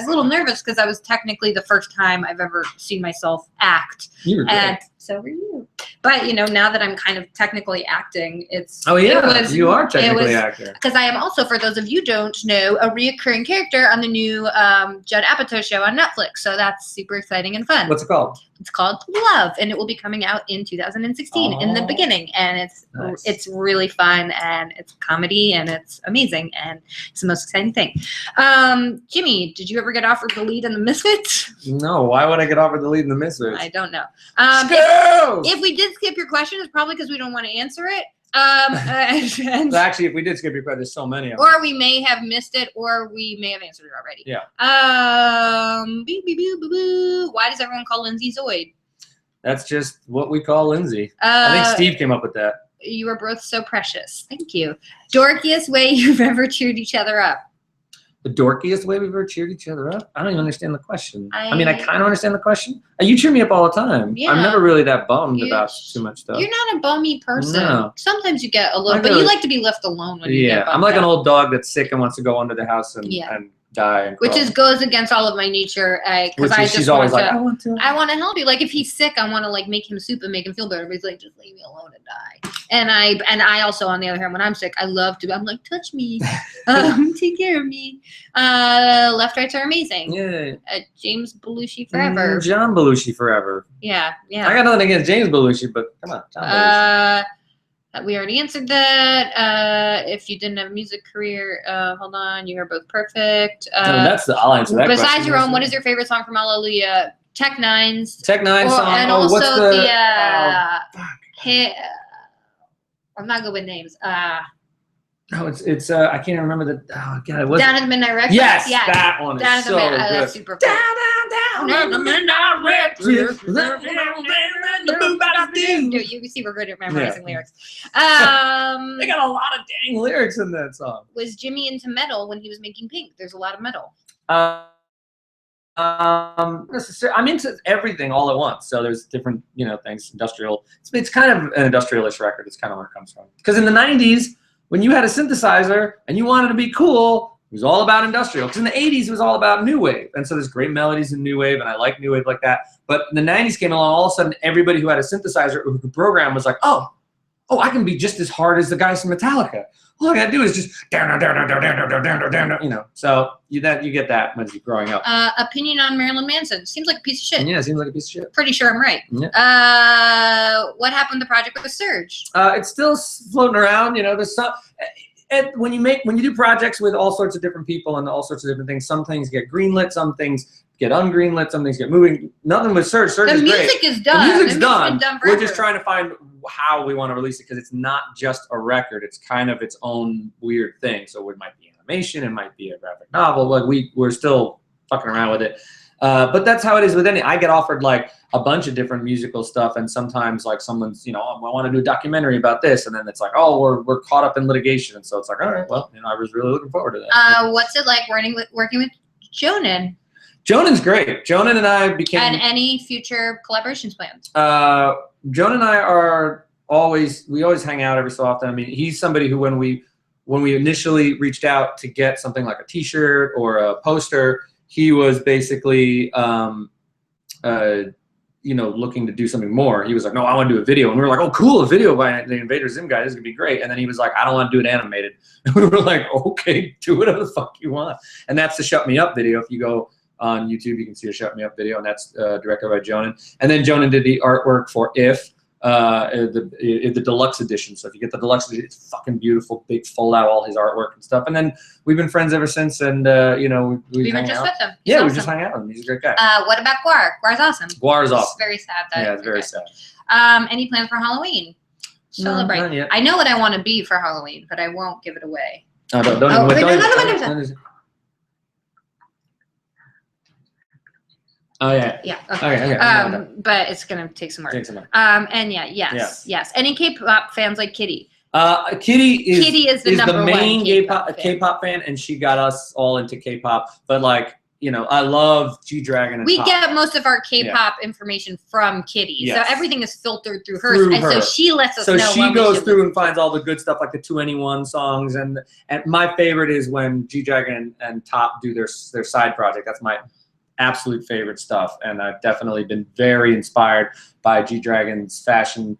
Speaker 2: little nervous because I was technically the first time I've ever seen myself act.
Speaker 1: You were great.
Speaker 2: So were you. But, now that I'm kind of technically acting,
Speaker 1: you are technically acting.
Speaker 2: Because I am also, for those of you who don't know, a reoccurring character on the new Judd Apatow show on Netflix. So that's super exciting and fun.
Speaker 1: What's it called?
Speaker 2: It's called Love, and it will be coming out in 2016 in the beginning. And it's really fun, and it's comedy, and it's amazing, and it's the most exciting thing. Jimmy, did you ever get offered the lead in The Misfits?
Speaker 1: No. Why would I get offered the lead in The Misfits?
Speaker 2: I don't know. If we did skip your question, it's probably because we don't want to answer it.
Speaker 1: So actually, if we did skip your question, there's so many of them.
Speaker 2: Or we may have missed it, or we may have answered it already.
Speaker 1: Yeah.
Speaker 2: Why does everyone call Lindsay Zoid?
Speaker 1: That's just what we call Lindsay. I think Steve came up with that.
Speaker 2: You are both so precious. Thank you. Dorkiest way you've ever cheered each other up.
Speaker 1: The dorkiest way we've ever cheered each other up? I don't even understand the question. I mean, I
Speaker 2: I-
Speaker 1: kind of understand the question. You cheer me up all the time.
Speaker 2: Yeah.
Speaker 1: I'm never really that bummed
Speaker 2: You-
Speaker 1: about too much stuff.
Speaker 2: You're not a bummy person.
Speaker 1: No.
Speaker 2: Sometimes you get a little,
Speaker 1: I
Speaker 2: but
Speaker 1: go-
Speaker 2: you like to be left alone when you
Speaker 1: Yeah,
Speaker 2: get bummed
Speaker 1: I'm like an
Speaker 2: out.
Speaker 1: old dog that's sick and wants to go under the house and
Speaker 2: Yeah.
Speaker 1: die. And
Speaker 2: Which
Speaker 1: crawl.
Speaker 2: goes against all of my nature, because I
Speaker 1: she's
Speaker 2: just
Speaker 1: always
Speaker 2: want
Speaker 1: like,
Speaker 2: to.
Speaker 1: I want to.
Speaker 2: I want to help you. Like if he's sick, I want to like make him soup and make him feel better. But he's like, just leave me alone and die. And I also, on the other hand, when I'm sick, I love to. I'm like, touch me, take care of me. Left rights are amazing.
Speaker 1: Yeah.
Speaker 2: James Belushi forever.
Speaker 1: John Belushi forever.
Speaker 2: Yeah, yeah.
Speaker 1: I got nothing against James Belushi, but come on, John Belushi.
Speaker 2: We already answered that. If you didn't have a music career, hold on, you are both perfect.
Speaker 1: I'll answer that
Speaker 2: Besides
Speaker 1: question.
Speaker 2: your own, what is your favorite song from Hallelujah? Tech Nine's.
Speaker 1: Tech Nine song?
Speaker 2: And
Speaker 1: Oh,
Speaker 2: also
Speaker 1: what's the?
Speaker 2: I'm not good with names.
Speaker 1: It's I can't remember the. Oh God, what's
Speaker 2: Down at the Midnight Red Cliff.
Speaker 1: Yes,
Speaker 2: Yeah.
Speaker 1: that one is
Speaker 2: Down at the
Speaker 1: so
Speaker 2: Midnight.
Speaker 1: good.
Speaker 2: That's super cool.
Speaker 1: Down at the Midnight Red Cliff.
Speaker 2: You see, we're good at memorizing lyrics.
Speaker 1: They got a lot of dang lyrics in that song.
Speaker 2: Was Jimmy into metal when he was making Pink? There's a lot of metal.
Speaker 1: I'm into everything all at once. So there's different, things. Industrial. It's kind of an industrialish record. It's kind of where it comes from. Because in the '90s, when you had a synthesizer and you wanted to be cool, it was all about industrial. Because in the '80s, it was all about new wave. And so there's great melodies in new wave, and I like new wave like that. But the '90s came along, all of a sudden, everybody who had a synthesizer who could program was like, oh, I can be just as hard as the guys from Metallica. All I gotta do is just So you get that when you're growing up.
Speaker 2: Opinion on Marilyn Manson. Seems like a piece of shit.
Speaker 1: Yeah, it seems like a piece of shit.
Speaker 2: Pretty sure I'm right.
Speaker 1: Yeah.
Speaker 2: What happened to the project with Surge?
Speaker 1: It's still floating around. There's some. When you do projects with all sorts of different people and all sorts of different things, some things get greenlit, some things get ungreenlit, some things get moving. Nothing with Surge. Surge
Speaker 2: The
Speaker 1: is great.
Speaker 2: music is done.
Speaker 1: The music's
Speaker 2: been
Speaker 1: done.
Speaker 2: forever.
Speaker 1: We're just trying to find how we want to release it because it's not just a record. It's kind of its own weird thing. So it might be animation. It might be a graphic novel. Like we're still fucking around with it. But that's how it is with any. I get offered like a bunch of different musical stuff, and sometimes like someone's, I want to do a documentary about this, and then it's like, oh, we're caught up in litigation, and so it's like, all right, well, I was really looking forward to that.
Speaker 2: What's it like working with Jonan?
Speaker 1: Jonan's great. Jonan and I became.
Speaker 2: And any future collaborations plans?
Speaker 1: Jonan and I we always hang out every so often. I mean, he's somebody who when we initially reached out to get something like a T-shirt or a poster, he was basically, looking to do something more. He was like, no, I want to do a video. And we were like, oh, cool, a video by the Invader Zim guy. This is going to be great. And then he was like, I don't want to do it animated. And we were like, okay, do whatever the fuck you want. And that's the Shut Me Up video. If you go on YouTube, you can see a Shut Me Up video, and that's directed by Jonan. And then Jonan did the artwork for If. The deluxe edition. So if you get the deluxe edition, it's fucking beautiful, big fold-out, all his artwork and stuff. And then we've been friends ever since, and we
Speaker 2: were
Speaker 1: hang
Speaker 2: just
Speaker 1: out.
Speaker 2: with him.
Speaker 1: Yeah,
Speaker 2: He's
Speaker 1: we just hang out with him. He's a great guy.
Speaker 2: What about Guar? Guar's awesome.
Speaker 1: Guar's awesome.
Speaker 2: It's very sad.
Speaker 1: It's very sad.
Speaker 2: Any plans for Halloween? Celebrate.
Speaker 1: Not yet.
Speaker 2: I know what I want to be for Halloween, but I won't give it away.
Speaker 1: Oh, don't Oh yeah.
Speaker 2: Yeah.
Speaker 1: Okay.
Speaker 2: But it's gonna take some work. And yes. Any K-pop fans like Kitty?
Speaker 1: Kitty is
Speaker 2: the number
Speaker 1: main
Speaker 2: one
Speaker 1: K-pop fan, and she got us all into K-pop. But I love G-Dragon.
Speaker 2: We get most of our K-pop information from Kitty,
Speaker 1: Yes.
Speaker 2: so everything is filtered through her, so she lets us know.
Speaker 1: So she goes through and finds all the good stuff, like the 2NE1 songs, and my favorite is when G-Dragon and Top do their side project. That's my absolute favorite stuff, and I've definitely been very inspired by G-Dragon's fashion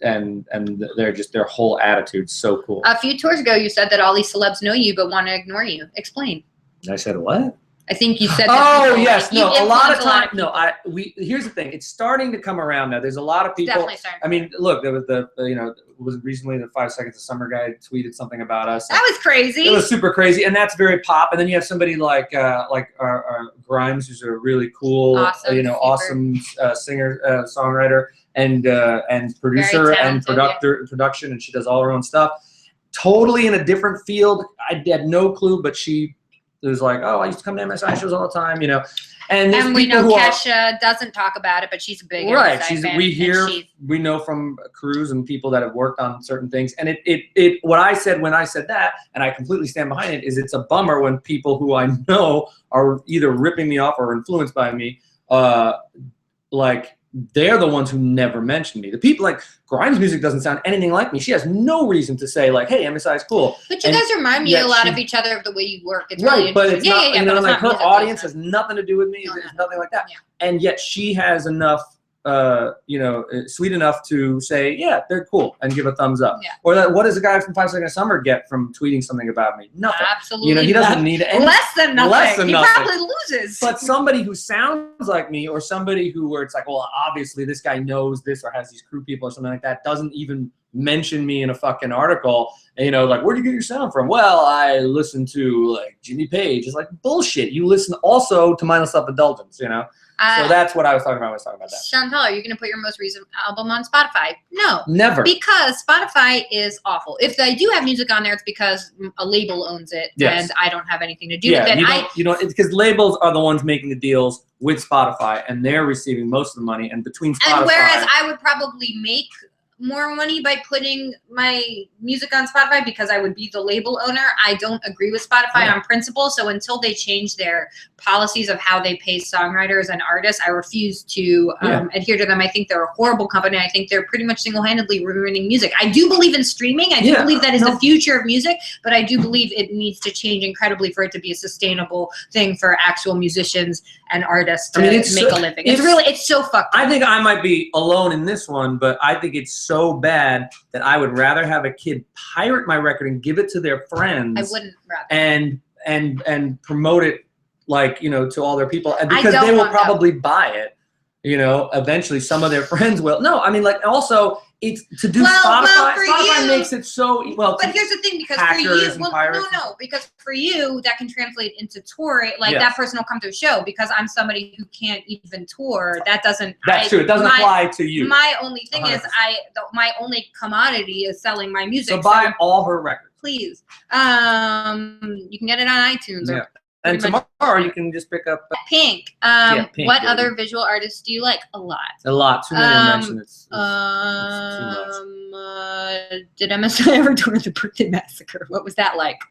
Speaker 1: and their whole attitude. So cool.
Speaker 2: A few tours ago, you said that all these celebs know you but want to ignore you. Explain.
Speaker 1: I said what?
Speaker 2: I think you said that.
Speaker 1: Oh yes, no. A lot of time. No, here's the thing. It's starting to come around now. There's a lot of people.
Speaker 2: Definitely starting.
Speaker 1: I mean, look, there was was recently the 5 Seconds of Summer guy tweeted something about us.
Speaker 2: That was crazy.
Speaker 1: It was super crazy, and that's very pop. And then you have somebody like Grimes, who's a really cool, awesome singer, songwriter, and producer and production, and she does all her own stuff. Totally in a different field. I had no clue, but she. It was like, oh, I used to come to MSI shows all the time, And
Speaker 2: we know Kesha doesn't talk about it, but she's a big
Speaker 1: right.
Speaker 2: MSI fan,
Speaker 1: We know from crews and people that have worked on certain things. And what I said when I said that, and I completely stand behind it, is it's a bummer when people who I know are either ripping me off or influenced by me, like they're the ones who never mention me. The people like Grimes' music doesn't sound anything like me. She has no reason to say like, "Hey, MSI is cool."
Speaker 2: But you guys remind me a lot of each other of the way you work. It's
Speaker 1: right,
Speaker 2: really
Speaker 1: but it's not. You know, like her audience has nothing to do with me. There's nothing like that. Yeah. And yet she has enough, you know, sweet enough to say, "Yeah, they're cool," and give a thumbs up. Yeah. Or that, what does a guy from 5 Seconds of Summer get from tweeting something about me? Nothing.
Speaker 2: Absolutely.
Speaker 1: You know, he doesn't need any,
Speaker 2: less than nothing.
Speaker 1: Less than
Speaker 2: he
Speaker 1: nothing.
Speaker 2: Probably loses.
Speaker 1: But somebody who sounds like me, or somebody where it's like, well, obviously this guy knows this or has these crew people or something like that, doesn't even mention me in a fucking article. And, you know, like, where do you get your sound from? Well, I listen to like Jimmy Page. It's like bullshit. You listen also to Mindless Self-Indulgence, you know. So that's what I was talking about when I was talking about that.
Speaker 2: Chantal, are you going to put your most recent album on Spotify? No.
Speaker 1: Never.
Speaker 2: Because Spotify is awful. If I do have music on there, it's because a label owns it, and I don't have anything to do with it.
Speaker 1: You don't, because labels are the ones making the deals with Spotify, and they're receiving most of the money. And between Spotify,
Speaker 2: and whereas I would probably make more money by putting my music on Spotify because I would be the label owner. I don't agree with Spotify on principle. So until they change their policies of how they pay songwriters and artists, I refuse to adhere to them. I think they're a horrible company. I think they're pretty much single-handedly ruining music. I do believe in streaming. I do believe that is the future of music, but I do believe it needs to change incredibly for it to be a sustainable thing for actual musicians and artists to make a living. It's so fucked up.
Speaker 1: I think I might be alone in this one, but I think it's so bad that I would rather have a kid pirate my record and give it to their friends.
Speaker 2: I wouldn't rather.
Speaker 1: And promote it, like, you know, to all their people, and because they will probably buy it, you know, eventually some of their friends will. No, I mean, like, also it's to do Spotify. Spotify makes it so well.
Speaker 2: But here's the thing, because for you, because for you that can translate into touring. Like that person will come to a show because I'm somebody who can't even tour. That doesn't.
Speaker 1: That's true. It doesn't apply to you.
Speaker 2: My only thing 100%. Is my only commodity is selling my music.
Speaker 1: So buy all her records,
Speaker 2: please. You can get it on iTunes.
Speaker 1: Yeah. And tomorrow you can just pick up
Speaker 2: Pink. Pink. What other visual artists do you like? A lot.
Speaker 1: A lot. Too many to mention. It's too much.
Speaker 2: Did MSI ever tour the Birthday Massacre? What was that like?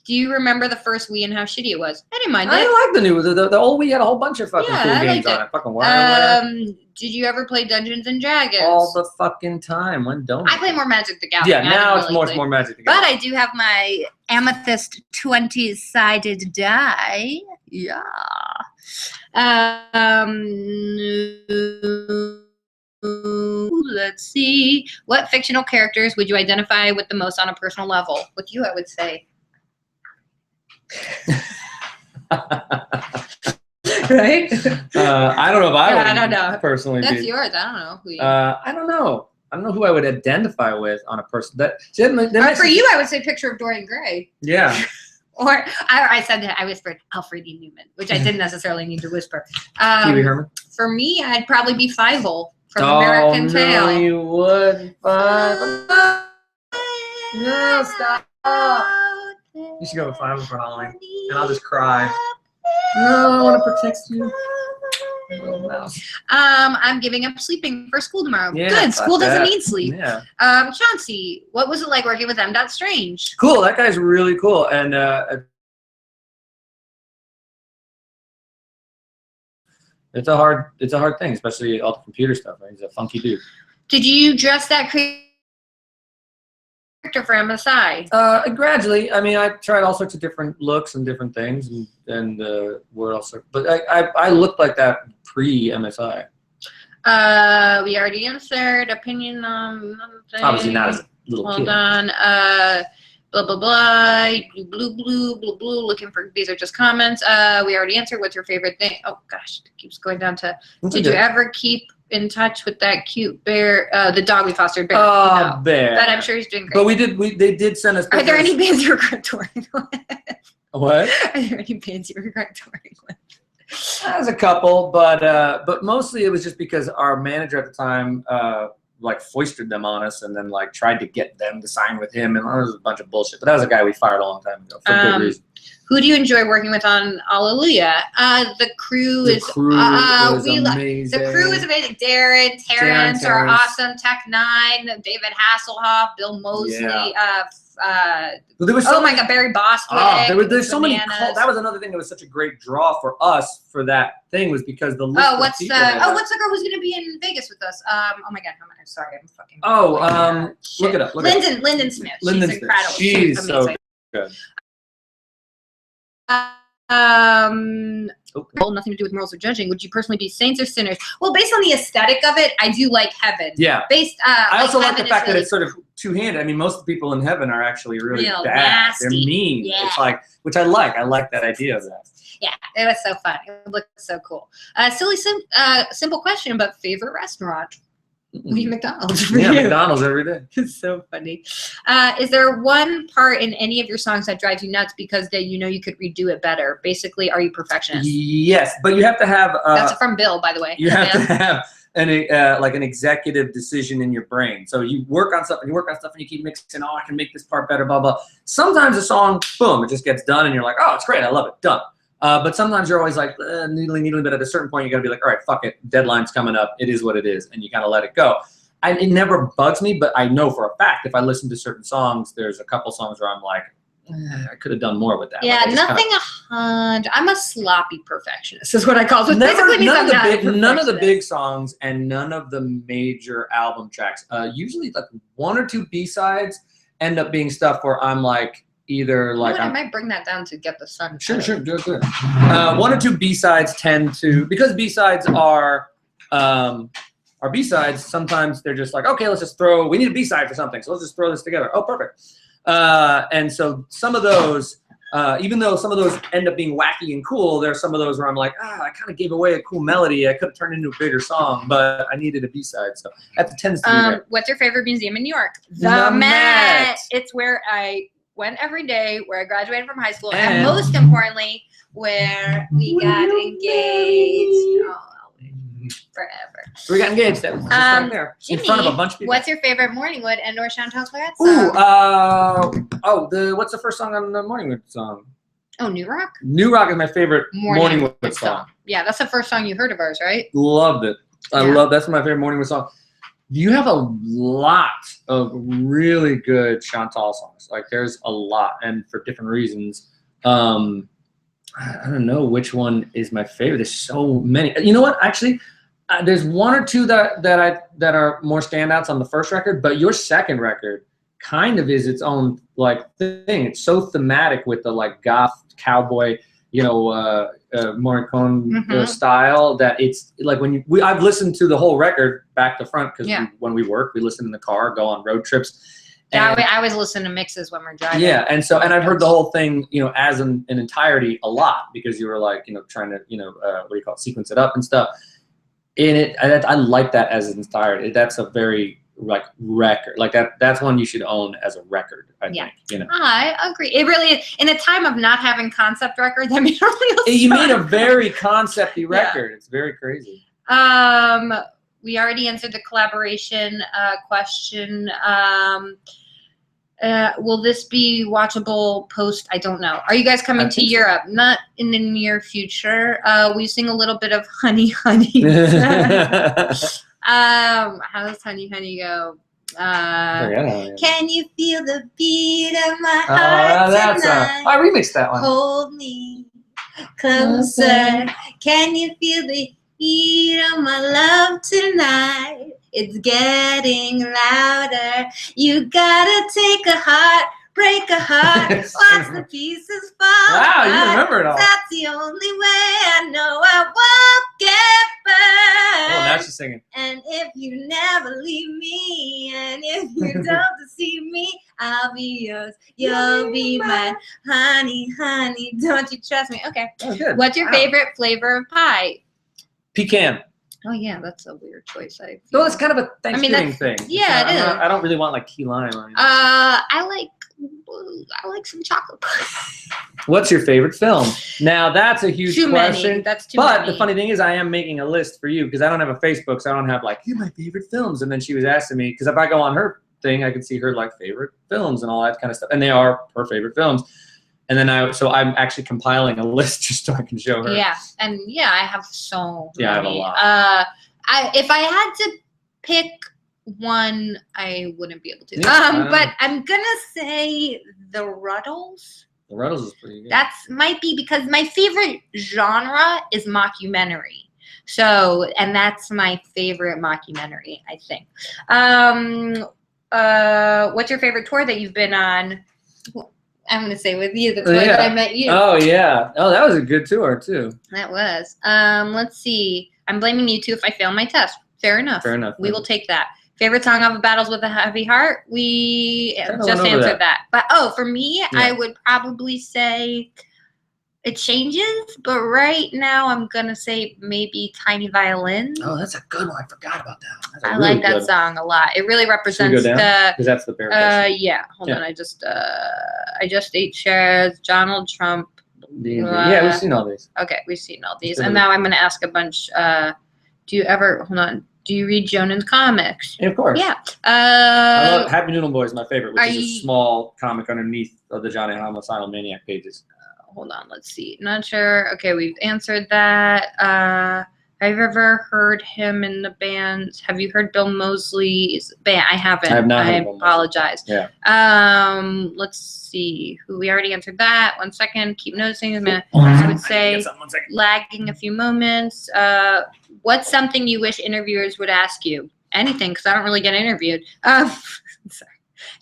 Speaker 2: Do you remember the first Wii and how shitty it was? I didn't mind it.
Speaker 1: I like the new. The old Wii had a whole bunch of fucking cool games on it. Fucking WarioWare.
Speaker 2: Did you ever play Dungeons and Dragons?
Speaker 1: All the fucking time. When don't
Speaker 2: I play more Magic the Gathering?
Speaker 1: Yeah, now it's more Magic the Gathering.
Speaker 2: But I do have my Amethyst 20-sided die. Yeah. Let's see. What fictional characters would you identify with the most on a personal level? With you, I would say. Right?
Speaker 1: I don't know if I would personally.
Speaker 2: That's yours. I don't know. Who
Speaker 1: I don't know. I don't know who I would identify with on a person.
Speaker 2: For you, I would say picture of Dorian Gray.
Speaker 1: Yeah.
Speaker 2: Or I whispered Alfred E. Newman, which I didn't necessarily need to whisper.
Speaker 1: Pee Wee Herman.
Speaker 2: For me, I'd probably be Fievel from American Tail.
Speaker 1: No, you would. No, stop. You should go with Fievel for Halloween, and I'll just cry. No, I want to protect you. Little mouse.
Speaker 2: I'm giving up sleeping for school tomorrow. Yeah, good. School doesn't need sleep.
Speaker 1: Yeah.
Speaker 2: Chantie, what was it like working with M. Strange?
Speaker 1: Cool. That guy's really cool, and it's a hard thing, especially all the computer stuff. Right? He's a funky dude. Did
Speaker 2: you dress that character for MSI?
Speaker 1: Gradually. I mean, I tried all sorts of different looks and different things, and were also. But I looked like that pre-MSI.
Speaker 2: We already answered. Opinion on thing.
Speaker 1: Obviously not as a little kid.
Speaker 2: Hold on. Blah blah blah. Blue. Looking for. These are just comments. We already answered. What's your favorite thing? Oh gosh, it keeps going down to. Did you ever keep in touch with that cute bear, the dog we fostered, Bear?
Speaker 1: Oh, no. Bear.
Speaker 2: But I'm sure he's doing great.
Speaker 1: But they did send us pictures.
Speaker 2: Are there any bands you regret touring with?
Speaker 1: What?
Speaker 2: Are there any bands you regret touring with?
Speaker 1: There's a couple, but mostly it was just because our manager at the time like foisted them on us, and then like tried to get them to sign with him, and it was a bunch of bullshit. But that was a guy we fired a long time ago for good reason.
Speaker 2: Who do you enjoy working with on Alleluia? The crew is
Speaker 1: amazing.
Speaker 2: The crew is amazing. Darren, Terrence are awesome. Tech 9, David Hasselhoff, Bill Mosley.
Speaker 1: Well, there was so
Speaker 2: my God, Barry Bostwick.
Speaker 1: There's so many. That was another thing that was such a great draw for us for that thing was because the list
Speaker 2: what's the girl who's gonna be in Vegas with us? Oh my God, I'm sorry, I'm fucking.
Speaker 1: Look it up.
Speaker 2: Lyndon Smith. She's incredible.
Speaker 1: She's so good.
Speaker 2: Nothing to do with morals or judging. Would you personally be saints or sinners? Well, based on the aesthetic of it, I do like heaven.
Speaker 1: Yeah.
Speaker 2: I
Speaker 1: also like the fact that it's sort of two-handed. I mean, most of the people in heaven are actually really bad.
Speaker 2: Nasty.
Speaker 1: They're mean.
Speaker 2: Yeah.
Speaker 1: It's like, which I like. I like that idea of that.
Speaker 2: Yeah, it was so fun. It looked so cool. Simple question, but favorite restaurant? McDonald's.
Speaker 1: Yeah, McDonald's every day.
Speaker 2: It's so funny. Is there one part in any of your songs that drives you nuts because you could redo it better? Basically, are you perfectionist?
Speaker 1: Yes, but you have to have.
Speaker 2: That's from Bill, by the way.
Speaker 1: You have to have an executive decision in your brain. So you work on stuff and you keep mixing. Oh, I can make this part better. Blah blah. Sometimes a song, boom, it just gets done, and you're like, oh, it's great, I love it, done. But sometimes you're always like, needling, but at a certain point, you got to be like, all right, fuck it. Deadline's coming up. It is what it is. And you got to let it go. It never bugs me, but I know for a fact if I listen to certain songs, there's a couple songs where I'm like, I could have done more with that.
Speaker 2: Yeah, nothing 100. I'm a sloppy perfectionist is what I call it.
Speaker 1: None of the big songs and none of the major album tracks. Usually like one or two B-sides end up being stuff where I'm like, either like
Speaker 2: I might bring that down to get the sun.
Speaker 1: Sure, do it. One or two B-sides tend to, because B-sides are B-sides, sometimes they're just like, okay, we need a B-side for something, so let's just throw this together. Oh, perfect. And so some of those, even though some of those end up being wacky and cool, there's some of those where I'm like, I kind of gave away a cool melody. I could have turned into a bigger song, but I needed a B-side. So that tends to be there.
Speaker 2: What's your favorite museum in New York? The Met. It's where I went every day, where I graduated from high school, and most importantly, where we got engaged. Forever.
Speaker 1: So we got engaged. That was just right there,
Speaker 2: Jimmy,
Speaker 1: in front of a bunch of people.
Speaker 2: What's your favorite Morningwood and/or Chantal's favorite
Speaker 1: song? What's the first song on the Morningwood song?
Speaker 2: Oh, New Rock?
Speaker 1: New Rock is my favorite Morningwood song.
Speaker 2: Yeah, that's the first song you heard of ours, right?
Speaker 1: Loved it. That's my favorite Morningwood song. You have a lot of really good Chantal songs. Like there's a lot, and for different reasons. I don't know which one is my favorite. There's so many. You know what? Actually, there's one or two that are more standouts on the first record, but your second record kind of is its own like thing. It's so thematic with the like goth cowboy, Morricone style that it's like when I've listened to the whole record back to front because when we work, we listen in the car, go on road trips.
Speaker 2: Yeah, I always listen to mixes when we're driving.
Speaker 1: Yeah, and I've heard the whole thing, as an entirety a lot because you were like, trying to, sequence it up and stuff. And I like that as an entirety. That's a very like record, like that's one you should own as a record. I think.
Speaker 2: I agree. It really is. In a time of not having concept records, I mean,
Speaker 1: you made a very concept-y record. It's very crazy.
Speaker 2: We already answered the collaboration question. Will this be watchable post? I don't know. Are you guys coming to Europe? So. Not in the near future. We sing a little bit of Honey, Honey. How does Honey, Honey go? Can you feel the beat of my heart tonight?
Speaker 1: I remixed that one.
Speaker 2: Hold me closer. Can you feel the heat of my love tonight? It's getting louder. You gotta take a heart, break a heart, watch the pieces fall.
Speaker 1: Wow, you remember it all.
Speaker 2: That's the only way I know I won't get burned.
Speaker 1: Oh, now she's singing.
Speaker 2: And if you never leave me, and if you don't deceive me, I'll be yours. You'll be mine. Honey, honey, don't you trust me? Okay.
Speaker 1: Oh, good.
Speaker 2: What's your favorite flavor of pie?
Speaker 1: Pecan.
Speaker 2: Oh yeah, that's a weird choice.
Speaker 1: Well, it's kind of a Thanksgiving thing.
Speaker 2: Yeah, it is.
Speaker 1: I don't really want like key lime or anything.
Speaker 2: I like some chocolate pie.
Speaker 1: What's your favorite film? Now that's a huge question.
Speaker 2: That's too
Speaker 1: many.
Speaker 2: But
Speaker 1: the funny thing is, I am making a list for you because I don't have a Facebook, so I don't have like, here are my favorite films. And then she was asking me because if I go on her thing, I can see her like favorite films and all that kind of stuff, and they are her favorite films. And then I'm actually compiling a list just so I can show her.
Speaker 2: Yeah, and yeah, I have so many.
Speaker 1: Yeah, I have a lot.
Speaker 2: If I had to pick one, I wouldn't be able to.
Speaker 1: Yeah,
Speaker 2: but I'm gonna say the Ruddles.
Speaker 1: The Ruddles is pretty good.
Speaker 2: That's might be because my favorite genre is mockumentary. So, and that's my favorite mockumentary, I think. What's your favorite tour that you've been on? I'm gonna say with you, the tour that I met you.
Speaker 1: Oh yeah. Oh, that was a good tour too.
Speaker 2: That was. Let's see. I'm blaming you too if I fail my test. Fair enough.
Speaker 1: Fair enough.
Speaker 2: We will take that. Favorite song off of Battles with a Heavy Heart? We
Speaker 1: Kinda
Speaker 2: just
Speaker 1: went over
Speaker 2: answered that. But for me,
Speaker 1: Yeah.
Speaker 2: I would probably say it changes, but right now I'm gonna say maybe Tiny Violin.
Speaker 1: Oh, that's a good one. I forgot about that one. That's a
Speaker 2: I
Speaker 1: really
Speaker 2: like that
Speaker 1: good
Speaker 2: song a lot. It really represents
Speaker 1: Should we go down?
Speaker 2: the
Speaker 1: Because that's the bear question.
Speaker 2: yeah. Hold
Speaker 1: Yeah.
Speaker 2: on, I just ate shares, Donald Trump.
Speaker 1: Yeah, we've seen all these.
Speaker 2: Okay, we've seen all these.
Speaker 1: do
Speaker 2: And
Speaker 1: it.
Speaker 2: now I'm gonna ask a bunch. Do you read Jonan's comics?
Speaker 1: Yeah, of course.
Speaker 2: Yeah.
Speaker 1: I love Happy Noodle Boy is my favorite, which is a
Speaker 2: you-
Speaker 1: small comic underneath of the Johnny Homicidal Maniac pages.
Speaker 2: Hold on, let's see. Not sure. Okay, we've answered that. Have you ever heard him in the band? Have you heard Bill Moseley's band? I haven't.
Speaker 1: I have not
Speaker 2: I
Speaker 1: heard Bill Moseley.
Speaker 2: apologize.
Speaker 1: Yeah.
Speaker 2: Let's see. We already answered that. 1 second. Keep noticing. I would say lagging a few moments. What's something you wish interviewers would ask you? Anything, because I don't really get interviewed. Sorry.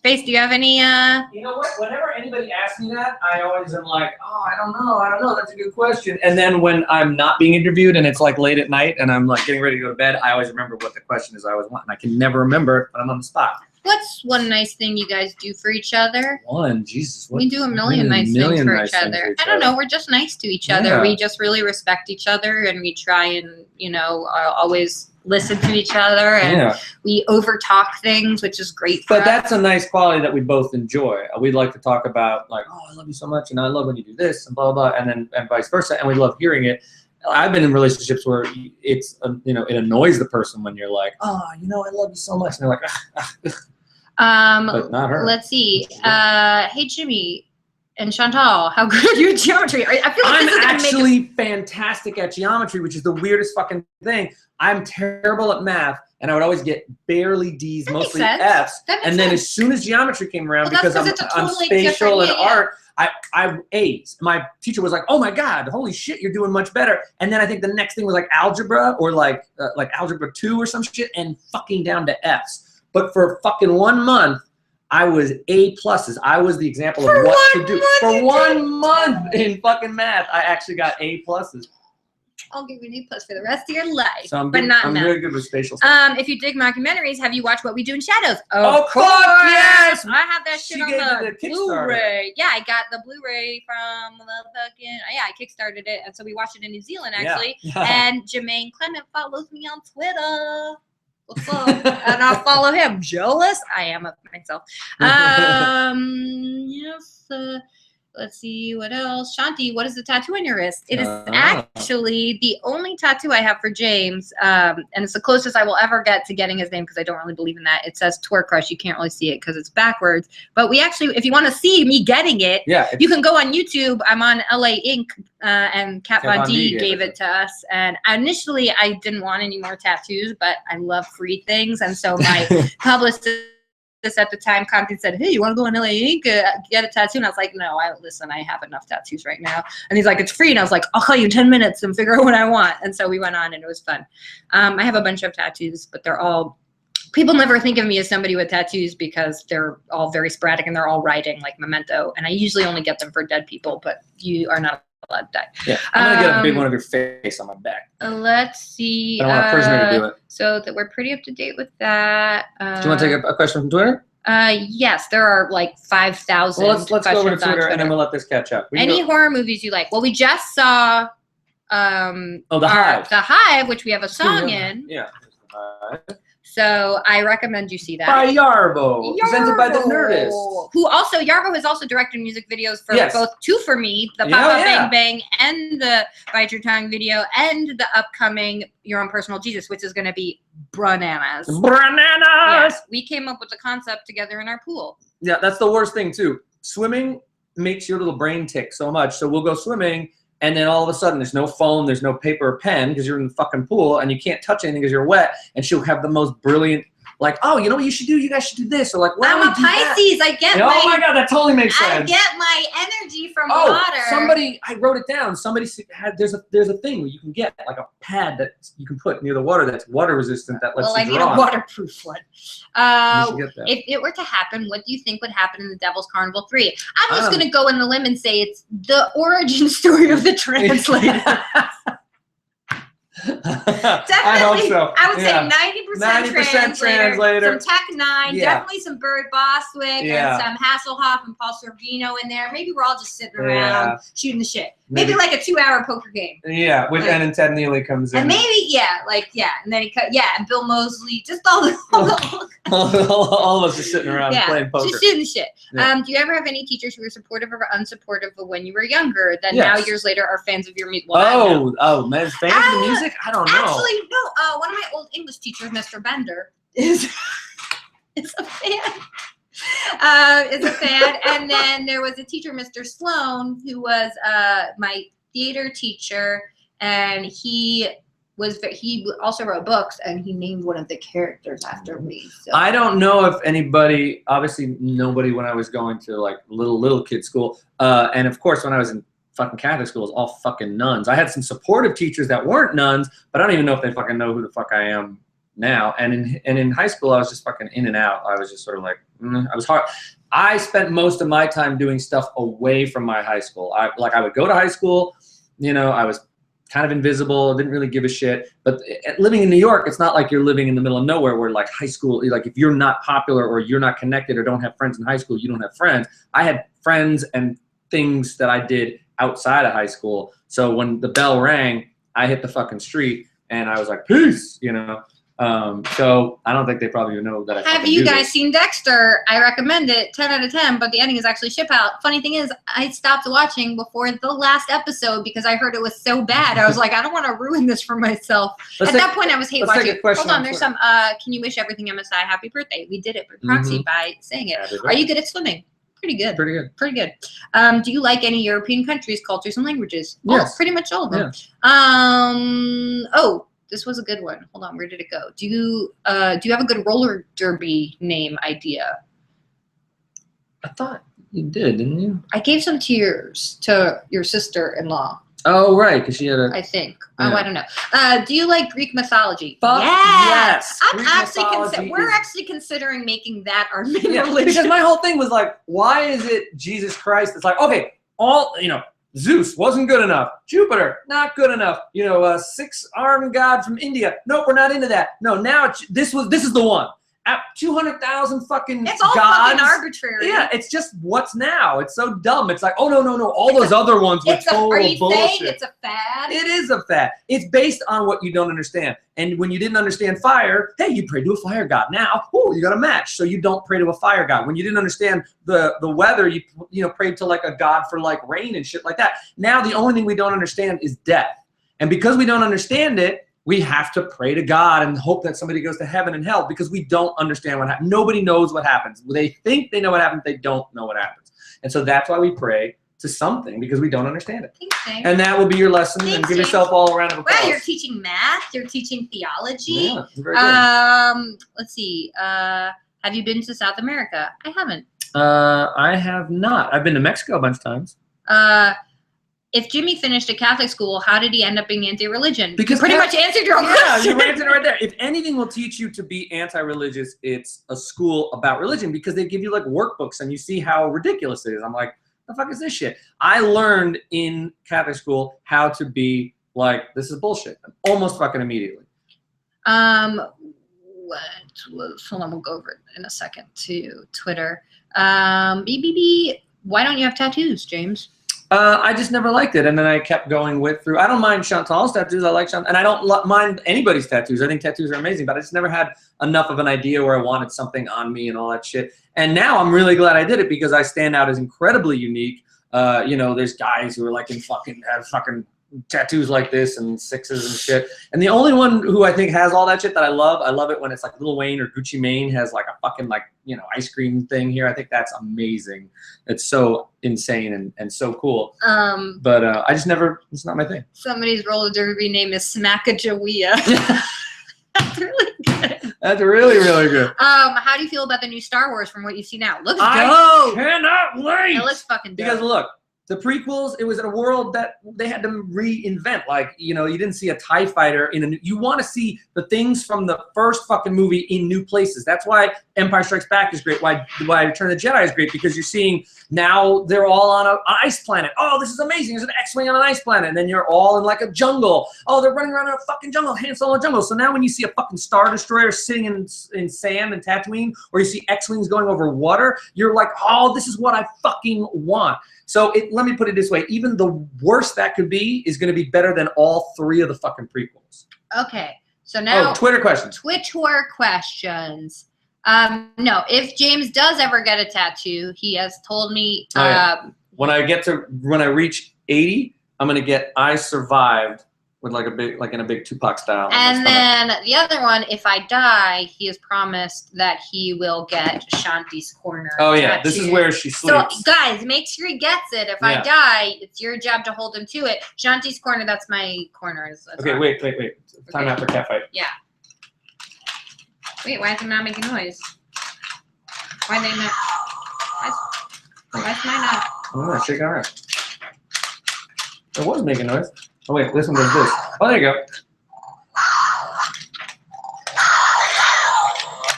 Speaker 2: Face, do you have any?
Speaker 1: You know what? Whenever anybody asks me that, I always am like, oh, I don't know. That's a good question. And then when I'm not being interviewed and it's like late at night and I'm like getting ready to go to bed, I always remember what the question is I always want. And I can never remember it, but I'm on the spot.
Speaker 2: What's one nice thing you guys do for each other?
Speaker 1: Jesus.
Speaker 2: We do a million nice things for each other. I don't know. We're just nice to each other.
Speaker 1: Yeah.
Speaker 2: We just really respect each other, and we try and always listen to each other, and we over talk things, which is great for us.
Speaker 1: But that's a nice quality that we both enjoy. We like to talk about like, oh, I love you so much, and I love when you do this, and blah blah, blah, and vice versa, and we love hearing it. I've been in relationships where it's it annoys the person when you're like, oh, I love you so much, and they're like, but not her.
Speaker 2: Let's see. Hey Jimmy and Chantal, how good are you at geometry? I feel like
Speaker 1: I'm
Speaker 2: this is gonna
Speaker 1: actually fantastic at geometry, which is the weirdest fucking thing. I'm terrible at math, and I would always get barely D's,
Speaker 2: That
Speaker 1: mostly
Speaker 2: makes sense.
Speaker 1: F's.
Speaker 2: That makes
Speaker 1: And then
Speaker 2: sense.
Speaker 1: as soon as geometry came around,
Speaker 2: Well,
Speaker 1: because
Speaker 2: that's
Speaker 1: I'm,
Speaker 2: 'cause it's a
Speaker 1: I'm
Speaker 2: totally
Speaker 1: spatial and
Speaker 2: different-
Speaker 1: art, I A's. My teacher was like, "Oh my God, holy shit, you're doing much better." And then I think the next thing was like algebra or like algebra 2 or some shit, and fucking down to F's. But for fucking 1 month, I was A pluses. I was the example of what to do. For 1 month in fucking math, I actually got A pluses.
Speaker 2: I'll give you an A+ for the rest of your life,
Speaker 1: So I'm
Speaker 2: not math.
Speaker 1: really good with spatial stuff.
Speaker 2: If you dig mockumentaries, have you watched What We Do in Shadows?
Speaker 1: Of course, yes!
Speaker 2: I have that shit
Speaker 1: She
Speaker 2: on
Speaker 1: gave
Speaker 2: the
Speaker 1: you the Kickstarter.
Speaker 2: Blu-ray. Yeah, I got the Blu-ray from the fucking. Yeah, I kickstarted it, and so we watched it in New Zealand actually.
Speaker 1: Yeah.
Speaker 2: And Jermaine Clement follows me on Twitter. What's up? And I'll follow him. Jealous? I am of myself. Yes. Let's see what else. Chantie, what is the tattoo on your wrist? It is actually the only tattoo I have for James, and it's the closest I will ever get to getting his name because I don't really believe in that. It says Twerk Crush. You can't really see it because it's backwards. But we actually, if you want to see me getting it, you can go on YouTube. I'm on LA Inc. And Kat Von D gave it to us. And initially, I didn't want any more tattoos, but I love free things, and so my publicist at the time contacted said, hey, you want to go on LA Inc. Get a tattoo? And I was like, no, I have enough tattoos right now. And he's like, it's free. And I was like, I'll call you in 10 minutes and figure out what I want. And so we went on, and it was fun. I have a bunch of tattoos, but they're all, people never think of me as somebody with tattoos because they're all very sporadic and they're all writing like Memento. And I usually only get them for dead people, but you are not allowed to die.
Speaker 1: Yeah, I'm going to get a big one of your face on my back.
Speaker 2: Let's see.
Speaker 1: I don't want a prisoner to do it.
Speaker 2: So that we're pretty up to date with that.
Speaker 1: Do you want to take a question from Twitter?
Speaker 2: Yes, there are like 5,000.
Speaker 1: Well, let's go over to
Speaker 2: questions on
Speaker 1: Twitter, and then we'll let this catch up.
Speaker 2: Any horror movies you like? Well, we just saw
Speaker 1: The Hive.
Speaker 2: The Hive, which we have a song in.
Speaker 1: Yeah.
Speaker 2: So I recommend you see that.
Speaker 1: By Yarbo, presented by the Nerdist.
Speaker 2: Who also, Yarbo has also directed music videos for both Two For Me, the
Speaker 1: Yeah,
Speaker 2: Papa
Speaker 1: yeah.
Speaker 2: Bang Bang, and the Bite Your Tongue video, and the upcoming Your Own Personal Jesus, which is going to be bananas.
Speaker 1: Bananas!
Speaker 2: Yes, we came up with the concept together in our pool.
Speaker 1: Yeah, that's the worst thing, too. Swimming makes your little brain tick so much. So we'll go swimming, and then all of a sudden there's no phone, there's no paper or pen because you're in the fucking pool, and you can't touch anything because you're wet. And she'll have the most brilliant, like, oh, you know what you should do? You guys should do this. Or like, why
Speaker 2: I'm a Pisces. I get
Speaker 1: oh my God, that totally makes sense.
Speaker 2: I get my energy from water.
Speaker 1: Somebody, I wrote it down. Somebody had, there's a thing where you can get like a pad that you can put near the water that's water resistant that lets you draw.
Speaker 2: Well, I need a waterproof one.
Speaker 1: You should get that.
Speaker 2: If it were to happen, what do you think would happen in the Devil's Carnival 3? I'm just going to go on the limb and say it's the origin story of the translator. Definitely,
Speaker 1: I hope so.
Speaker 2: I would say 90% translator, some Tech 9,
Speaker 1: Yeah.
Speaker 2: definitely some Bird Bostwick,
Speaker 1: Yeah.
Speaker 2: and some Hasselhoff and Paul Sorvino in there. Maybe we're all just sitting around shooting the shit. Maybe like a 2-hour poker game.
Speaker 1: Yeah, with and then Ted Neely comes in.
Speaker 2: And maybe, and then and Bill Moseley, just all the
Speaker 1: all of us just sitting around playing poker.
Speaker 2: Just shooting the shit.
Speaker 1: Yeah.
Speaker 2: Do you ever have any teachers who were supportive or unsupportive of when you were younger that now years later are fans of your music? Well,
Speaker 1: oh man, fans of the music? I don't know.
Speaker 2: Actually, no. One of my old English teachers, Mr. Bender, is a fan. Is a fan. And then there was a teacher, Mr. Sloan, who was my theater teacher, and he also wrote books, and he named one of the characters after me. So.
Speaker 1: I don't know if anybody, obviously nobody when I was going to like little kid school, and of course when I was in fucking Catholic school, it was all fucking nuns. I had some supportive teachers that weren't nuns, but I don't even know if they fucking know who the fuck I am now. And in high school, I was just fucking in and out. I was just sort of like, I was hard. I spent most of my time doing stuff away from my high school. I would go to high school, you know, I was kind of invisible, didn't really give a shit. But living in New York, it's not like you're living in the middle of nowhere where like high school, like if you're not popular or you're not connected or don't have friends in high school, you don't have friends. I had friends and things that I did outside of high school. So when the bell rang, I hit the fucking street and I was like, peace, you know? So I don't think they probably even know that I
Speaker 2: Have you guys seen Dexter? I recommend it, 10 out of 10, but the ending is actually ship out. Funny thing is, I stopped watching before the last episode because I heard it was so bad. I was like, I don't want to ruin this for myself. At that point, I was hate watching. Hold on, there's some, can you wish everything MSI happy birthday? We did it by proxy by saying it. Are you good at swimming? Pretty good.
Speaker 1: Pretty good.
Speaker 2: Pretty good. Do you like any European countries, cultures, and languages?
Speaker 1: Yes.
Speaker 2: Pretty much all of them.
Speaker 1: Yeah.
Speaker 2: Oh, this was a good one. Hold on, where did it go? Do you have a good roller derby name idea?
Speaker 1: I thought you did, didn't you?
Speaker 2: I gave some to your sister-in-law.
Speaker 1: Oh, right, because she had a...
Speaker 2: I think.
Speaker 1: Yeah.
Speaker 2: Oh, I don't know. Do you like Greek mythology?
Speaker 1: Yes.
Speaker 2: We're actually considering making that our main religion.
Speaker 1: Because my whole thing was like, why is it Jesus Christ? It's like, okay, Zeus wasn't good enough. Jupiter, not good enough. You know, 6-armed god from India. Nope, we're not into that. No, now this is the one. 200,000 fucking
Speaker 2: It's all
Speaker 1: gods.
Speaker 2: fucking arbitrary.
Speaker 1: Yeah, it's just what's now. It's so dumb. It's like, oh no. All those other ones were total bullshit. Are you saying
Speaker 2: it's a fad?
Speaker 1: It is a fad. It's based on what you don't understand. And when you didn't understand fire, hey, you pray to a fire god. Now, you got a match, so you don't pray to a fire god. When you didn't understand the weather, you prayed to like a god for like rain and shit like that. Now the only thing we don't understand is death. And because we don't understand it, we have to pray to God and hope that somebody goes to heaven and hell because we don't understand what happens. Nobody knows what happens. They think they know what happens. They don't know what happens. And so that's why we pray to something because we don't understand it.
Speaker 2: Thanks, James.
Speaker 1: And that will be your lesson.
Speaker 2: Thanks,
Speaker 1: and give
Speaker 2: James.
Speaker 1: yourself all a round of applause.
Speaker 2: Wow, you're teaching math. You're teaching theology.
Speaker 1: Yeah, very good.
Speaker 2: Let's see. Have you been to South America? I haven't.
Speaker 1: I have not. I've been to Mexico a bunch of times.
Speaker 2: If Jimmy finished a Catholic school, how did he end up being anti-religion?
Speaker 1: Because
Speaker 2: pretty much answered your own question.
Speaker 1: Yeah, you answered it right there. If anything will teach you to be anti-religious, it's a school about religion because they give you like workbooks and you see how ridiculous it is. I'm like, the fuck is this shit? I learned in Catholic school how to be like, this is bullshit. Almost fucking immediately.
Speaker 2: What was, hold on, we'll go over it in a second to Twitter. Why don't you have tattoos, James?
Speaker 1: I just never liked it, and then I kept going through. I don't mind Chantal's tattoos. I like Chantal, and I don't mind anybody's tattoos. I think tattoos are amazing, but I just never had enough of an idea where I wanted something on me and all that shit. And now I'm really glad I did it because I stand out as incredibly unique. There's guys who are like in fucking tattoos like this and 6s and shit. And the only one who I think has all that shit that I love it when it's like Lil Wayne or Gucci Mane has like a fucking like, you know, ice cream thing here. I think that's amazing. It's so insane and so cool. But I just never, it's not my thing.
Speaker 2: Somebody's roller derby name is Smackajawea. That's really good.
Speaker 1: That's really, really good.
Speaker 2: How do you feel about the new Star Wars from what you see now? Looks dope.
Speaker 1: I cannot wait.
Speaker 2: It looks fucking dope.
Speaker 1: Because look, the prequels, it was in a world that they had to reinvent. Like, you know, you didn't see a TIE fighter in a new, you want to see the things from the first fucking movie in new places. That's why Empire Strikes Back is great. Why Return of the Jedi is great, because you're seeing now they're all on an ice planet. Oh, this is amazing. There's an X-Wing on an ice planet. And then you're all in like a jungle. Oh, they're running around in a fucking jungle. Han Solo in a jungle. So now when you see a fucking Star Destroyer sitting in sand and Tatooine, or you see X-Wings going over water, you're like, oh, this is what I fucking want. So let me put it this way. Even the worst that could be is going to be better than all 3 of the fucking prequels.
Speaker 2: Okay. So now.
Speaker 1: Oh, Twitter questions.
Speaker 2: Twitter questions. No, if James does ever get a tattoo, he has told me.
Speaker 1: When I reach 80, I'm going to get I Survived with like in a big Tupac style.
Speaker 2: And then the other one, if I die, he has promised that he will get Chantie's corner.
Speaker 1: Oh yeah,
Speaker 2: tattoo.
Speaker 1: this is where she sleeps.
Speaker 2: So guys, make sure he gets it. If I die, it's your job to hold him to it. Chantie's corner, that's my corner.
Speaker 1: Okay, wait. Time out for catfight.
Speaker 2: Yeah. Wait, why is it not making noise? Why they not? Why is mine not?
Speaker 1: I'm not shaking around. It was making noise. Oh wait, this one does this. Oh, there you go.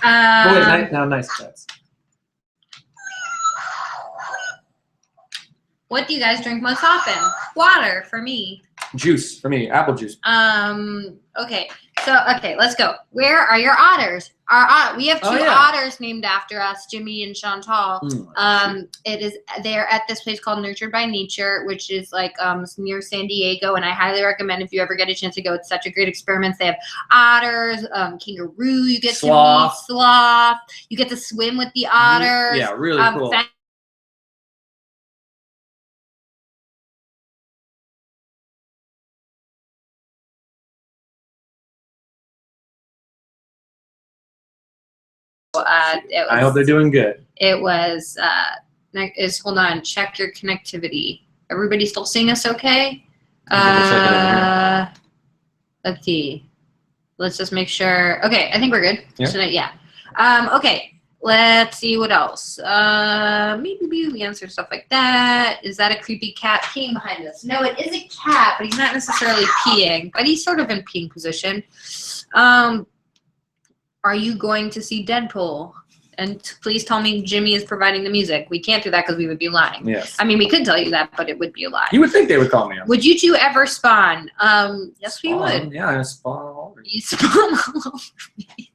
Speaker 1: Oh wait, nice cats.
Speaker 2: What do you guys drink most often? Water for me.
Speaker 1: Juice for me, apple juice.
Speaker 2: Okay. So, let's go. Where are your otters? We have 2 otters named after us, Jimmy and Chantal. They're at this place called Nurtured by Nature, which is like near San Diego, and I highly recommend if you ever get a chance to go. It's such a great experiment. They have otters, kangaroo. You get to meet sloth. You get to swim with the otters.
Speaker 1: Yeah, really cool. I hope they're doing good.
Speaker 2: It was, hold on, check your connectivity. Everybody still seeing us okay? Let's see. Let's just make sure. Okay, I think we're good.
Speaker 1: Yeah.
Speaker 2: Okay, let's see what else. Maybe we answered stuff like that. Is that a creepy cat peeing behind us? No, it is a cat, but he's not necessarily peeing, but he's sort of in peeing position. Are you going to see Deadpool? And please tell me Jimmy is providing the music. We can't do that because we would be lying.
Speaker 1: Yes.
Speaker 2: I mean, we could tell you that, but it would be a lie.
Speaker 1: You would think they would call me up.
Speaker 2: Would you 2 ever spawn? Yes,
Speaker 1: Spawn?
Speaker 2: we would.
Speaker 1: Yeah, I spawn all over
Speaker 2: you. Spawn all over me.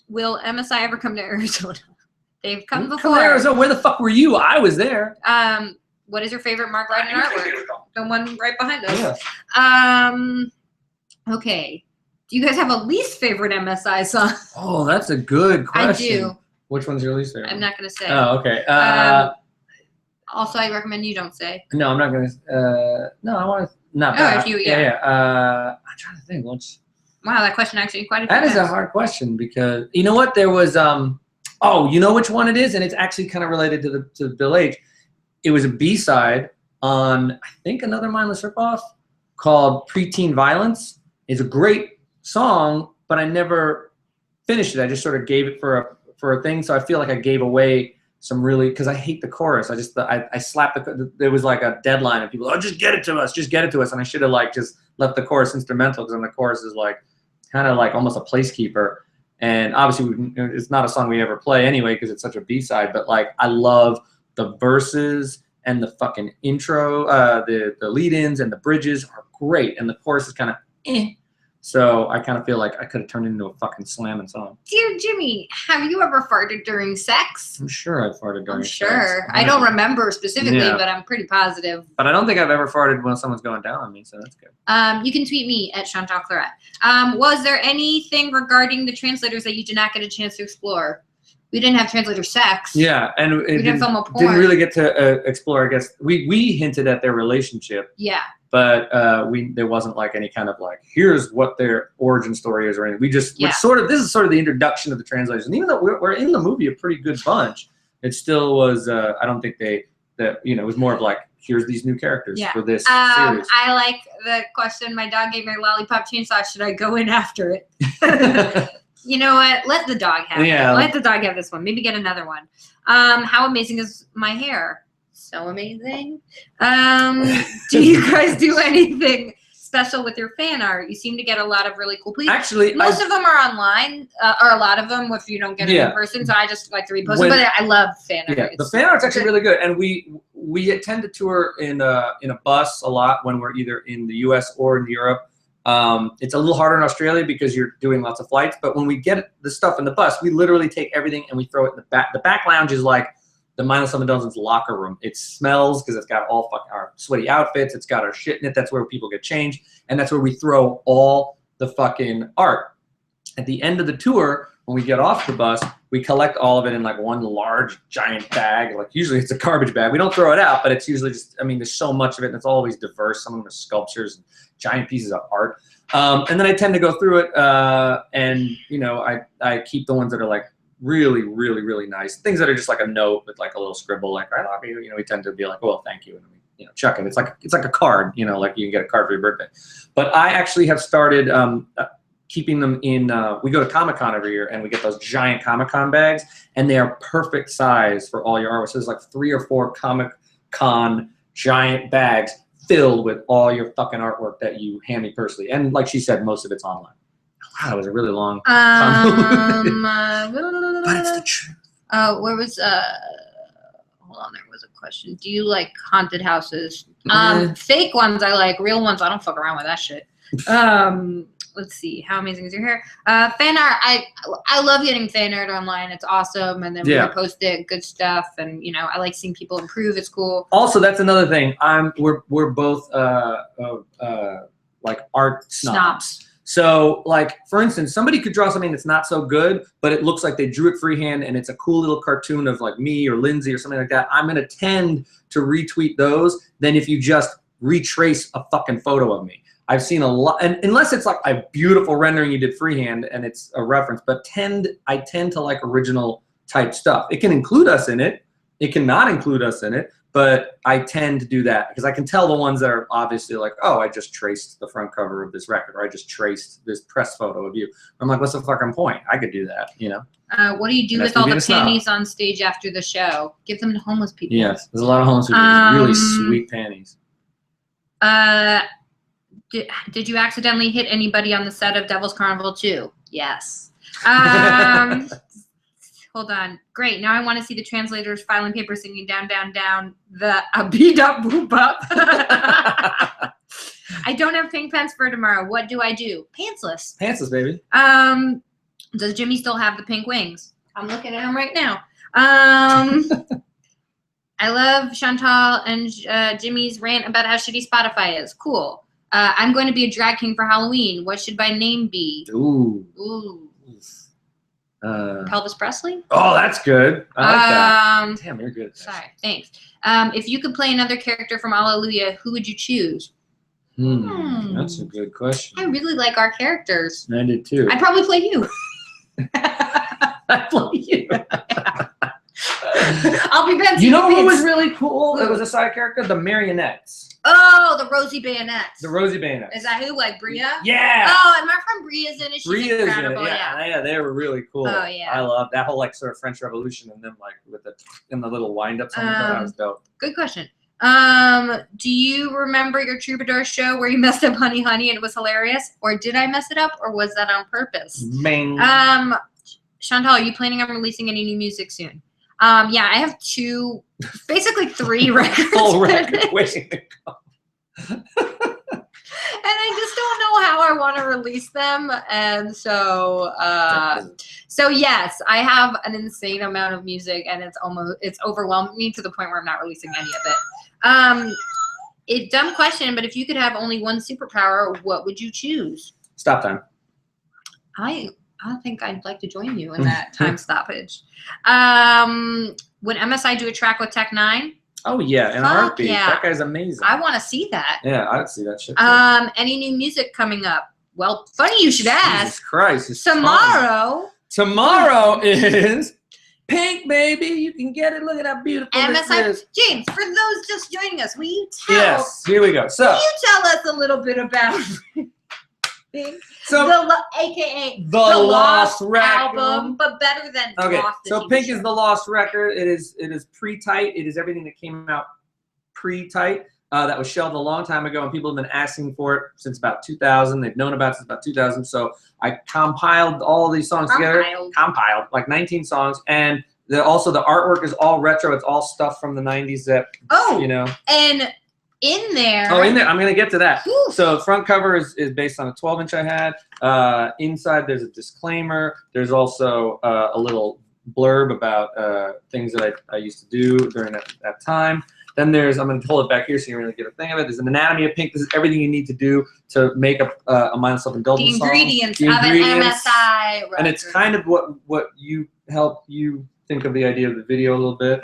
Speaker 2: Will MSI ever come to Arizona? They've come before.
Speaker 1: Come to Arizona? Where the fuck were you? I was there.
Speaker 2: What is your favorite Mark Ryden artwork? The one right behind us.
Speaker 1: Yeah.
Speaker 2: Okay. Do you guys have a least favorite MSI song?
Speaker 1: Oh, that's a good question.
Speaker 2: I do.
Speaker 1: Which one's your least favorite?
Speaker 2: I'm not going to say.
Speaker 1: Oh, okay.
Speaker 2: Also, I recommend you don't say.
Speaker 1: No, I'm not going to. No, I want to. Not
Speaker 2: that. If you,
Speaker 1: yeah. I'm trying to think.
Speaker 2: Wow, that question actually quite a few
Speaker 1: That is a hard question because, you know what? There was, oh, you know which one it is? And it's actually kind of related to Bill H. It was a B-side on, I think, another mindless ripoff called Preteen Violence. It's a great song, but I never finished it. I just sort of gave it for a thing. So I feel like I gave away some really, because I hate the chorus. I slapped there was like a deadline of people, oh, just get it to us. And I should have like just left the chorus instrumental, because then the chorus is like kind of like almost a placekeeper. And obviously it's not a song we ever play anyway, because it's such a B-side, but like I love the verses and the fucking intro, the lead-ins and the bridges are great. And the chorus is kind of eh. So I kind of feel like I could have turned it into a fucking slamming song.
Speaker 2: Dear Jimmy, have you ever farted during sex?
Speaker 1: I'm sure I farted during sex.
Speaker 2: I'm sure. I don't remember specifically, but I'm pretty positive.
Speaker 1: But I don't think I've ever farted when someone's going down on me, so that's good.
Speaker 2: You can tweet me at Chantal Claret. Was there anything regarding the translators that you did not get a chance to explore? We didn't have translator sex.
Speaker 1: Yeah, and
Speaker 2: we didn't film a porn.
Speaker 1: Didn't really get to explore. I guess we hinted at their relationship.
Speaker 2: Yeah.
Speaker 1: But there wasn't like any kind of like, here's what their origin story is or anything. We just this is sort of the introduction of the translators. And even though we're in the movie a pretty good bunch, it still was. I don't think it was more of like, here's these new characters for this series.
Speaker 2: I like the question. My dog gave me a lollipop chainsaw. Should I go in after it? You know what? Let the dog have it. Let the dog have this one. Maybe get another one. How amazing is my hair? So amazing. Do you guys do anything special with your fan art? You seem to get a lot of really cool. Please,
Speaker 1: actually,
Speaker 2: most of them are online, or a lot of them if you don't get it in person. So I just like to repost them. But I love fan art.
Speaker 1: Yeah, the fan art's actually really good, and we tend to tour in a bus a lot when we're either in the U.S. or in Europe. It's a little harder in Australia because you're doing lots of flights. But when we get the stuff in the bus, we literally take everything and we throw it in the back. The back lounge is like the Mindless Seven Dozens locker room. It smells because it's got all our sweaty outfits. It's got our shit in it. That's where people get changed. And that's where we throw all the fucking art. At the end of the tour, when we get off the bus, we collect all of it in like one large giant bag. Like usually it's a garbage bag. We don't throw it out, but it's usually just, there's so much of it and it's always diverse. Some of them are sculptures and giant pieces of art. And then I tend to go through it and, I keep the ones that are like, really, really, really nice. Things that are just like a note with like a little scribble, like I love you. We tend to be like, well, thank you, and we chuck it. It's like a card, like you can get a card for your birthday. But I actually have started keeping them in. We go to Comic-Con every year, and we get those giant Comic-Con bags, and they are perfect size for all your artwork. So there's like 3 or 4 Comic-Con giant bags filled with all your fucking artwork that you hand me personally. And like she said, most of it's online. Wow, it was a really long
Speaker 2: but
Speaker 1: it's the truth.
Speaker 2: Where was hold on, there was a question. Do you like haunted houses? Fake ones I like. Real ones I don't fuck around with that shit. Let's see. How amazing is your hair? Fan art. I love getting fan art online. It's awesome. And then we post it. Good stuff. And I like seeing people improve. It's cool.
Speaker 1: Also, that's another thing. We're both like art snobs. So, like, for instance, somebody could draw something that's not so good, but it looks like they drew it freehand and it's a cool little cartoon of, like, me or Lindsay or something like that. I'm going to tend to retweet those than if you just retrace a fucking photo of me. I've seen a lot, and unless it's like a beautiful rendering you did freehand and it's a reference, but I tend to like original type stuff. It can include us in it. It cannot include us in it. But I tend to do that because I can tell the ones that are obviously like, oh, I just traced the front cover of this record, or I just traced this press photo of you. I'm like, what's the fucking point? I could do that,
Speaker 2: What do you do with all the panties on stage after the show? Give them to homeless people.
Speaker 1: Yes, there's a lot of homeless people with really sweet panties.
Speaker 2: Did you accidentally hit anybody on the set of Devil's Carnival 2? Yes. Hold on. Great. Now I want to see the translators filing papers singing down, down, down, the beat up, boop up. I don't have pink pants for tomorrow. What do I do? Pantsless.
Speaker 1: Pantsless, baby.
Speaker 2: Does Jimmy still have the pink wings? I'm looking at him right now. I love Chantal and Jimmy's rant about how shitty Spotify is. Cool. I'm going to be a drag king for Halloween. What should my name be?
Speaker 1: Ooh.
Speaker 2: Pelvis Presley?
Speaker 1: Oh, that's good. I like that. Damn, you're good.
Speaker 2: Sorry, thanks. If you could play another character from ALLELUIA, who would you choose?
Speaker 1: That's a good question.
Speaker 2: I really like our characters.
Speaker 1: I did too.
Speaker 2: I'd probably play you.
Speaker 1: I'd play you.
Speaker 2: I'll be Betsy.
Speaker 1: You know who was really cool? It was a side character, the Marionettes.
Speaker 2: Oh, the Rosie Bayonets.
Speaker 1: The Rosie Bayonets.
Speaker 2: Is that who? Like Bria?
Speaker 1: Yeah.
Speaker 2: Oh, and my friend Bria's in it. She's incredible.
Speaker 1: In it. Yeah, they were really cool.
Speaker 2: Oh yeah.
Speaker 1: I love that whole like sort of French Revolution and them like with the little wind up. That was dope.
Speaker 2: Good question. Do you remember your Troubadour show where you messed up Honey Honey and it was hilarious? Or did I mess it up, or was that on purpose?
Speaker 1: Bang.
Speaker 2: Chantal, are you planning on releasing any new music soon? Yeah, I have 2, basically 3 records.
Speaker 1: Full record waiting to come.
Speaker 2: And I just don't know how I want to release them. And so yes, I have an insane amount of music, and it's overwhelmed me to the point where I'm not releasing any of it. Dumb question, but if you could have only one superpower, what would you choose?
Speaker 1: Stop time.
Speaker 2: I I think I'd like to join you in that time stoppage. Would MSI do a track with Tech 9?
Speaker 1: Oh yeah, in a heartbeat.
Speaker 2: Yeah.
Speaker 1: That guy's amazing.
Speaker 2: I want to see that.
Speaker 1: Yeah, I'd see that shit.
Speaker 2: Any new music coming up? Well, funny you should ask.
Speaker 1: Jesus Christ. It's
Speaker 2: Tomorrow
Speaker 1: is Pink, baby. You can get it. Look at how beautiful this
Speaker 2: MSI.
Speaker 1: is.
Speaker 2: James, for those just joining us, will you tell?
Speaker 1: Yes, here we go. So
Speaker 2: Will you tell us a little bit about Pink?
Speaker 1: So
Speaker 2: AKA
Speaker 1: the Lost
Speaker 2: album, but better than
Speaker 1: okay.
Speaker 2: Lost.
Speaker 1: So Pink is the Lost record. It is pre-tight. It is everything that came out pre-tight. That was shelved a long time ago, and people have been asking for it since about 2000. They've known about it since about 2000. So I compiled all these songs together. Compiled like 19 songs, and also the artwork is all retro. It's all stuff from the 90s that you know.
Speaker 2: And in there.
Speaker 1: Oh, in there. I'm gonna get to that.
Speaker 2: Ooh.
Speaker 1: So front cover is based on a 12-inch I had. Inside there's a disclaimer. There's also a little blurb about things that I used to do during that time. Then there's, I'm going to hold it back here so you really get a thing of it. There's an anatomy of Pink. This is everything you need to do to make a mindless self-indulgence song.
Speaker 2: The ingredients of an MSI record.
Speaker 1: And it's kind of what you help you think of the idea of the video a little bit.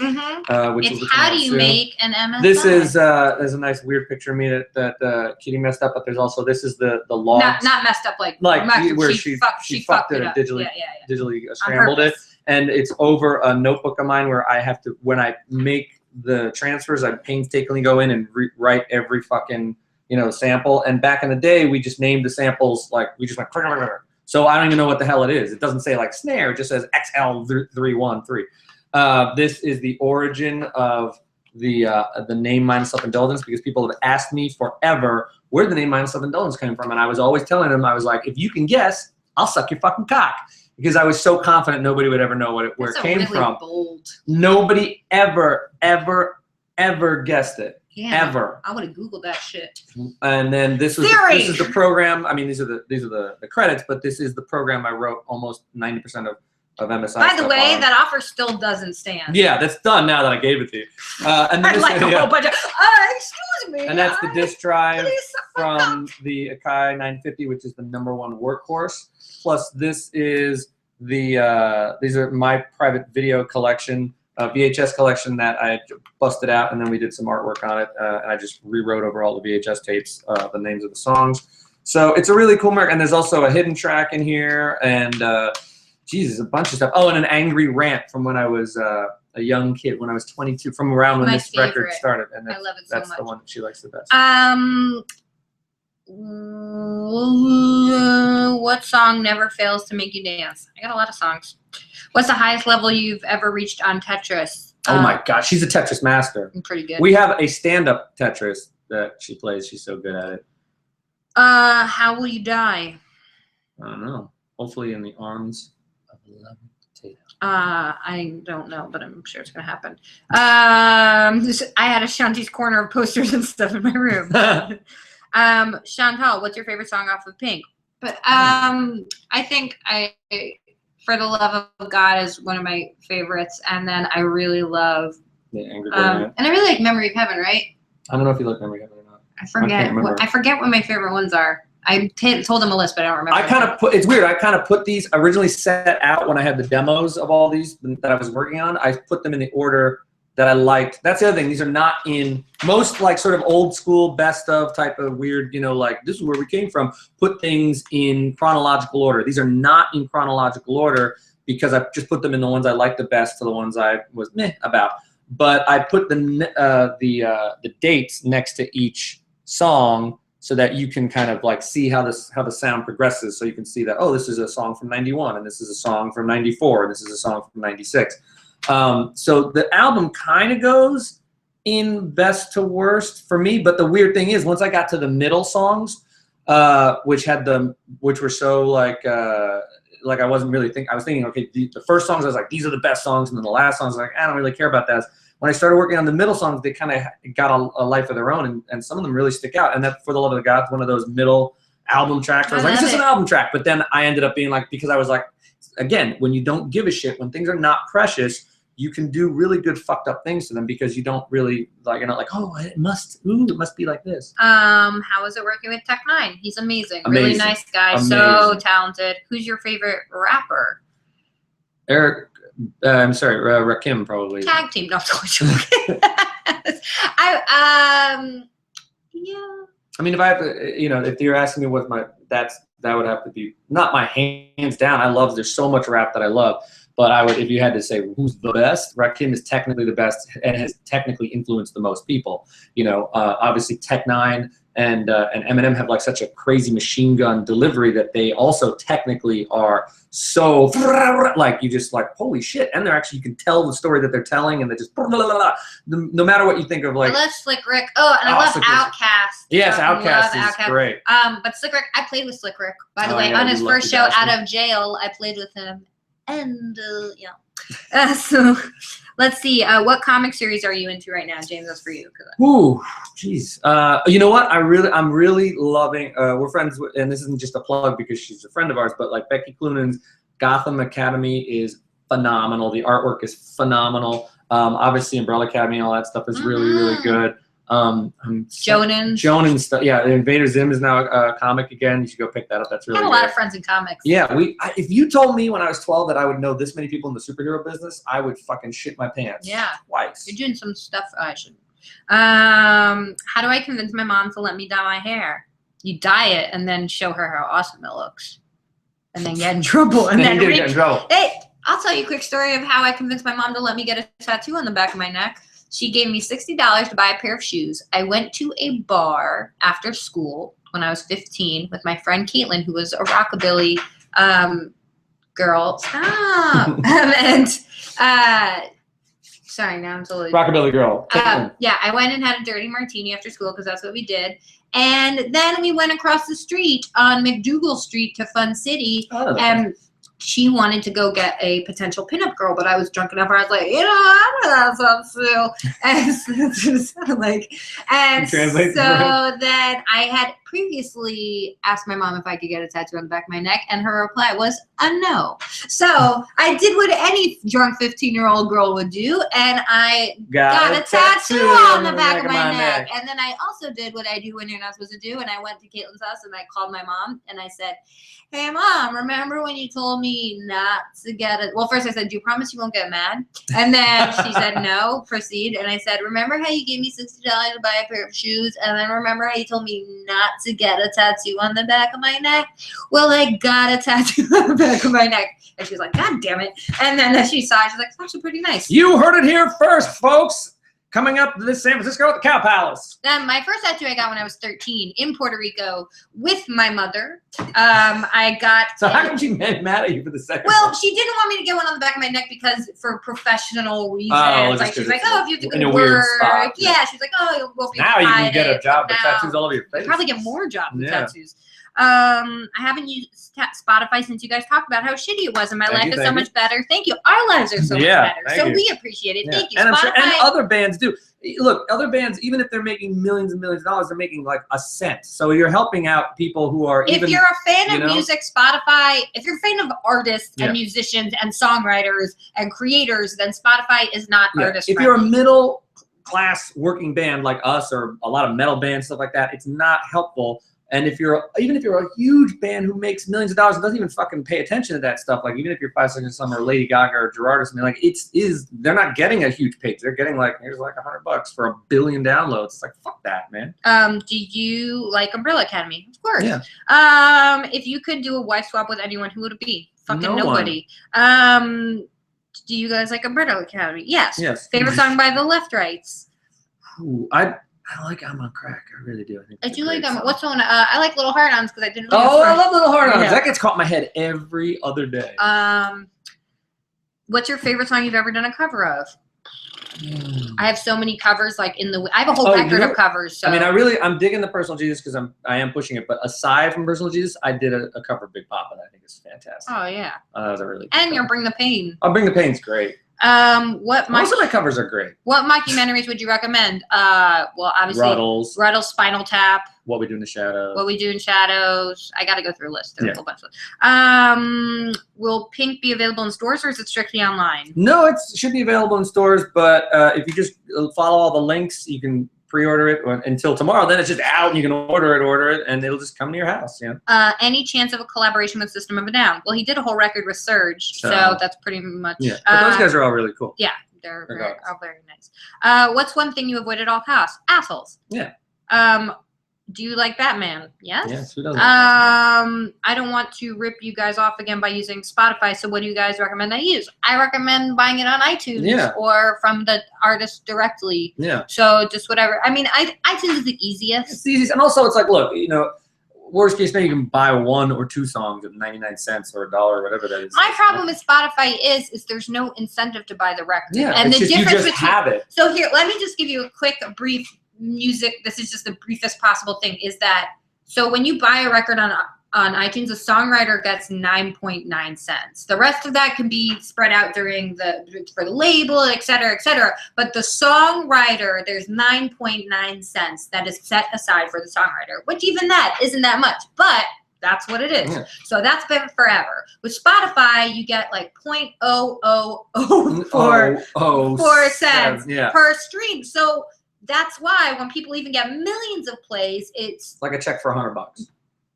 Speaker 1: Which
Speaker 2: it's
Speaker 1: is
Speaker 2: how do you make an MSI?
Speaker 1: This is there's a nice weird picture of me that Kitty messed up, but there's also this is the log.
Speaker 2: Not messed up like
Speaker 1: where she fucked it and digitally scrambled it, and it's over a notebook of mine where I have to, when I make the transfers, I painstakingly go in and rewrite every fucking sample. And back in the day, we just named the samples, like we just went. So I don't even know what the hell it is. It doesn't say like snare. It just says XL313. This is the origin of the name Mindless Self-Indulgence, because people have asked me forever where the name Mindless Self-Indulgence came from, and I was always telling them, I was like, if you can guess, I'll suck your fucking cock. Because I was so confident nobody would ever know where it came
Speaker 2: really
Speaker 1: from.
Speaker 2: Bold.
Speaker 1: Nobody ever guessed it.
Speaker 2: Yeah,
Speaker 1: ever.
Speaker 2: I would have Googled that shit.
Speaker 1: And then this is the program. I mean, these are the credits, but this is the program I wrote almost 90% of MSI.
Speaker 2: By the way, that offer still doesn't stand.
Speaker 1: Yeah, that's done now that I gave it to you. And then
Speaker 2: I'd like a whole bunch of, excuse me.
Speaker 1: And that's the disk drive from the Akai 950, which is the #1 workhorse. Plus, this is these are my private video collection, VHS collection that I busted out, and then we did some artwork on it, and I just rewrote over all the VHS tapes the names of the songs. So it's a really cool mark, and there's also a hidden track in here, and Jesus, a bunch of stuff. Oh, and an angry rant from when I was a young kid, when I was 22, from around when this record started, and
Speaker 2: I love it so much.
Speaker 1: That's the one that she likes the best.
Speaker 2: What song never fails to make you dance? I got a lot of songs. What's the highest level you've ever reached on Tetris?
Speaker 1: Oh my God, she's a Tetris master.
Speaker 2: I'm pretty good.
Speaker 1: We have a stand-up Tetris that she plays. She's so good at it.
Speaker 2: How will you die?
Speaker 1: I don't know. Hopefully in the arms of a loving potato.
Speaker 2: I don't know, but I'm sure it's gonna happen. I had a Chantie's Corner of posters and stuff in my room. Chantal, what's your favorite song off of Pink? But I think For the Love of God is one of my favorites, and then I really love
Speaker 1: The Angry
Speaker 2: and I really like Memory of Heaven, right?
Speaker 1: I don't know if you like Memory of Heaven or not.
Speaker 2: I forget what my favorite ones are. I told them a list, but I don't remember.
Speaker 1: It's weird. I kind of put these originally set out when I had the demos of all these that I was working on. I put them in the order that I liked. That's the other thing. These are not in most like sort of old school best of type of weird, like this is where we came from. Put things in chronological order. These are not in chronological order because I just put them in the ones I liked the best to the ones I was meh about. But I put the dates next to each song so that you can kind of like see how the sound progresses. So you can see that, oh, this is a song from 91 and this is a song from 94 and this is a song from 96. So the album kind of goes in best to worst for me, but the weird thing is once I got to the middle songs, which were so like I wasn't really thinking, I was thinking, okay, the first songs I was like, these are the best songs, and then the last songs I was like, I don't really care about that. When I started working on the middle songs, they kind of got a life of their own, and some of them really stick out. And that For the Love of God is one of those middle album tracks. I was like, it's just an album track. But then I ended up being like, because I was like, again, when you don't give a shit, when things are not precious, you can do really good fucked up things to them because you don't really like, you're not like, oh, it must be like this.
Speaker 2: How is it working with Tech Nine? He's amazing. Really nice guy. So talented. Who's your favorite rapper?
Speaker 1: Eric, I'm sorry, Rakim probably.
Speaker 2: Tag team. No, yeah.
Speaker 1: I mean, if I have to, you know, if you're asking me what that would have to be, not my hands down. There's so much rap that I love, but I would, if you had to say who's the best, Rakim is technically the best and has technically influenced the most people. You know, obviously Tech Nine and Eminem have like such a crazy machine gun delivery that they also technically are so like, you just like, holy shit. And they're actually, you can tell the story that they're telling, and they just no matter what you think of, like,
Speaker 2: I love Slick Rick. Oh, and I love Outkast.
Speaker 1: Yes, Outkast is great.
Speaker 2: But Slick Rick, I played with Slick Rick, by the way, on his first show out of jail. I played with him, and so let's see. What comic series are you into right now, James? That's for you.
Speaker 1: Ooh, jeez. You know what? I'm really loving. We're friends with, and this isn't just a plug because she's a friend of ours, but like Becky Cloonan's Gotham Academy is phenomenal. The artwork is phenomenal. Obviously, Umbrella Academy and all that stuff is really, really good. Jonan stuff. Yeah, Invader Zim is now a comic again. You should go pick that up. That's really good.
Speaker 2: I have a lot of friends in comics.
Speaker 1: Yeah, if you told me when I was 12 that I would know this many people in the superhero business, I would fucking shit my pants.
Speaker 2: Yeah.
Speaker 1: Twice.
Speaker 2: You're doing some stuff I shouldn't. How do I convince my mom to let me dye my hair? You dye it and then show her how awesome it looks. And then get in trouble. And then
Speaker 1: get in trouble.
Speaker 2: Hey, I'll tell you a quick story of how I convinced my mom to let me get a tattoo on the back of my neck. She gave me $60 to buy a pair of shoes. I went to a bar after school when I was 15 with my friend Caitlin, who was a rockabilly girl. Stop. Sorry, now I'm totally
Speaker 1: rockabilly girl.
Speaker 2: Yeah, I went and had a dirty martini after school because that's what we did. And then we went across the street on McDougal Street to Fun City.
Speaker 1: Oh,
Speaker 2: and she wanted to go get a potential pinup girl, but I was drunk enough where I was like, I'm gonna have some too. And so then I had previously asked my mom if I could get a tattoo on the back of my neck, and her reply was a no. So I did what any drunk 15-year-old girl would do, and I got a tattoo on the back of my neck. And then I also did what I do when you're not supposed to do, and I went to Caitlin's house and I called my mom and I said, hey, Mom, remember when you told me not to get it? Well, first I said, do you promise you won't get mad? And then she said, no, proceed. And I said, remember how you gave me $60 to buy a pair of shoes? And then remember how you told me not to get a tattoo on the back of my neck? Well, I got a tattoo on the back of my neck. And she was like, God damn it. And then she saw it. She's like, it's actually pretty nice.
Speaker 1: You heard it here first, folks. Coming up to this San Francisco at the Cow Palace.
Speaker 2: My first tattoo I got when I was 13 in Puerto Rico with my mother. I got.
Speaker 1: So how come she mad at you for the second?
Speaker 2: Well, she didn't want me to get one on the back of my neck because for professional reasons. Like she's like, oh, if you have to go to work. Spot, yeah, she's like, oh, you won't be.
Speaker 1: Now you can get a job with tattoos all over your face.
Speaker 2: You probably get more jobs with tattoos. I haven't used Spotify since you guys talked about how shitty it was, and my life is so much better. Thank you. Our lives are so much better. So we appreciate it. Thank you.
Speaker 1: And,
Speaker 2: Spotify.
Speaker 1: and other bands do. Look, other bands, even if they're making millions and millions of dollars, they're making like a cent. So you're helping out people who are.
Speaker 2: If you're a fan of music, Spotify. If you're a fan of artists and musicians and songwriters and creators, then Spotify is not artist friendly.
Speaker 1: If you're a middle class working band like us or a lot of metal bands, stuff like that, it's not helpful. And even if you're a huge band who makes millions of dollars and doesn't even fucking pay attention to that stuff, like even if you're 5 Seconds of Summer or Lady Gaga or Gerard or something, like they're not getting a huge page. They're getting like, here's like $100 for 1 billion downloads. It's like, fuck that, man.
Speaker 2: Do you like Umbrella Academy? Of course.
Speaker 1: Yeah.
Speaker 2: If you could do a wife swap with anyone, who would it be? Fucking
Speaker 1: no
Speaker 2: nobody. Do you guys like Umbrella Academy? Yes.
Speaker 1: Yes.
Speaker 2: Favorite song by the Left Rights?
Speaker 1: Ooh, I like I'm on Crack. I really do.
Speaker 2: I do like them. What's one? I like Little Hard-Ons because I didn't.
Speaker 1: I love Little Hard-Ons. That gets caught in my head every other day.
Speaker 2: What's your favorite song you've ever done a cover of? I have so many covers. I have a whole record of covers. So.
Speaker 1: I mean, I'm digging the Personal Jesus because I am pushing it. But aside from Personal Jesus, I did a cover of Big Papa that I think is fantastic.
Speaker 2: Oh yeah.
Speaker 1: That was a really.
Speaker 2: And you'll Bring the Pain.
Speaker 1: Bring the Pain's great. Most of my covers are great.
Speaker 2: What mockumentaries would you recommend? Well, obviously,
Speaker 1: Ruddles,
Speaker 2: Spinal Tap.
Speaker 1: What We Do in the Shadows.
Speaker 2: What We Do in Shadows. I got to go through a list. There's a whole bunch of will Pink be available in stores, or is it strictly online?
Speaker 1: No, it should be available in stores, but if you just follow all the links, you can pre-order it until tomorrow. Then it's just out, and you can order it, and it'll just come to your house. Yeah.
Speaker 2: Any chance of a collaboration with System of a Down? Well, he did a whole record with Surge, so that's pretty much.
Speaker 1: Yeah, but those guys are all really cool.
Speaker 2: Yeah, they're all very nice. What's one thing you avoid at all costs? Assholes.
Speaker 1: Yeah.
Speaker 2: Do you like Batman? Yes.
Speaker 1: Yes. Who doesn't? Like Batman?
Speaker 2: I don't want to rip you guys off again by using Spotify. So what do you guys recommend I use? I recommend buying it on iTunes or from the artist directly.
Speaker 1: Yeah.
Speaker 2: So just whatever. I mean, iTunes is the easiest.
Speaker 1: It's the easiest, and also it's like, look, worst case scenario, you can buy 1 or 2 songs at 99 cents or $1 or whatever that is.
Speaker 2: My problem with Spotify is there's no incentive to buy the record.
Speaker 1: Yeah.
Speaker 2: And
Speaker 1: it's
Speaker 2: the
Speaker 1: just,
Speaker 2: difference
Speaker 1: you just have it.
Speaker 2: So here, let me just give you a quick, brief music. This is just the briefest possible thing. Is that so when you buy a record on iTunes, the songwriter gets 9.9 cents. The rest of that can be spread out for the label, et cetera, et cetera. But the songwriter, there's 9.9 cents that is set aside for the songwriter, which even that isn't that much, but that's what it is. Yeah. So that's been forever. With Spotify, you get like 0.0004 cents per stream. So that's why when people even get millions of plays, it's
Speaker 1: like a check for $100.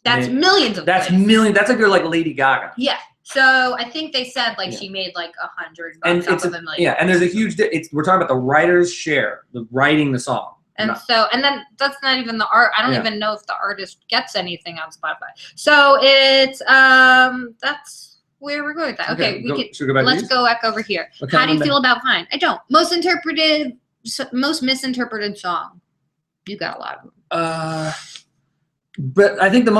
Speaker 2: That's millions of
Speaker 1: plays. That's if you're like Lady Gaga.
Speaker 2: Yeah. So I think they said she made like $100 off of a million.
Speaker 1: Yeah, and there's a huge. We're talking about the writer's share, the writing the song.
Speaker 2: And then that's not even the art. I don't even know if the artist gets anything on Spotify. So it's that's where we're going with that. Okay, let's go back over here. How do you feel about Vine? I don't. Most misinterpreted song. You got a lot of them.
Speaker 1: But I think the 2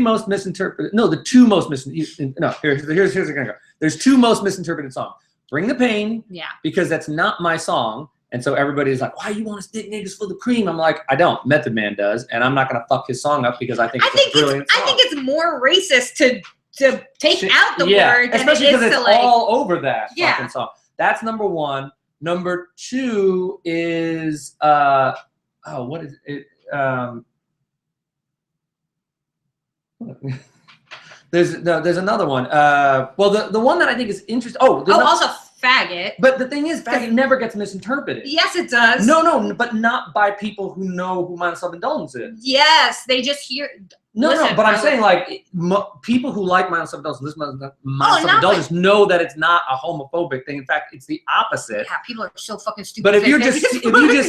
Speaker 1: most misinterpreted. No, the 2 most misinterpreted. No, here's gonna go. There's 2 most misinterpreted songs. Bring the Pain. Yeah. Because that's not my song, and so everybody's like, "Why you want to stick niggas full of cream?" I'm like, I don't. Method Man does, and I'm not gonna fuck his song up because I think it's a brilliant song.
Speaker 2: I think it's more racist to take out the word,
Speaker 1: especially because it's all over that fucking song. That's number 1. Number 2 is what is it? There's another one. Well, the one that I think is interesting.
Speaker 2: Also faggot.
Speaker 1: But the thing is, faggot never gets misinterpreted.
Speaker 2: Yes, it does.
Speaker 1: No, but not by people who know who mindless self-indulgence is.
Speaker 2: Yes, they just hear.
Speaker 1: But I'm saying like people who like mindless self-indulgence, self-indulgence know that it's not a homophobic thing. In fact, it's the opposite.
Speaker 2: Yeah, people are so fucking stupid.
Speaker 1: But if you just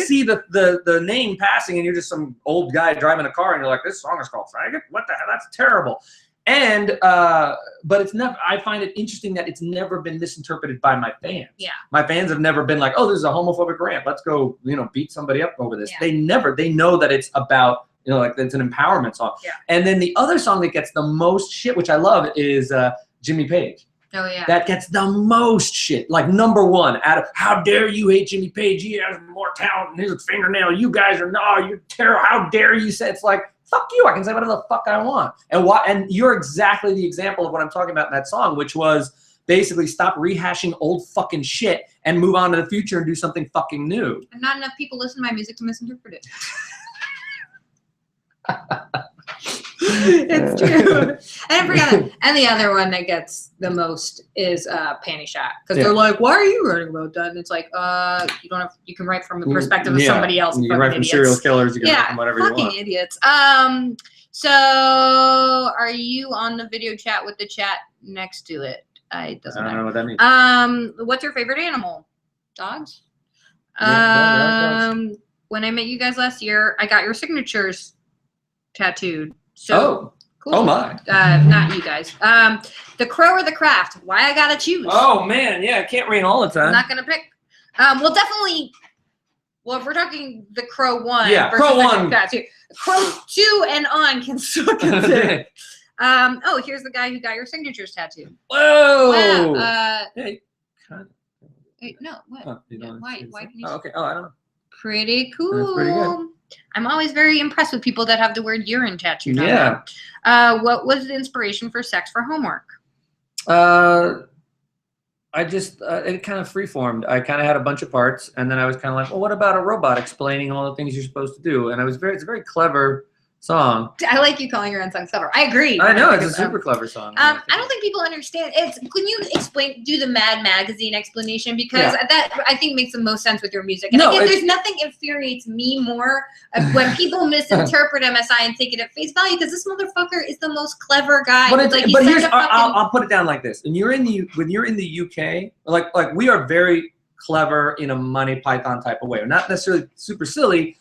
Speaker 1: see the name passing and you're just some old guy driving a car and you're like, this song is called faggot? What the hell? That's terrible. And but it's never. I find it interesting that it's never been misinterpreted by my fans. Yeah, my fans have never been like, "Oh, this is a homophobic rant. Let's go, beat somebody up over this." Yeah. They never. They know that it's about, like it's an empowerment song. Yeah. And then the other song that gets the most shit, which I love, is Jimmy Page. Oh yeah. That gets the most shit. Like number 1 out of how dare you hate Jimmy Page? He has more talent than his fingernail. You guys are you're terrible. How dare you say it's like. Fuck you, I can say whatever the fuck I want. And you're exactly the example of what I'm talking about in that song, which was basically stop rehashing old fucking shit and move on to the future and do something fucking new.
Speaker 2: And not enough people listen to my music to misinterpret it. It's true. And I forgot it. And the other one that gets the most is Panty Shot. Because they're like, why are you writing about that? And it's like, you can write from the perspective of somebody else.
Speaker 1: You can write from serial killers, you can write from whatever you want.
Speaker 2: Fucking idiots. So are you on the video chat with the chat next to it? It doesn't matter.
Speaker 1: I don't know what that means.
Speaker 2: What's your favorite animal? Dogs?
Speaker 1: Dogs.
Speaker 2: When I met you guys last year, I got your signatures tattooed. So cool.
Speaker 1: Oh my.
Speaker 2: Not you guys. The Crow or the Craft? Why I gotta choose?
Speaker 1: Oh man, yeah, it can't rain all the time.
Speaker 2: I'm not gonna pick. Well, definitely. Well, if we're talking the Crow 1,
Speaker 1: Crow 1.
Speaker 2: Crow 2 and on can suck it. Here's the guy who got your signatures tattooed.
Speaker 1: Whoa.
Speaker 2: Wow.
Speaker 1: Hey.
Speaker 2: No. What?
Speaker 1: Oh,
Speaker 2: why can you?
Speaker 1: Okay. Oh, I don't know.
Speaker 2: Pretty cool.
Speaker 1: That's pretty good.
Speaker 2: I'm always very impressed with people that have the word urine tattooed on them. What was the inspiration for Sex for Homework?
Speaker 1: I just it kind of freeformed. I kind of had a bunch of parts, and then I was kind of like, well, what about a robot explaining all the things you're supposed to do? And it's a very clever song.
Speaker 2: I like you calling your own song clever. I agree.
Speaker 1: I know it's a super clever song.
Speaker 2: I don't think people understand. Can you do the Mad Magazine explanation, because that I think makes the most sense with your music. And again, there's nothing infuriates me more when people misinterpret MSI and take it at face value, because this motherfucker is the most clever guy.
Speaker 1: But here's I'll put it down like this: when you're in the UK, like we are very clever in a Monty Python type of way. We're not necessarily super silly,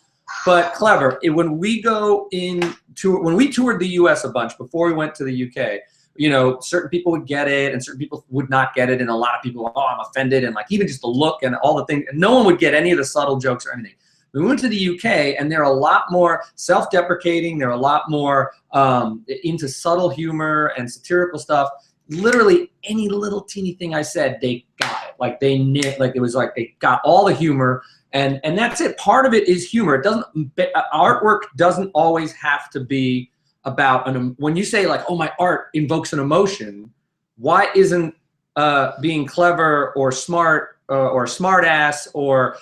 Speaker 1: but clever. When we toured the US a bunch before we went to the UK, you know, certain people would get it and certain people would not get it, and a lot of people, oh, I'm offended, and like even just the look and all the things, and no one would get any of the subtle jokes or anything. We went to the UK, and they're a lot more self-deprecating. They're a lot more into subtle humor and satirical stuff. Literally any little teeny thing I said, they got it. Like they got all the humor. And that's it. Part of it is humor. It doesn't. Artwork doesn't always have to be about when you say like, oh, my art invokes an emotion. Why isn't being clever or smart or smart ass or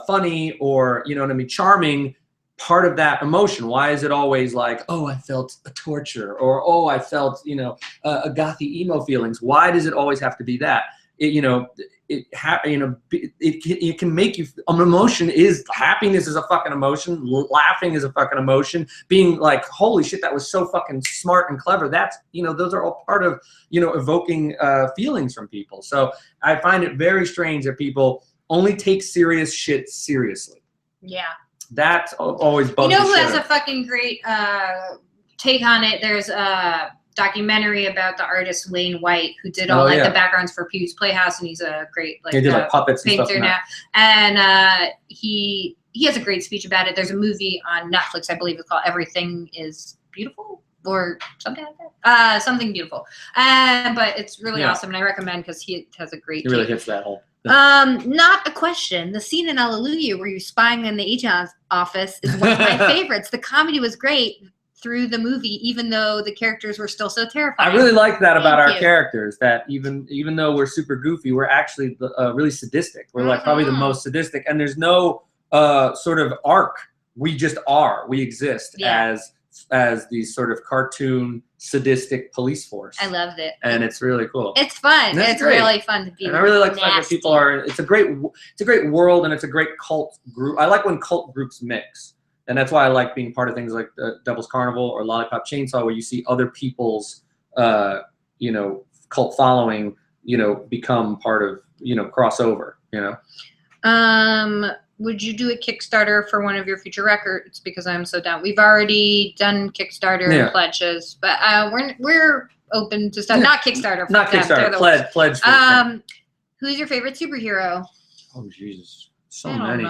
Speaker 1: funny or, you know what I mean, charming part of that emotion? Why is it always like, oh, I felt a torture, or oh, I felt, you know, a gothy emo feelings? Why does it always have to be that? It can make you, an emotion is, happiness is a fucking emotion, laughing is a fucking emotion, being like, holy shit, that was so fucking smart and clever. That's, you know, those are all part of, you know, evoking feelings from people. So I find it very strange that people only take serious shit seriously.
Speaker 2: Yeah.
Speaker 1: That's always bugs.
Speaker 2: You know who has a fucking great take on it? There's a documentary about the artist Wayne White, who did all the backgrounds for Pee-wee's Playhouse, and he's a great
Speaker 1: he did like puppets and
Speaker 2: painter
Speaker 1: stuff
Speaker 2: now. And he has a great speech about it. There's a movie on Netflix, I believe it's called Everything is Beautiful or something like that. Something Beautiful. But it's really awesome, and I recommend, because he has a great.
Speaker 1: He really hits that whole.
Speaker 2: Not a question. The scene in Alleluia where you're spying in the agent's office is one of my favorites. The comedy was great through the movie, even though the characters were still so terrifying.
Speaker 1: I really like that about our characters, that even though we're super goofy, we're actually really sadistic. We're like probably the most sadistic, and there's no sort of arc. We just are. We exist as these sort of cartoon sadistic police force.
Speaker 2: I loved it,
Speaker 1: and it's really cool.
Speaker 2: It's fun. It's really fun to be.
Speaker 1: And I really like the fact that people are. It's a great world, and it's a great cult group. I like when cult groups mix. And that's why I like being part of things like Devil's Carnival or Lollipop Chainsaw, where you see other people's, you know, cult following, you know, become part of, you know, crossover, you know.
Speaker 2: Would you do a Kickstarter for one of your future records? Because I'm so down. We've already done Kickstarter and pledges, but we're open to stuff. Not Kickstarter.
Speaker 1: Not Kickstarter. Pledge.
Speaker 2: Who's your favorite superhero?
Speaker 1: Oh Jesus. So many.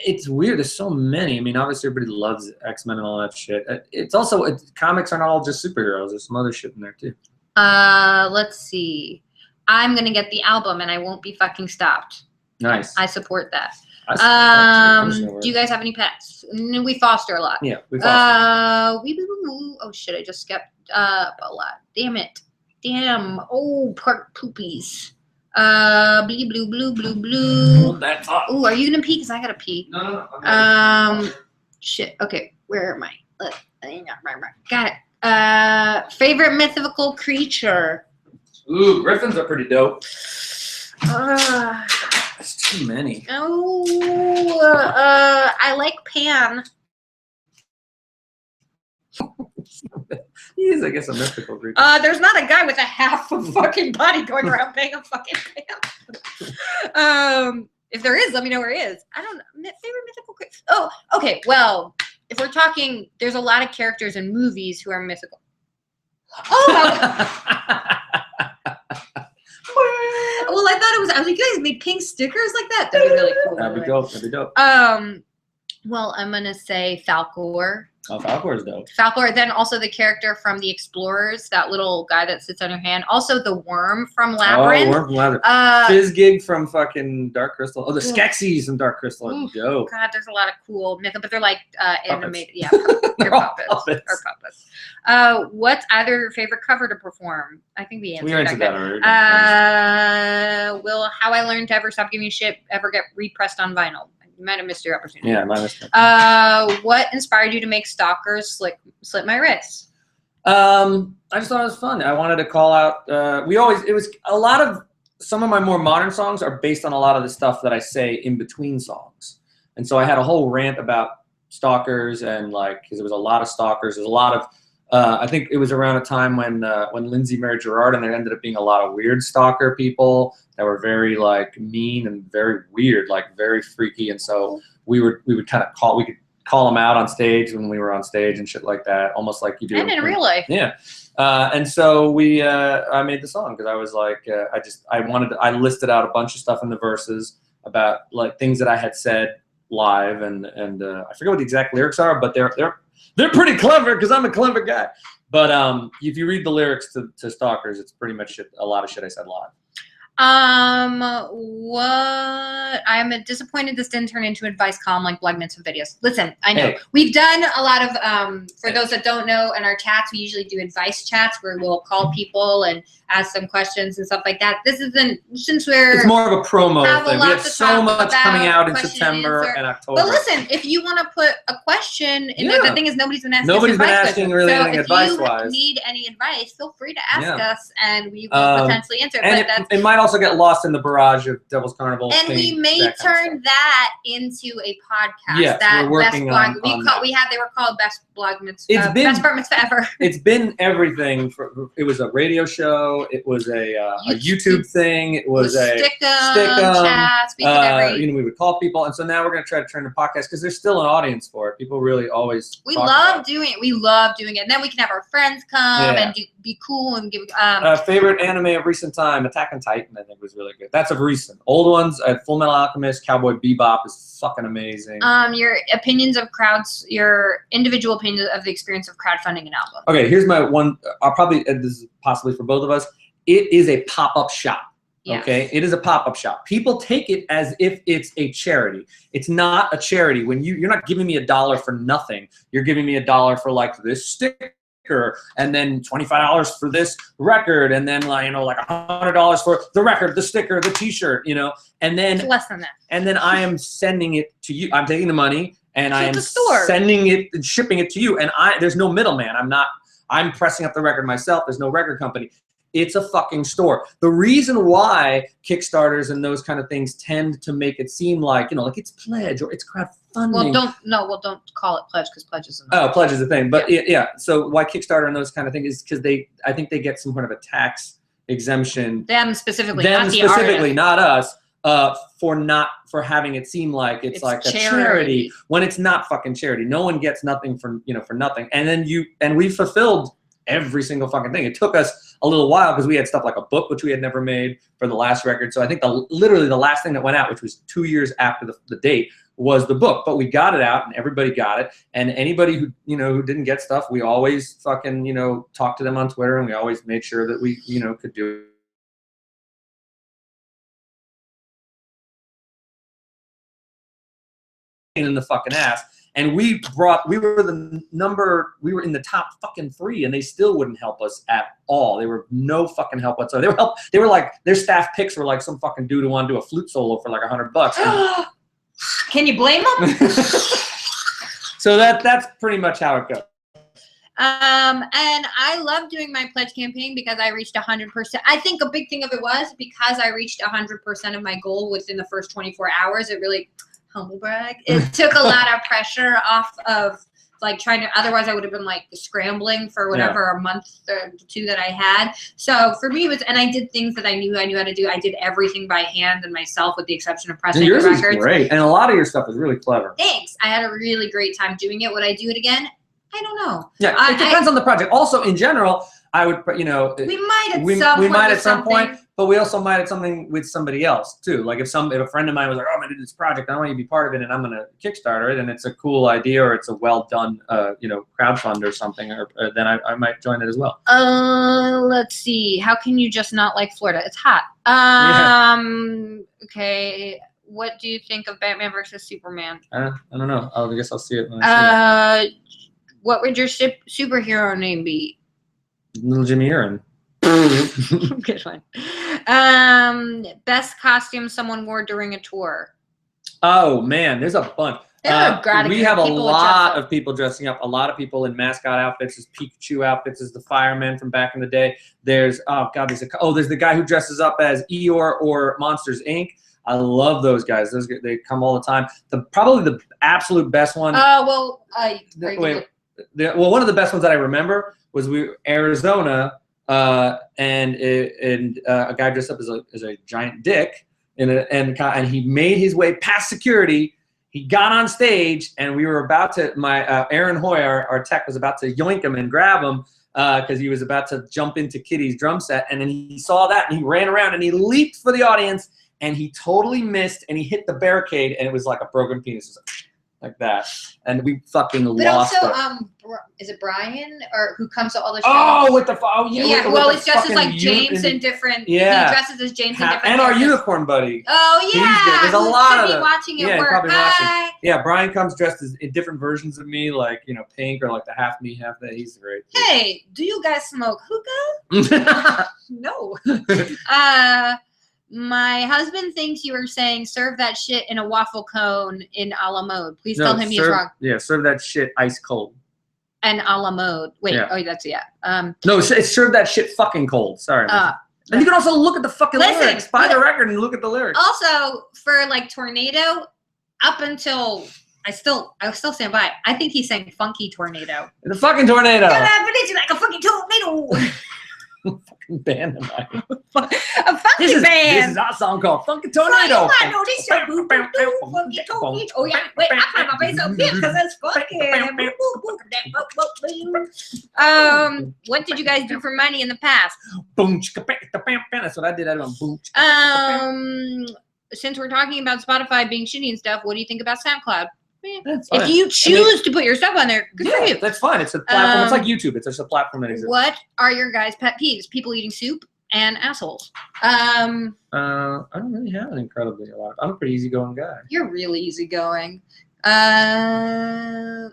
Speaker 1: It's weird. There's so many. I mean, obviously everybody loves X-Men and all that shit. It's also comics are not all just superheroes. There's some other shit in there too.
Speaker 2: Let's see. I'm gonna get the album, and I won't be fucking stopped.
Speaker 1: Nice.
Speaker 2: I support that. Do you guys have any pets? We foster a lot.
Speaker 1: Yeah, we foster.
Speaker 2: Oh shit! I just skipped up a lot. Damn it. Damn. Oh, pork poopies. Blue.
Speaker 1: That's hot.
Speaker 2: Oh, are you gonna pee? Cause I gotta pee.
Speaker 1: No.
Speaker 2: Shit. Okay, where am I? Got it. Favorite mythical creature.
Speaker 1: Ooh, griffins are pretty dope. That's too many.
Speaker 2: Oh, I like Pan.
Speaker 1: He is, I guess, a mythical creature.
Speaker 2: There's not a guy with a half a fucking body going around paying a fucking Pan. If there is, let me know where he is. I don't know. Favorite mythical creature. Oh, okay. Well, if we're talking, there's a lot of characters in movies who are mythical. Oh. Well, I thought it was. I was like, you guys made pink stickers like that. That'd be really cool.
Speaker 1: That'd be dope.
Speaker 2: Well, I'm gonna say Falcor.
Speaker 1: Oh, Falcor's dope.
Speaker 2: Falcor. Then also the character from the Explorers, that little guy that sits on your hand. Also the worm from Labyrinth.
Speaker 1: Oh, worm from Labyrinth. Fizzgig from fucking Dark Crystal. Oh, the Skeksis from Dark Crystal are dope.
Speaker 2: God, there's a lot of cool mythical, but they're like animated. Yeah,
Speaker 1: they're
Speaker 2: puppets.
Speaker 1: puppets.
Speaker 2: Or puppets. What's either your favorite cover to perform? I think we answered
Speaker 1: We answered that already.
Speaker 2: Will How I Learned to Ever Stop Giving a Shit ever get repressed on vinyl? You might have missed your opportunity.
Speaker 1: Yeah, might have missed it.
Speaker 2: What inspired you to make Stalkers Slit My Wrists?
Speaker 1: I just thought it was fun. I wanted to call out. Some of my more modern songs are based on a lot of the stuff that I say in between songs, and so I had a whole rant about stalkers and because there was a lot of stalkers. There's a lot of. I think it was around a time when Lindsay married Gerard, and there ended up being a lot of weird stalker people that were very mean and very weird, very freaky. And so we could call them out on stage when we were on stage and shit like that, almost like you do.
Speaker 2: And in real life.
Speaker 1: Yeah. And so I made the song because I was I listed out a bunch of stuff in the verses about things that I had said live, and I forget what the exact lyrics are, but they're pretty clever because I'm a clever guy. But if you read the lyrics to Stalkers, it's pretty much a lot of shit I said live.
Speaker 2: What? I'm disappointed this didn't turn into an advice column like Blood Mitzvah videos. Listen, I know we've done a lot of, for those that don't know, in our chats, we usually do advice chats where we'll call people and ask them questions and stuff like that. This isn't, since it's
Speaker 1: more of a promo thing. We have so much coming out in September and October.
Speaker 2: But listen, if you want to put a question, the thing is nobody's been asking
Speaker 1: really anything advice-wise.
Speaker 2: If you need any advice, feel free to ask us and we will potentially answer.
Speaker 1: And it might also get lost in the barrage of Devil's Carnival.
Speaker 2: And we may turn that into a podcast.
Speaker 1: Yeah, we're working on
Speaker 2: they were called Best Blog Mitzvah. Best Bar Mitzvah ever.
Speaker 1: It's been everything. It was a radio show. It was a YouTube thing. It was a Stick'em
Speaker 2: chats.
Speaker 1: We would call people, and so now we're going to try to turn the podcast because there's still an audience for it. People really always.
Speaker 2: We love doing it. We love doing it. And then we can have our friends come and be cool and give.
Speaker 1: Favorite anime of recent time: Attack on Titan. I think was really good. That's of recent. Old ones: Full Metal Alchemist, Cowboy Bebop is fucking amazing.
Speaker 2: Your opinions of your individual opinions of the experience of crowdfunding an album.
Speaker 1: Okay, here's my one. I'll probably this is possibly for both of us. It is a pop-up shop. Yes. Okay, it is a pop-up shop. People take it as if it's a charity. It's not a charity. When you're not giving me $1 for nothing. You're giving me $1 for this sticker, and then $25 for this record, and then $100 for the record, the sticker, the T-shirt, and then
Speaker 2: it's less than that.
Speaker 1: And then I am sending it to you. I'm taking the money and I am sending it and shipping it to you. And there's no middleman. I'm pressing up the record myself. There's no record company. It's a fucking store. The reason why Kickstarters and those kind of things tend to make it seem like it's pledge or it's crowdfunding.
Speaker 2: Well, don't call it pledge because pledge is
Speaker 1: pledge is a thing. But yeah. So why Kickstarter and those kind of things is because I think they get some kind of a tax exemption.
Speaker 2: Them specifically,
Speaker 1: not us. For having it seem like it's like a charity when it's not fucking charity. No one gets nothing for nothing. And then we fulfilled every single fucking thing. It took us a little while because we had stuff like a book, which we had never made for the last record. So I think literally the last thing that went out, which was 2 years after the date, was the book. But we got it out and everybody got it. And anybody who didn't get stuff, we always fucking, talked to them on Twitter, and we always made sure that we, could do in the fucking ass. And we were in the top fucking 3, and they still wouldn't help us at all. They were no fucking help whatsoever. They were like, their staff picks were like some fucking dude who wanted to do a flute solo for like $100.
Speaker 2: Can you blame them?
Speaker 1: So that's pretty much how it goes.
Speaker 2: And I love doing my pledge campaign because I reached 100%. I think a big thing of it was because I reached 100% of my goal within the first 24 hours. It really, humble brag, it took a lot of pressure off of trying to, otherwise I would have been scrambling for whatever a month or 2 that I had. So for me it was, and I did things that I knew how to do. I did everything by hand and myself with the exception of pressing the records.
Speaker 1: Yours is great. And a lot of your stuff is really clever.
Speaker 2: Thanks. I had a really great time doing it. Would I do it again? I don't know.
Speaker 1: Yeah, it depends on the project. Also, in general, I would,
Speaker 2: we might at some point,
Speaker 1: but we also might have something with somebody else too. Like if a friend of mine was like, oh, I'm gonna do this project, I want you to be part of it, and I'm gonna Kickstarter it, and it's a cool idea or it's a well done, crowdfund or something, or then I might join it as well.
Speaker 2: Let's see. How can you just not like Florida? It's hot. Okay. What do you think of Batman versus Superman?
Speaker 1: I don't know. I guess I'll see it when I see it.
Speaker 2: What would your superhero name be?
Speaker 1: Little Jimmy Urine.
Speaker 2: Good one. Best costume someone wore during a tour.
Speaker 1: Oh man, there's a bunch. We have a lot of people dressing up. A lot of people in mascot outfits. There's Pikachu outfits. There's the firemen from back in the day. There's there's the guy who dresses up as Eeyore or Monsters Inc. I love those guys. They come all the time. Probably the absolute best one.
Speaker 2: Well,
Speaker 1: one of the best ones that I remember was Arizona, and a guy dressed up as a giant dick, and he made his way past security. He got on stage, and we were about to. Aaron Hoy, our tech, was about to yoink him and grab him because he was about to jump into Kitty's drum set, and then he saw that, and he ran around and he leaped for the audience, and he totally missed, and he hit the barricade, and it was like a broken penis. Like that, and we fucking lost it.
Speaker 2: But also, is it Brian or who comes to all the shows?
Speaker 1: Oh, yeah.
Speaker 2: Well, it's just as like James in different. Yeah, he dresses as James in different.
Speaker 1: And our unicorn buddy.
Speaker 2: Oh yeah,
Speaker 1: there's a lot of
Speaker 2: watching it work.
Speaker 1: Hi. Yeah, Brian comes dressed as in different versions of me, like pink or like the half me, half that. He's great.
Speaker 2: Hey, do you guys smoke hookah? No. My husband thinks you were saying serve that shit in a waffle cone in a la mode. Please tell him he's wrong.
Speaker 1: Yeah, serve that shit ice cold.
Speaker 2: And a la mode. Wait, that's
Speaker 1: no, it's serve that shit fucking cold. Sorry. And you can also look at the fucking lyrics. Buy the record and look at the lyrics.
Speaker 2: Also, for like Tornado, up until I still stand by. I think he sang Funky Tornado.
Speaker 1: The fucking tornado.
Speaker 2: Like a funky tornado.
Speaker 1: Fucking band am I?
Speaker 2: A funky band.
Speaker 1: This is our song called Funky Tornado.
Speaker 2: Oh yeah, wait, I play my bass up here because it's funky. What did you guys do for money in the past?
Speaker 1: Boom, that's what I did. I went boom.
Speaker 2: Since we're talking about Spotify being shitty and stuff, what do you think about SoundCloud? If you choose to put your stuff on there, good for you.
Speaker 1: That's fine. It's a platform. It's like YouTube. It's just a platform that exists.
Speaker 2: What are your guys' pet peeves? People eating soup and assholes. I
Speaker 1: don't really have an incredibly a lot. I'm a pretty easygoing guy.
Speaker 2: You're really easygoing. I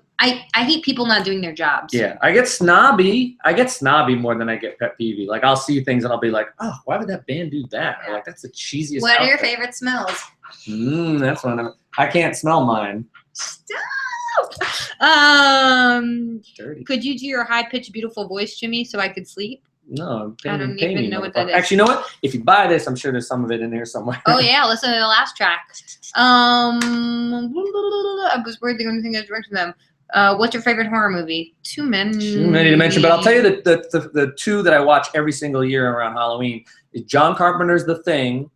Speaker 2: hate people not doing their jobs.
Speaker 1: Yeah, I get snobby. More than I get pet peevey. Like I'll see things and I'll be like, oh, why would that band do that? Or like that's the cheesiest.
Speaker 2: What are your favorite smells?
Speaker 1: That's one. I can't smell mine.
Speaker 2: Stop.
Speaker 1: Dirty.
Speaker 2: Could you do your high-pitched, beautiful voice, Jimmy, so I could sleep?
Speaker 1: No,
Speaker 2: I don't even know what that is.
Speaker 1: Actually, you know what? If you buy this, I'm sure there's some of it in there somewhere.
Speaker 2: Oh yeah, listen to the last track. I was worried the only thing I was directing them. What's your favorite horror movie? Too many
Speaker 1: to mention, but I'll tell you that the two that I watch every single year around Halloween is John Carpenter's The Thing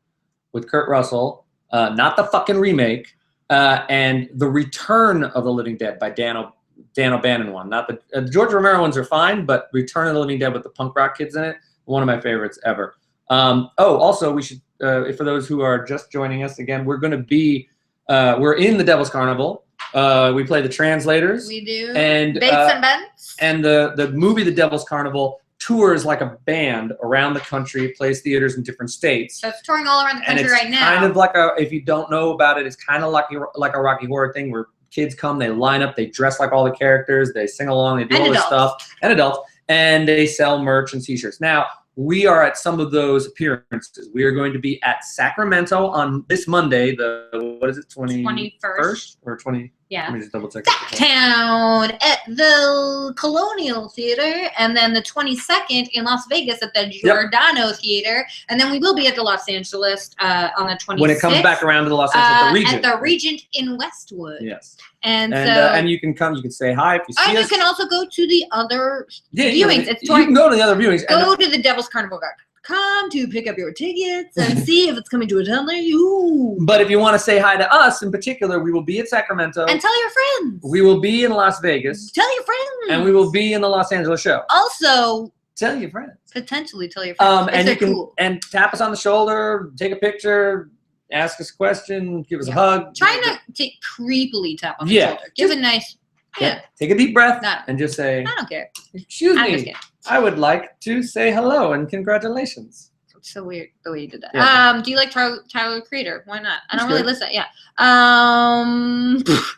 Speaker 1: with Kurt Russell, not the fucking remake, and The Return of the Living Dead by Dan O'Bannon one. Not the George Romero ones are fine, but Return of the Living Dead with the punk rock kids in it, one of my favorites ever. Also we should, for those who are just joining us again, we're going to be, we're in the Devil's Carnival. We play the Translators.
Speaker 2: We do.
Speaker 1: And
Speaker 2: Bates and Bents.
Speaker 1: And the movie The Devil's Carnival tours like a band around the country, plays theaters in different states.
Speaker 2: So it's touring all around the country right now.
Speaker 1: Kind of like if you don't know about it, it's kind of like a Rocky Horror thing where kids come, they line up, they dress like all the characters, they sing along, they do all this stuff, and adults, and they sell merch and t-shirts. Now, we are at some of those appearances. We are going to be at Sacramento on this Monday, what is it, 21st? Or 20?
Speaker 2: Yeah.
Speaker 1: Let me just double check.
Speaker 2: Town at the Colonial Theater, and then the 22nd in Las Vegas at the Giordano Theater, and then we will be at the Los Angeles on the 26th.
Speaker 1: When it comes back around to the Los Angeles,
Speaker 2: at the Regent in Westwood.
Speaker 1: Yes.
Speaker 2: And
Speaker 1: you can come. You can say hi if you see us.
Speaker 2: And you can also go to the other viewings.
Speaker 1: You can go to the other viewings.
Speaker 2: Go to the Devil's Carnival.com to pick up your tickets and see if it's coming to a town near you.
Speaker 1: But if you want to say hi to us in particular, we will be at Sacramento.
Speaker 2: And tell your friends.
Speaker 1: We will be in Las Vegas.
Speaker 2: Tell your friends.
Speaker 1: And we will be in the Los Angeles show.
Speaker 2: Also,
Speaker 1: Tell your friends.
Speaker 2: Potentially tell your friends.
Speaker 1: And you can
Speaker 2: cool.
Speaker 1: and tap us on the shoulder, take a picture, ask us a question, give us a hug.
Speaker 2: Try not to creepily tap on the shoulder. Give a nice. Yeah.
Speaker 1: Take a deep breath and just say,
Speaker 2: I don't care.
Speaker 1: Excuse me. I would like to say hello and congratulations.
Speaker 2: It's so weird the way you did that.
Speaker 1: Yeah.
Speaker 2: Do you like Tyler the Creator? Why not? I don't really listen. Yeah.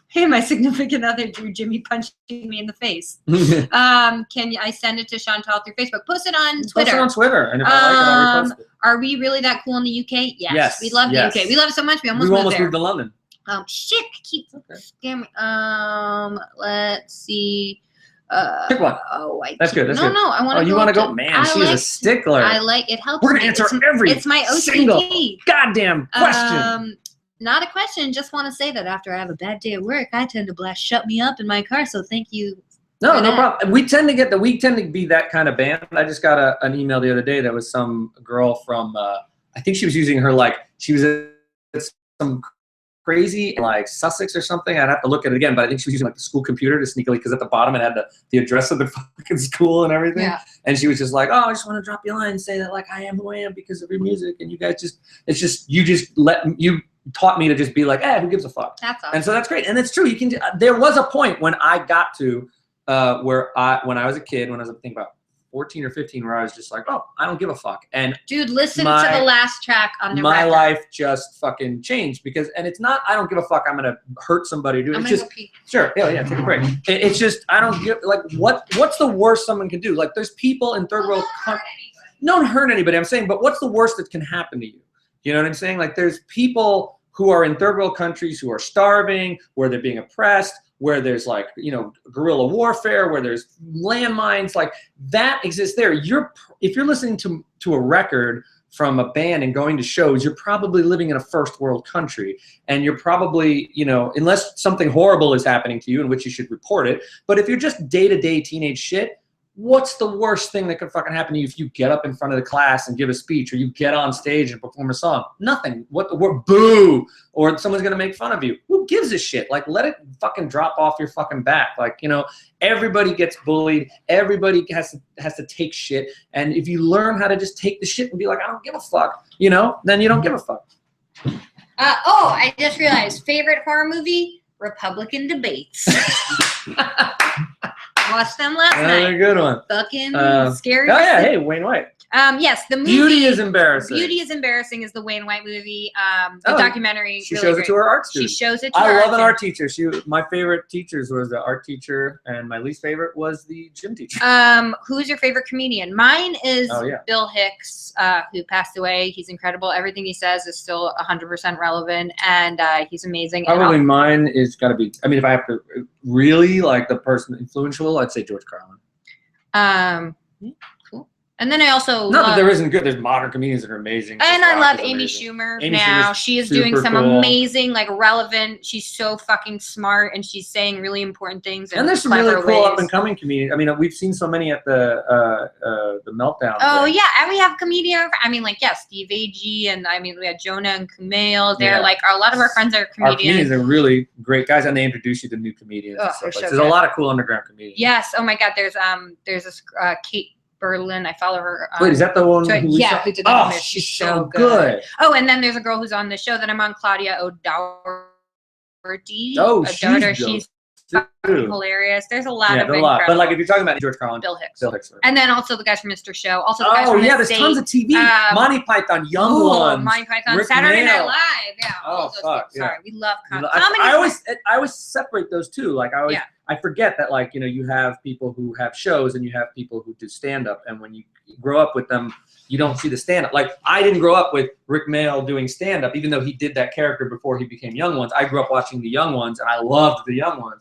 Speaker 2: Hey, my significant other drew Jimmy punching me in the face. Can I send it to Chantal through Facebook? Post it on Twitter.
Speaker 1: Post it on Twitter, and if I like it, I'll repost it.
Speaker 2: Are we really that cool in the UK? Yes. We love the UK. We love it so much. We almost moved
Speaker 1: to London.
Speaker 2: Shit. Keep scamming. Let's see.
Speaker 1: Pick one. That's good.
Speaker 2: No, I want to.
Speaker 1: Oh, you want to go? Man, she's a stickler.
Speaker 2: I like it. Helps.
Speaker 1: We're gonna answer every.
Speaker 2: It's my OCD.
Speaker 1: Single goddamn question.
Speaker 2: Not a question. Just want to say that after I have a bad day at work, I tend to blast "Shut Me Up" in my car. So thank you.
Speaker 1: No problem. We tend to be that kind of band. I just got an email the other day that was some girl from. I think she was using her she was at some crazy like Sussex or something. I'd have to look at it again, but I think she was using the school computer to sneakily, because at the bottom it had the address of the fucking school and everything. Yeah. And she was just like, "Oh, I just want to drop you a line and say that I am who I am because of your music, and you guys you taught me to just be like, who gives a fuck?"
Speaker 2: That's awesome.
Speaker 1: And so that's great, and it's true. You can. There was a point when I got to when I was a kid, when I was thinking about 14 or 15, where I was just like, "Oh, I don't give a fuck." And
Speaker 2: dude, listen to the last track on the
Speaker 1: my
Speaker 2: record.
Speaker 1: life just fucking changed, because, and it's not, I don't give a fuck, I'm gonna hurt somebody. It's just, sure, yeah, take a break. It's just, I don't give, what's the worst someone can do? There's people in third world countries. Don't hurt anybody, I'm saying, but what's the worst that can happen to you? You know what I'm saying? There's people who are in third world countries who are starving, where they're being oppressed, where there's guerrilla warfare, where there's landmines, that exists there. If you're listening to a record from a band and going to shows, you're probably living in a first world country, and you're probably, unless something horrible is happening to you, in which you should report it. But if you're just day-to-day teenage shit, what's the worst thing that could fucking happen to you if you get up in front of the class and give a speech, or you get on stage and perform a song? Nothing. Boo, or someone's gonna make fun of you. Who gives a shit? Let it fucking drop off your fucking back. Everybody gets bullied. Everybody has to take shit. And if you learn how to just take the shit and be like, I don't give a fuck, then you don't give a fuck.
Speaker 2: I just realized, favorite horror movie? Republican debates. Watched them last night.
Speaker 1: Another good one.
Speaker 2: Fucking scary.
Speaker 1: Oh yeah, hey, Wayne White.
Speaker 2: Yes, the movie.
Speaker 1: Beauty is Embarrassing.
Speaker 2: Beauty is Embarrassing is the Wayne White movie. The documentary.
Speaker 1: She shows it to her art students.
Speaker 2: She shows it to her.
Speaker 1: I love an art teacher. My favorite teachers was the art teacher, and my least favorite was the gym teacher.
Speaker 2: Who's your favorite comedian? Mine is Bill Hicks, who passed away. He's incredible. Everything he says is still 100% relevant, and he's amazing.
Speaker 1: Probably mine is got to be. I mean, if I have to really the person influential, I'd say George Carlin.
Speaker 2: Cool. And then I also
Speaker 1: not that there isn't good. There's modern comedians that are amazing.
Speaker 2: And I love Amy Schumer now. She is doing some amazing, relevant. She's so fucking smart, and she's saying really important things.
Speaker 1: And there's some really cool up and coming comedians. I mean, we've seen so many at the Meltdown.
Speaker 2: Oh yeah, and we have comedians. I mean, Steve Agee, and we had Jonah and Kumail. They're a lot of our friends are comedians.
Speaker 1: Our comedians are really great guys, and they introduce you to new comedians. There's a lot of cool underground comedians.
Speaker 2: Yes. Oh my God. There's this Kate Berlin. I follow her.
Speaker 1: Wait, is that the one?
Speaker 2: Who did that?
Speaker 1: Oh, she's so good.
Speaker 2: Oh, and then there's a girl who's on the show that I'm on, Claudia O'Doherty.
Speaker 1: Oh, she's
Speaker 2: hilarious. There's a lot of
Speaker 1: But if you're talking about George Carlin,
Speaker 2: Bill Hicks. And then also the guys from Mr. Show. Also the guys
Speaker 1: from
Speaker 2: the
Speaker 1: there's
Speaker 2: State.
Speaker 1: Tons of TV. Monty Python, Young Ones.
Speaker 2: Monty Python,
Speaker 1: Rick
Speaker 2: Saturday
Speaker 1: Mail.
Speaker 2: Night Live. Yeah.
Speaker 1: Oh fuck.
Speaker 2: Sorry, we love comedy.
Speaker 1: I always separate those two. I forget that you have people who have shows and you have people who do stand up, and when you grow up with them, you don't see the stand up. I didn't grow up with Rick Mail doing stand up, even though he did that character before he became Young Ones. I grew up watching the Young Ones, and I loved the Young Ones.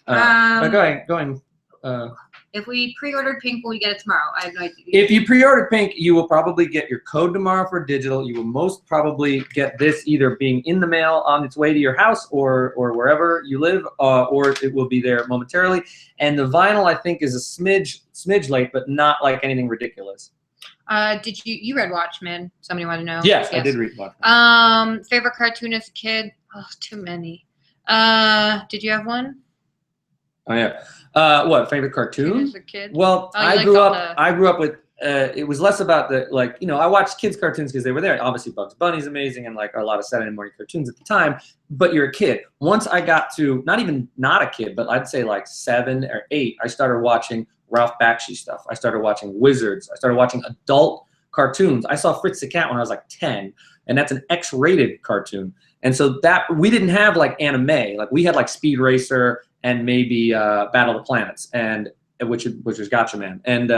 Speaker 1: But going.
Speaker 2: If we pre-ordered Pink, will we get it tomorrow? I have no idea.
Speaker 1: If you pre-ordered Pink, you will probably get your code tomorrow for digital. You will most probably get this either being in the mail on its way to your house or wherever you live, or it will be there momentarily. And the vinyl, I think, is a smidge late, but not anything ridiculous.
Speaker 2: Did you read Watchmen? Somebody want to know?
Speaker 1: Yes, I did read Watchmen.
Speaker 2: Favorite cartoon as a kid? Oh, too many. Did you have one?
Speaker 1: Oh yeah. What favorite cartoon?
Speaker 2: As a kid.
Speaker 1: Well,
Speaker 2: Oh, you
Speaker 1: I
Speaker 2: liked
Speaker 1: grew
Speaker 2: all
Speaker 1: up. I grew up with. It was less about the like. You know, I watched kids' cartoons because they were there. Obviously, Bugs Bunny's amazing, and like a lot of Saturday morning cartoons at the time. But you're a kid. Once I got to not a kid, but I'd say like 7 or 8, I started watching Ralph Bakshi stuff. I started watching Wizards. I started watching adult cartoons. I saw Fritz the Cat when I was like 10, and that's an X-rated cartoon. And so that we didn't have like anime. Like we had like Speed Racer and maybe Battle of the Planets, and which was Gatchaman, and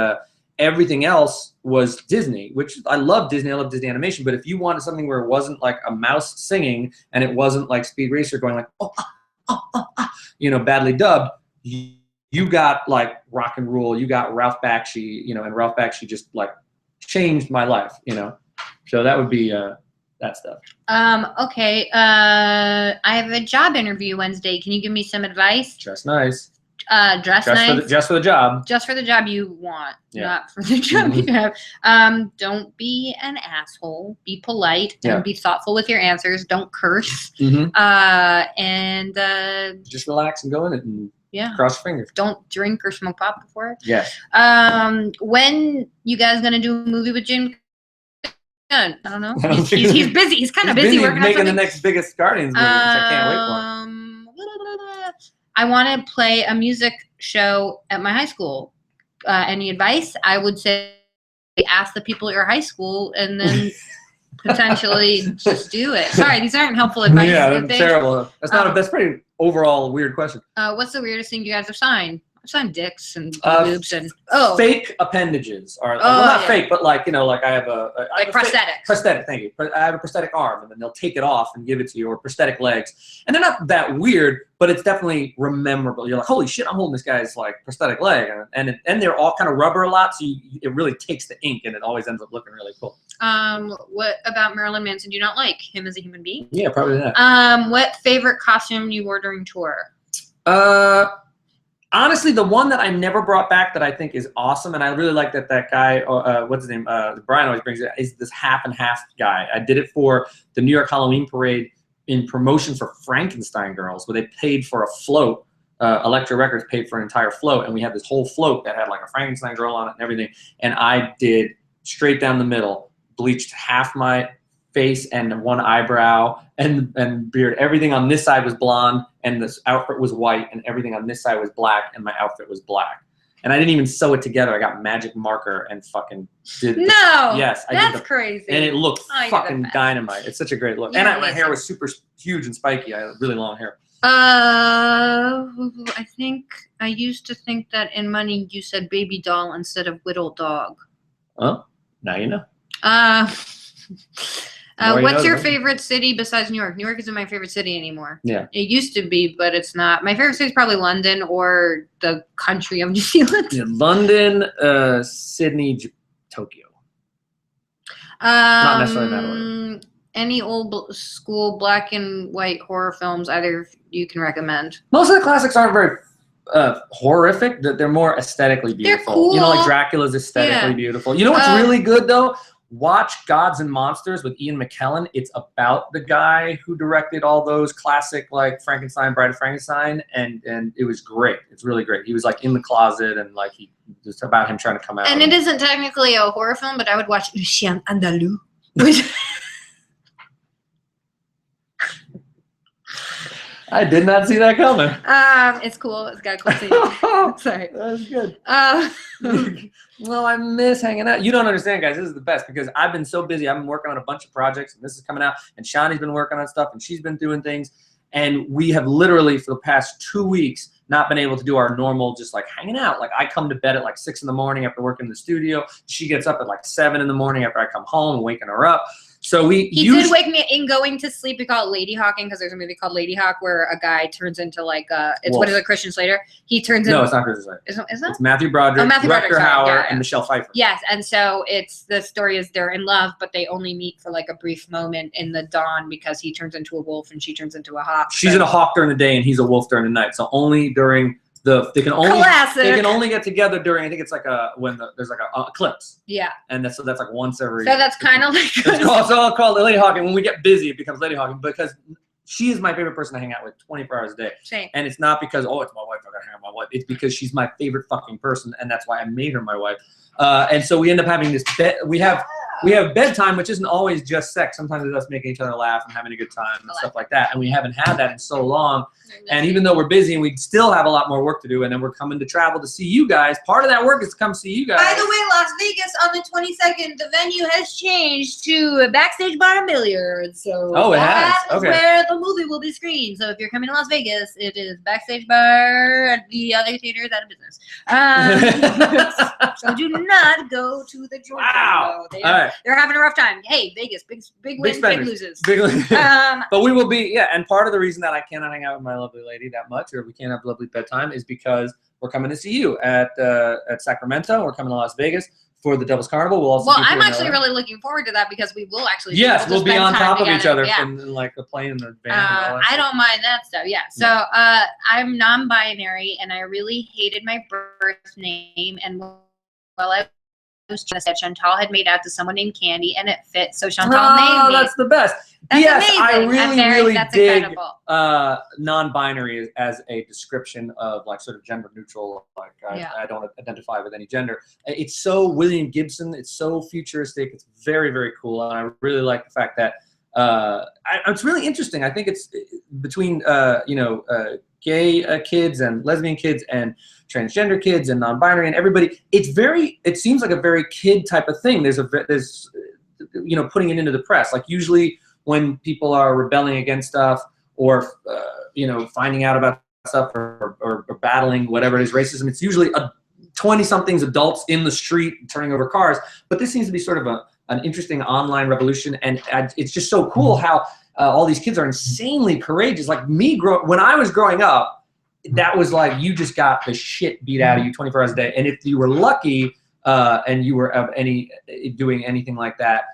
Speaker 1: everything else was Disney, which I love Disney. I love Disney animation. But if you wanted something where it wasn't like a mouse singing and it wasn't like Speed Racer going like badly dubbed, you got like Rock and Roll. You got Ralph Bakshi, and Ralph Bakshi just like changed my life, So that would be that stuff.
Speaker 2: Okay. I have a job interview Wednesday. Can you give me some advice?
Speaker 1: Dress nice.
Speaker 2: Dress nice.
Speaker 1: Just for the job.
Speaker 2: Just for the job you want, not for the job you have. Don't be an asshole. Be polite and be thoughtful with your answers. Don't curse. And
Speaker 1: just relax and go in it and cross your fingers.
Speaker 2: Don't drink or smoke pot before.
Speaker 1: Yes.
Speaker 2: When you guys gonna do a movie with Jim? I don't know. He's busy. He's kind of busy working on
Speaker 1: making
Speaker 2: something.
Speaker 1: the next biggest Guardians movie, which I can't wait for.
Speaker 2: I want to play a music show at my high school. Any advice? I would say ask the people at your high school and then potentially just do it. Sorry, these aren't helpful advice.
Speaker 1: Yeah, that's terrible. That's pretty overall weird question.
Speaker 2: What's the weirdest thing you guys have signed? I've signed dicks and boobs and
Speaker 1: fake appendages are not fake, but like I have
Speaker 2: prosthetics.
Speaker 1: Prosthetic, thank you. I have a prosthetic arm, and then they'll take it off and give it to you, or prosthetic legs, and they're not that weird, but it's definitely memorable. You're like, holy shit, I'm holding this guy's like prosthetic leg, and they're all kind of rubber a lot, so it really takes the ink, and it always ends up looking really cool.
Speaker 2: What about Marilyn Manson? Do you not like him as a human being?
Speaker 1: Yeah, probably not.
Speaker 2: What favorite costume you wore during tour?
Speaker 1: Honestly, the one that I never brought back that I think is awesome, and I really like that guy, what's his name, Brian always brings it, is this half and half guy. I did it for the New York Halloween Parade in promotion for Frankenstein Girls, where they paid for a float. Elektra Records paid for an entire float, and we had this whole float that had like a Frankenstein girl on it and everything. And I did straight down the middle, bleached half my face and one eyebrow and beard. Everything on this side was blonde, and this outfit was white, and everything on this side was black, and my outfit was black. And I didn't even sew it together. I got magic marker and fucking did yes,
Speaker 2: that's crazy.
Speaker 1: And it looked fucking dynamite. It's such a great look.
Speaker 2: Yeah,
Speaker 1: and my hair was super huge and spiky. I had really long hair.
Speaker 2: I think I used to think that in Money you said baby doll instead of whittle dog.
Speaker 1: Oh, now you know.
Speaker 2: What's your favorite city besides New York? New York isn't my favorite city anymore.
Speaker 1: Yeah.
Speaker 2: It used to be, but it's not. My favorite city is probably London or the country of New Zealand.
Speaker 1: Yeah, London, Sydney, Tokyo. Not necessarily that order.
Speaker 2: Any old school black and white horror films either you can recommend?
Speaker 1: Most of the classics aren't very horrific. They're more aesthetically beautiful.
Speaker 2: They're cool.
Speaker 1: Like Dracula's aesthetically beautiful. You know what's really good though? Watch Gods and Monsters with Ian McKellen. It's about the guy who directed all those classic like Frankenstein, Bride of Frankenstein, and it was great. It's really great. He was like in the closet and like it's about him trying to come out.
Speaker 2: And it isn't technically a horror film, but I would watch Le Chien Andalou.
Speaker 1: I did not see that coming.
Speaker 2: It's cool. It's got a cool scene. Sorry.
Speaker 1: That was good. Well, I miss hanging out. You don't understand, guys. This is the best because I've been so busy. I've been working on a bunch of projects, and this is coming out. And Chantie's been working on stuff, and she's been doing things. And we have literally, for the past 2 weeks, not been able to do our normal just like hanging out. Like I come to bed at like 6 in the morning after working in the studio. She gets up at like 7 in the morning after I come home and waking her up. So he did
Speaker 2: wake me in going to sleep. We call it Lady Hawking because there's a movie called Lady Hawk where a guy turns into like what is it, Christian Slater? He turns into
Speaker 1: it's not Christian Slater.
Speaker 2: Is that?
Speaker 1: It's Matthew Broderick, Rutger Hauer, and Michelle Pfeiffer.
Speaker 2: Yes, and so the story is they're in love, but they only meet for like a brief moment in the dawn because he turns into a wolf and she turns into a hawk.
Speaker 1: She's in a hawk during the day and he's a wolf during the night. So only during they can only get together during, I think it's like when there's like a eclipse.
Speaker 2: Yeah.
Speaker 1: And that's like once every.
Speaker 2: So that's kind of like.
Speaker 1: It's all called Lady Hawking. When we get busy, it becomes Lady Hawking because she is my favorite person to hang out with 24 hours a day.
Speaker 2: Same.
Speaker 1: And it's not because, oh, it's my wife, I gotta hang out with my wife. It's because she's my favorite fucking person, and that's why I made her my wife. And so we end up having this we have bedtime, which isn't always just sex. Sometimes it's us making each other laugh and having a good time and stuff like that. And we haven't had that in so long. And even though we're busy and we still have a lot more work to do, and then we're coming to travel to see you guys. Part of that work is to come see you guys.
Speaker 2: By the way, Las Vegas on the 22nd, the venue has changed to a backstage bar and billiards. So
Speaker 1: oh, it has.
Speaker 2: That is where the movie will be screened. So if you're coming to Las Vegas, it is backstage bar. The other theater is out of business. So do not go to the joint.
Speaker 1: Wow.
Speaker 2: They're having a rough time. Hey, Vegas, big wins, big loses.
Speaker 1: But we will be, and part of the reason that I cannot hang out with my lovely lady that much, or we can't have lovely bedtime, is because we're coming to see you at Sacramento. We're coming to Las Vegas for the Devil's Carnival. We'll also
Speaker 2: I'm actually really looking forward to that because we will actually.
Speaker 1: Yes, we'll be on top of each other from like the plane and the van. And all that
Speaker 2: I don't mind that stuff. Yeah. So I'm non-binary, and I really hated my birth name. And while I was trying to say, Chantal had made out to someone named Candy, and it fit. So Chantal named me.
Speaker 1: That's the best.
Speaker 2: That's
Speaker 1: yes,
Speaker 2: amazing.
Speaker 1: I really dig
Speaker 2: incredible.
Speaker 1: Non-binary as a description of like sort of gender neutral. Like I don't identify with any gender. It's so William Gibson. It's so futuristic. It's very, very cool, and I really like the fact that it's really interesting. I think it's between gay kids and lesbian kids and transgender kids and non-binary and everybody. It seems like a very kid type of thing. There's putting it into the press. Like usually when people are rebelling against stuff or finding out about stuff or battling whatever it is, racism, it's usually 20-somethings adults in the street turning over cars. But this seems to be sort of an interesting online revolution, and it's just so cool how all these kids are insanely courageous. Like me, when I was growing up, that was like you just got the shit beat out of you 24 hours a day, and if you were lucky and you were doing anything like that,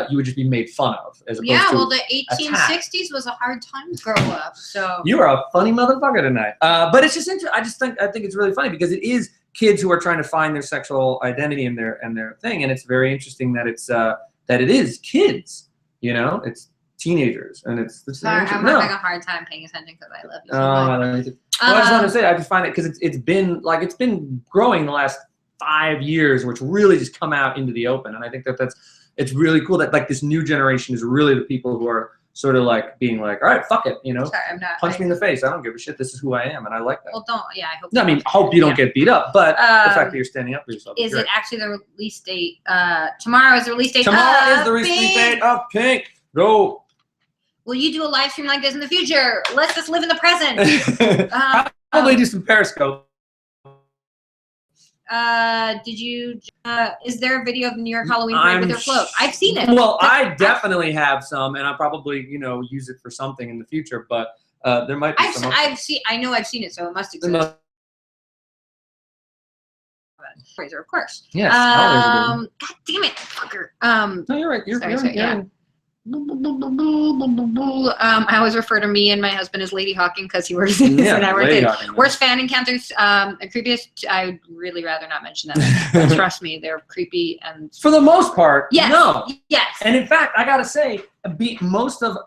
Speaker 1: you would just be made fun of. As opposed to
Speaker 2: the 1860s was a hard time to grow up. So
Speaker 1: you are a funny motherfucker tonight. But it's just interesting. I think it's really funny because it is kids who are trying to find their sexual identity and their thing, and it's very interesting that it is kids. It's teenagers, and it's
Speaker 2: sorry, I'm having a hard time paying attention because I love you.
Speaker 1: I love you too. Well, I just wanted to say, I just find it because it's been growing the last 5 years, which really just come out into the open, and I think it's really cool that like this new generation is really the people who are sort of like being like, all right, fuck it,
Speaker 2: Sorry, I'm not.
Speaker 1: Punch me in the face. I don't give a shit. This is who I am, and I like that.
Speaker 2: Well, don't. Yeah, I hope.
Speaker 1: No, I hope you don't get beat up, but the fact that you're standing up for yourself.
Speaker 2: Is it actually the release date? Tomorrow is the release date.
Speaker 1: Tomorrow is the release date of Pink. Go.
Speaker 2: Will you do a live stream like this in the future? Let's just live in the present.
Speaker 1: Probably do some Periscope.
Speaker 2: Is there a video of the New York Halloween parade with your float? I've seen it.
Speaker 1: Well, I definitely have some, and I'll probably, use it for something in the future, but there might be some.
Speaker 2: I know I've seen it, so it must exist. Fraser, of course.
Speaker 1: Yes.
Speaker 2: God damn it, fucker.
Speaker 1: No, you're right. You're
Speaker 2: yeah. I always refer to me and my husband as Lady Hawking because he works in this and I work in. Worst fan encounters, creepiest. I would really rather not mention them. But trust me, they're creepy and.
Speaker 1: For the most part,
Speaker 2: yes.
Speaker 1: No.
Speaker 2: Yes.
Speaker 1: And in fact, I gotta say, most of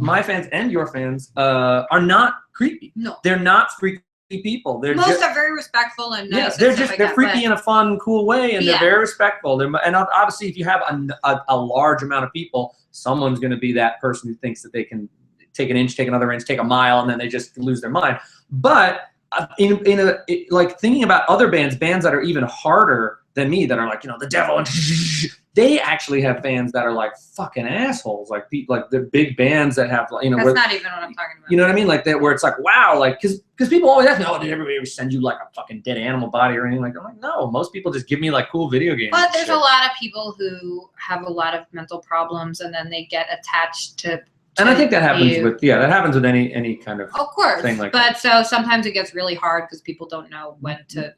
Speaker 1: my fans and your fans are not creepy.
Speaker 2: No.
Speaker 1: They're not freaky people.
Speaker 2: Most are very respectful and nice.
Speaker 1: Yes, they're freaky in a fun, cool way, and they're very respectful. And obviously, if you have a large amount of people, someone's going to be that person who thinks that they can take an inch, take another inch, take a mile, and then they just lose their mind. But like thinking about other bands that are even harder than me, that are like the devil, and they actually have fans that are like fucking assholes, like the big bands that have
Speaker 2: That's not even what I'm talking about.
Speaker 1: You know what I mean? Like that, where it's like wow, like because people always ask me, oh, did everybody ever send you like a fucking dead animal body or anything? I'm like, no, most people just give me like cool video games.
Speaker 2: But there's a lot of people who have a lot of mental problems, and then they get attached to.
Speaker 1: And I think that happens with any kind of
Speaker 2: course
Speaker 1: thing like
Speaker 2: but
Speaker 1: that.
Speaker 2: So sometimes it gets really hard because people don't know when to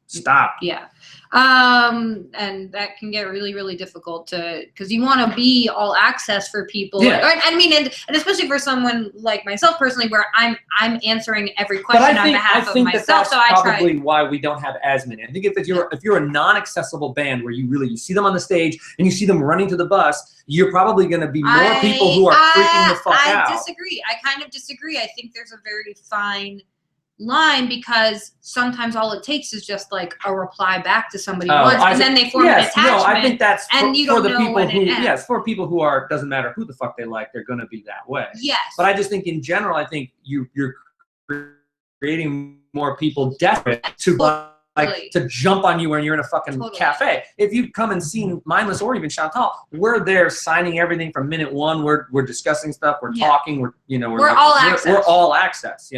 Speaker 1: stop.
Speaker 2: Yeah. And that can get really, really difficult because you want to be all access for people.
Speaker 1: Yeah.
Speaker 2: I mean, and especially for someone like myself personally, where I'm answering every question on behalf of myself. So I try.
Speaker 1: That's probably why we don't have as many. I think if you're a non-accessible band where you see them on the stage and you see them running to the bus, you're probably going to be more people who are freaking the fuck out.
Speaker 2: I disagree. I kind of disagree. I think there's a very fine line, because sometimes all it takes is just like a reply back to somebody once, and then they form an attachment. No,
Speaker 1: I think that's for the people who, for people who are, doesn't matter who the fuck they like, they're going to be that way.
Speaker 2: Yes.
Speaker 1: But I just think in general, I think you're creating more people desperate to to jump on you when you're in a fucking cafe. If you come and seen Mindless or even Chantal, we're there signing everything from minute one. We're discussing stuff. We're talking. We're all access. We're all access.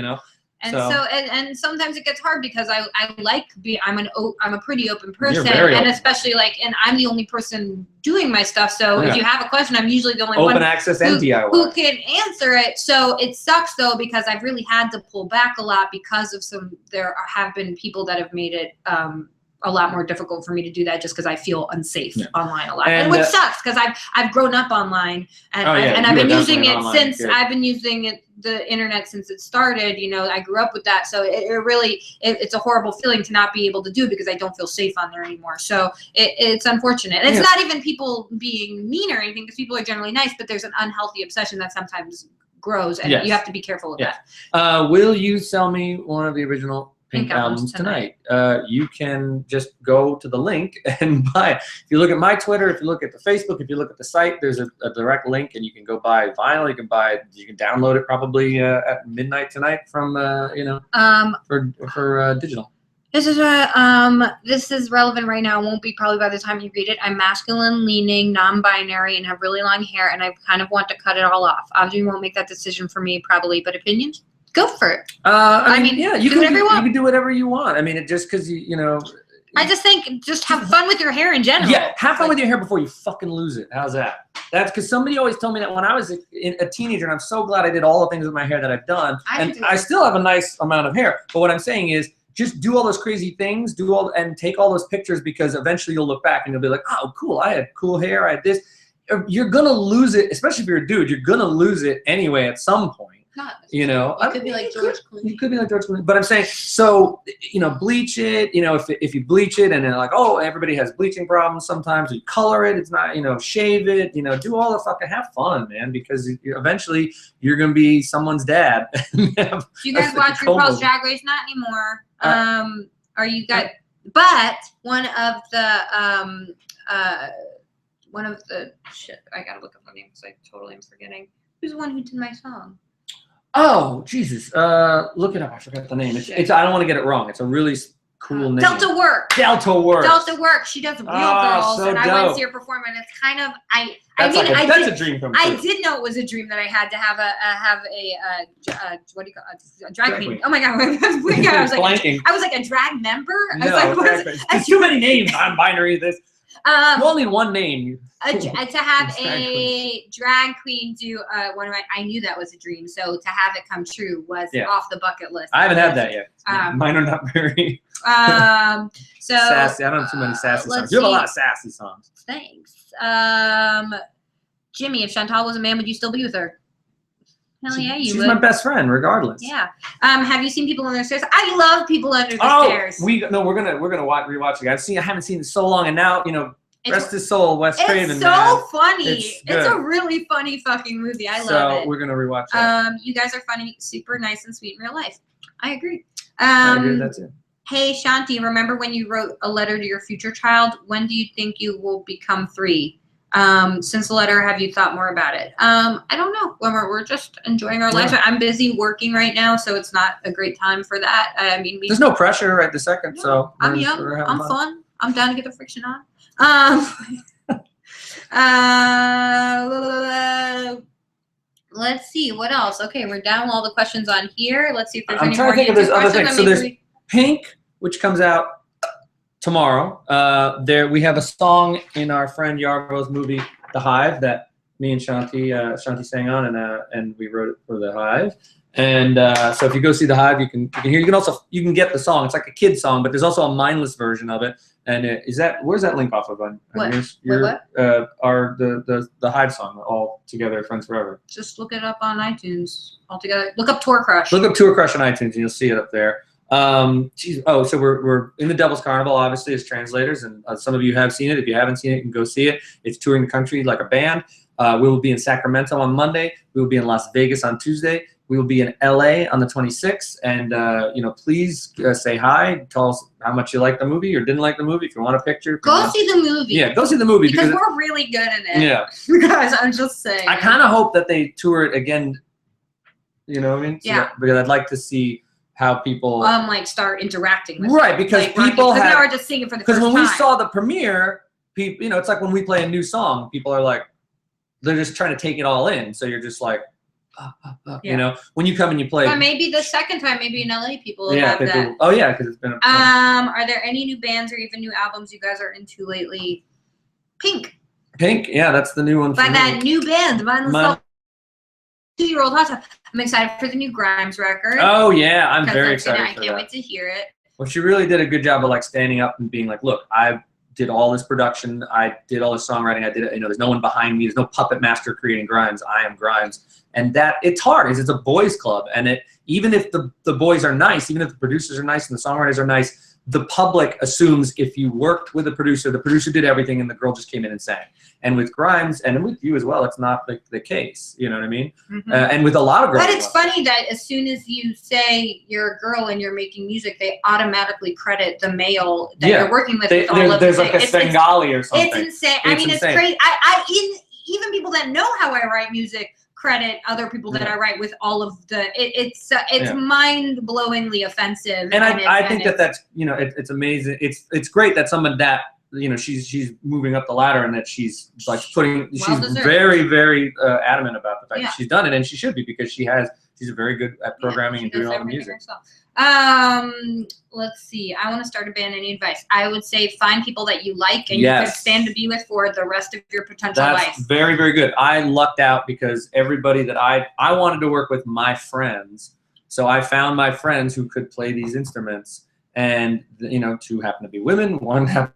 Speaker 2: And and sometimes it gets hard because I'm a pretty open person, and especially and I'm the only person doing my stuff. So if you have a question, I'm usually the only one
Speaker 1: access and DIY
Speaker 2: who can answer it. So it sucks though, because I've really had to pull back a lot because of there have been people that have made it a lot more difficult for me to do that, just because I feel unsafe online a lot, and which sucks because I've grown up online, and I've been using it since I've been using the internet since it started. I grew up with that, so it's a horrible feeling to not be able to do it because I don't feel safe on there anymore. So it's unfortunate. And it's not even people being mean or anything, because people are generally nice, but there's an unhealthy obsession that sometimes grows, and you have to be careful of that.
Speaker 1: Will you sell me one of the original Pink albums tonight? You can just go to the link and buy it. If you look at my Twitter, if you look at the Facebook, if you look at the site, there's a direct link, and you can go buy vinyl. You can download it probably at midnight tonight from for digital.
Speaker 2: This is relevant right now. It won't be probably by the time you read it. I'm masculine leaning, non-binary, and have really long hair, and I kind of want to cut it all off. Audrey won't make that decision for me probably, but opinions? Go for it. I mean, you can do whatever you want. You can do whatever you want. I mean, it just because I just think just have fun with your hair in general.
Speaker 1: Yeah, have fun with your hair before you fucking lose it. How's that? That's because somebody always told me that when I was a teenager, and I'm so glad I did all the things with my hair that I've done, and I still have a nice amount of hair. But what I'm saying is, just do all those crazy things, and take all those pictures, because eventually you'll look back and you'll be like, oh, cool, I had cool hair, I had this. You're gonna lose it, especially if you're a dude. You're gonna lose it anyway at some point.
Speaker 2: You could be like George Clooney.
Speaker 1: You could be like George Clooney. But I'm saying, so, bleach it. If you bleach it and then everybody has bleaching problems sometimes. You color it. It's not, shave it. Do all the fucking, have fun, man, because eventually you're going to be someone's dad.
Speaker 2: Do you guys watch RuPaul's Drag Race? Not anymore. Are you guys, but one of the, shit, I got to look up the name because I totally am forgetting. Who's the one who did my song?
Speaker 1: Oh, Jesus. Look it up. I forgot the name. It's I don't want to get it wrong. It's a really cool name.
Speaker 2: Delta Work.
Speaker 1: Delta Work.
Speaker 2: Delta Work. She does Real Girls,
Speaker 1: so
Speaker 2: and
Speaker 1: dope.
Speaker 2: I went to see her perform, and it's kind of
Speaker 1: that's a dream come true.
Speaker 2: I did know it was a dream that I had to have a what do you call it? A drag queen. Oh my god, I was like a drag member. I was like,
Speaker 1: there's too many names. I'm binary. This. You only need one name.
Speaker 2: To have a drag queen do one of my, I knew that was a dream. So to have it come true was off the bucket list.
Speaker 1: I haven't had that yet. Mine are not very
Speaker 2: so
Speaker 1: sassy. I don't have too many sassy songs. You have a lot of sassy songs.
Speaker 2: Thanks. Jimmy, if Chantal was a man, would you still be with her? Hell yeah, you would.
Speaker 1: She's my best friend, regardless.
Speaker 2: Yeah. Have you seen People Under the Stairs? I love People Under the Stairs.
Speaker 1: We're gonna rewatch it. I haven't seen it so long, and now rest his soul, Wes Craven.
Speaker 2: It's so funny. It's a really funny fucking movie. I love it.
Speaker 1: So we're gonna rewatch it.
Speaker 2: You guys are funny, super nice and sweet in real life. I agree.
Speaker 1: I agree with that too.
Speaker 2: Hey Chantie, remember when you wrote a letter to your future child? When do you think you will become 3? Since the letter, have you thought more about it? I don't know. We're just enjoying our lives. I'm busy working right now, so it's not a great time for that. I mean,
Speaker 1: there's no pressure right this second.
Speaker 2: No,
Speaker 1: so
Speaker 2: I'm young. I'm fun. I'm down to get the friction on. Let's see what else. Okay, we're down all the questions on here. Let's see if there's any more. I'm trying to think of other things.
Speaker 1: So there's Pink, which comes out tomorrow. We have a song in our friend Yarbo's movie The Hive that me and Chantie sang on, and we wrote it for The Hive. And so if you go see the Hive, you can hear. You can get the song. It's like a kid song, but there's also a mindless version of it. And where's that link off of?
Speaker 2: What?
Speaker 1: The Hive song, All Together, Friends Forever.
Speaker 2: Just look it up on iTunes. All Together. Look up Tour Crush.
Speaker 1: Look up Tour Crush on iTunes, and you'll see it up there. So we're in the Devil's Carnival, obviously, as translators, and some of you have seen it. If you haven't seen it, you can go see it. It's touring the country like a band. We will be in Sacramento on Monday. We will be in Las Vegas on Tuesday. We will be in LA on the 26th, and please say hi. Tell us how much you liked the movie or didn't like the movie. If you want a picture,
Speaker 2: go see the movie.
Speaker 1: Yeah, go see the movie
Speaker 2: because we're really good in it.
Speaker 1: Yeah,
Speaker 2: guys, I'm just saying.
Speaker 1: I kind of hope that they tour it again. You know what I mean?
Speaker 2: Yeah.
Speaker 1: Because I'd like to see how people
Speaker 2: start interacting with
Speaker 1: right, because people
Speaker 2: because now we're just seeing it for the first time.
Speaker 1: Because when we saw the premiere, people, it's like when we play a new song, people are like, they're just trying to take it all in. So you're just like, when you come and you play.
Speaker 2: But maybe the second time, maybe in LA, people will have that.
Speaker 1: Oh yeah, because it's been.
Speaker 2: Are there any new bands or even new albums you guys are into lately? Pink,
Speaker 1: yeah, that's the new one.
Speaker 2: By that new band, my 2-year-old hot tub. I'm excited for the new Grimes record.
Speaker 1: Oh yeah, I'm very excited.
Speaker 2: I can't wait to hear it.
Speaker 1: Well, she really did a good job of like standing up and being like, look, I did all this production, I did all this songwriting, I did it. There's no one behind me. There's no puppet master creating Grimes. I am Grimes, and that it's hard. It's a boys' club, and even if the boys are nice, even if the producers are nice and the songwriters are nice, the public assumes if you worked with the producer did everything, and the girl just came in and sang. And with Grimes, and with you as well, it's not the case. You know what I mean?
Speaker 2: Mm-hmm.
Speaker 1: And with a lot of girls.
Speaker 2: But it's funny that as soon as you say you're a girl and you're making music, they automatically credit the male that you're working with.
Speaker 1: There's like a Svengali or something.
Speaker 2: It's insane. It's crazy. Even people that know how I write music credit other people that I write with all of the. It's mind-blowingly offensive.
Speaker 1: And I think that's it's amazing. It's great that someone that. She's moving up the ladder, and that she's like she's very, very adamant about the fact that she's done it, and she should be, because she's very good at programming and doing all the music.
Speaker 2: Let's see. I want to start a band. Any advice? I would say find people that you like and you can stand to be with for the rest of your potential life.
Speaker 1: That's very, very good. I lucked out because everybody that I wanted to work with my friends, so I found my friends who could play these instruments, and 2 happen to be women, 1 happened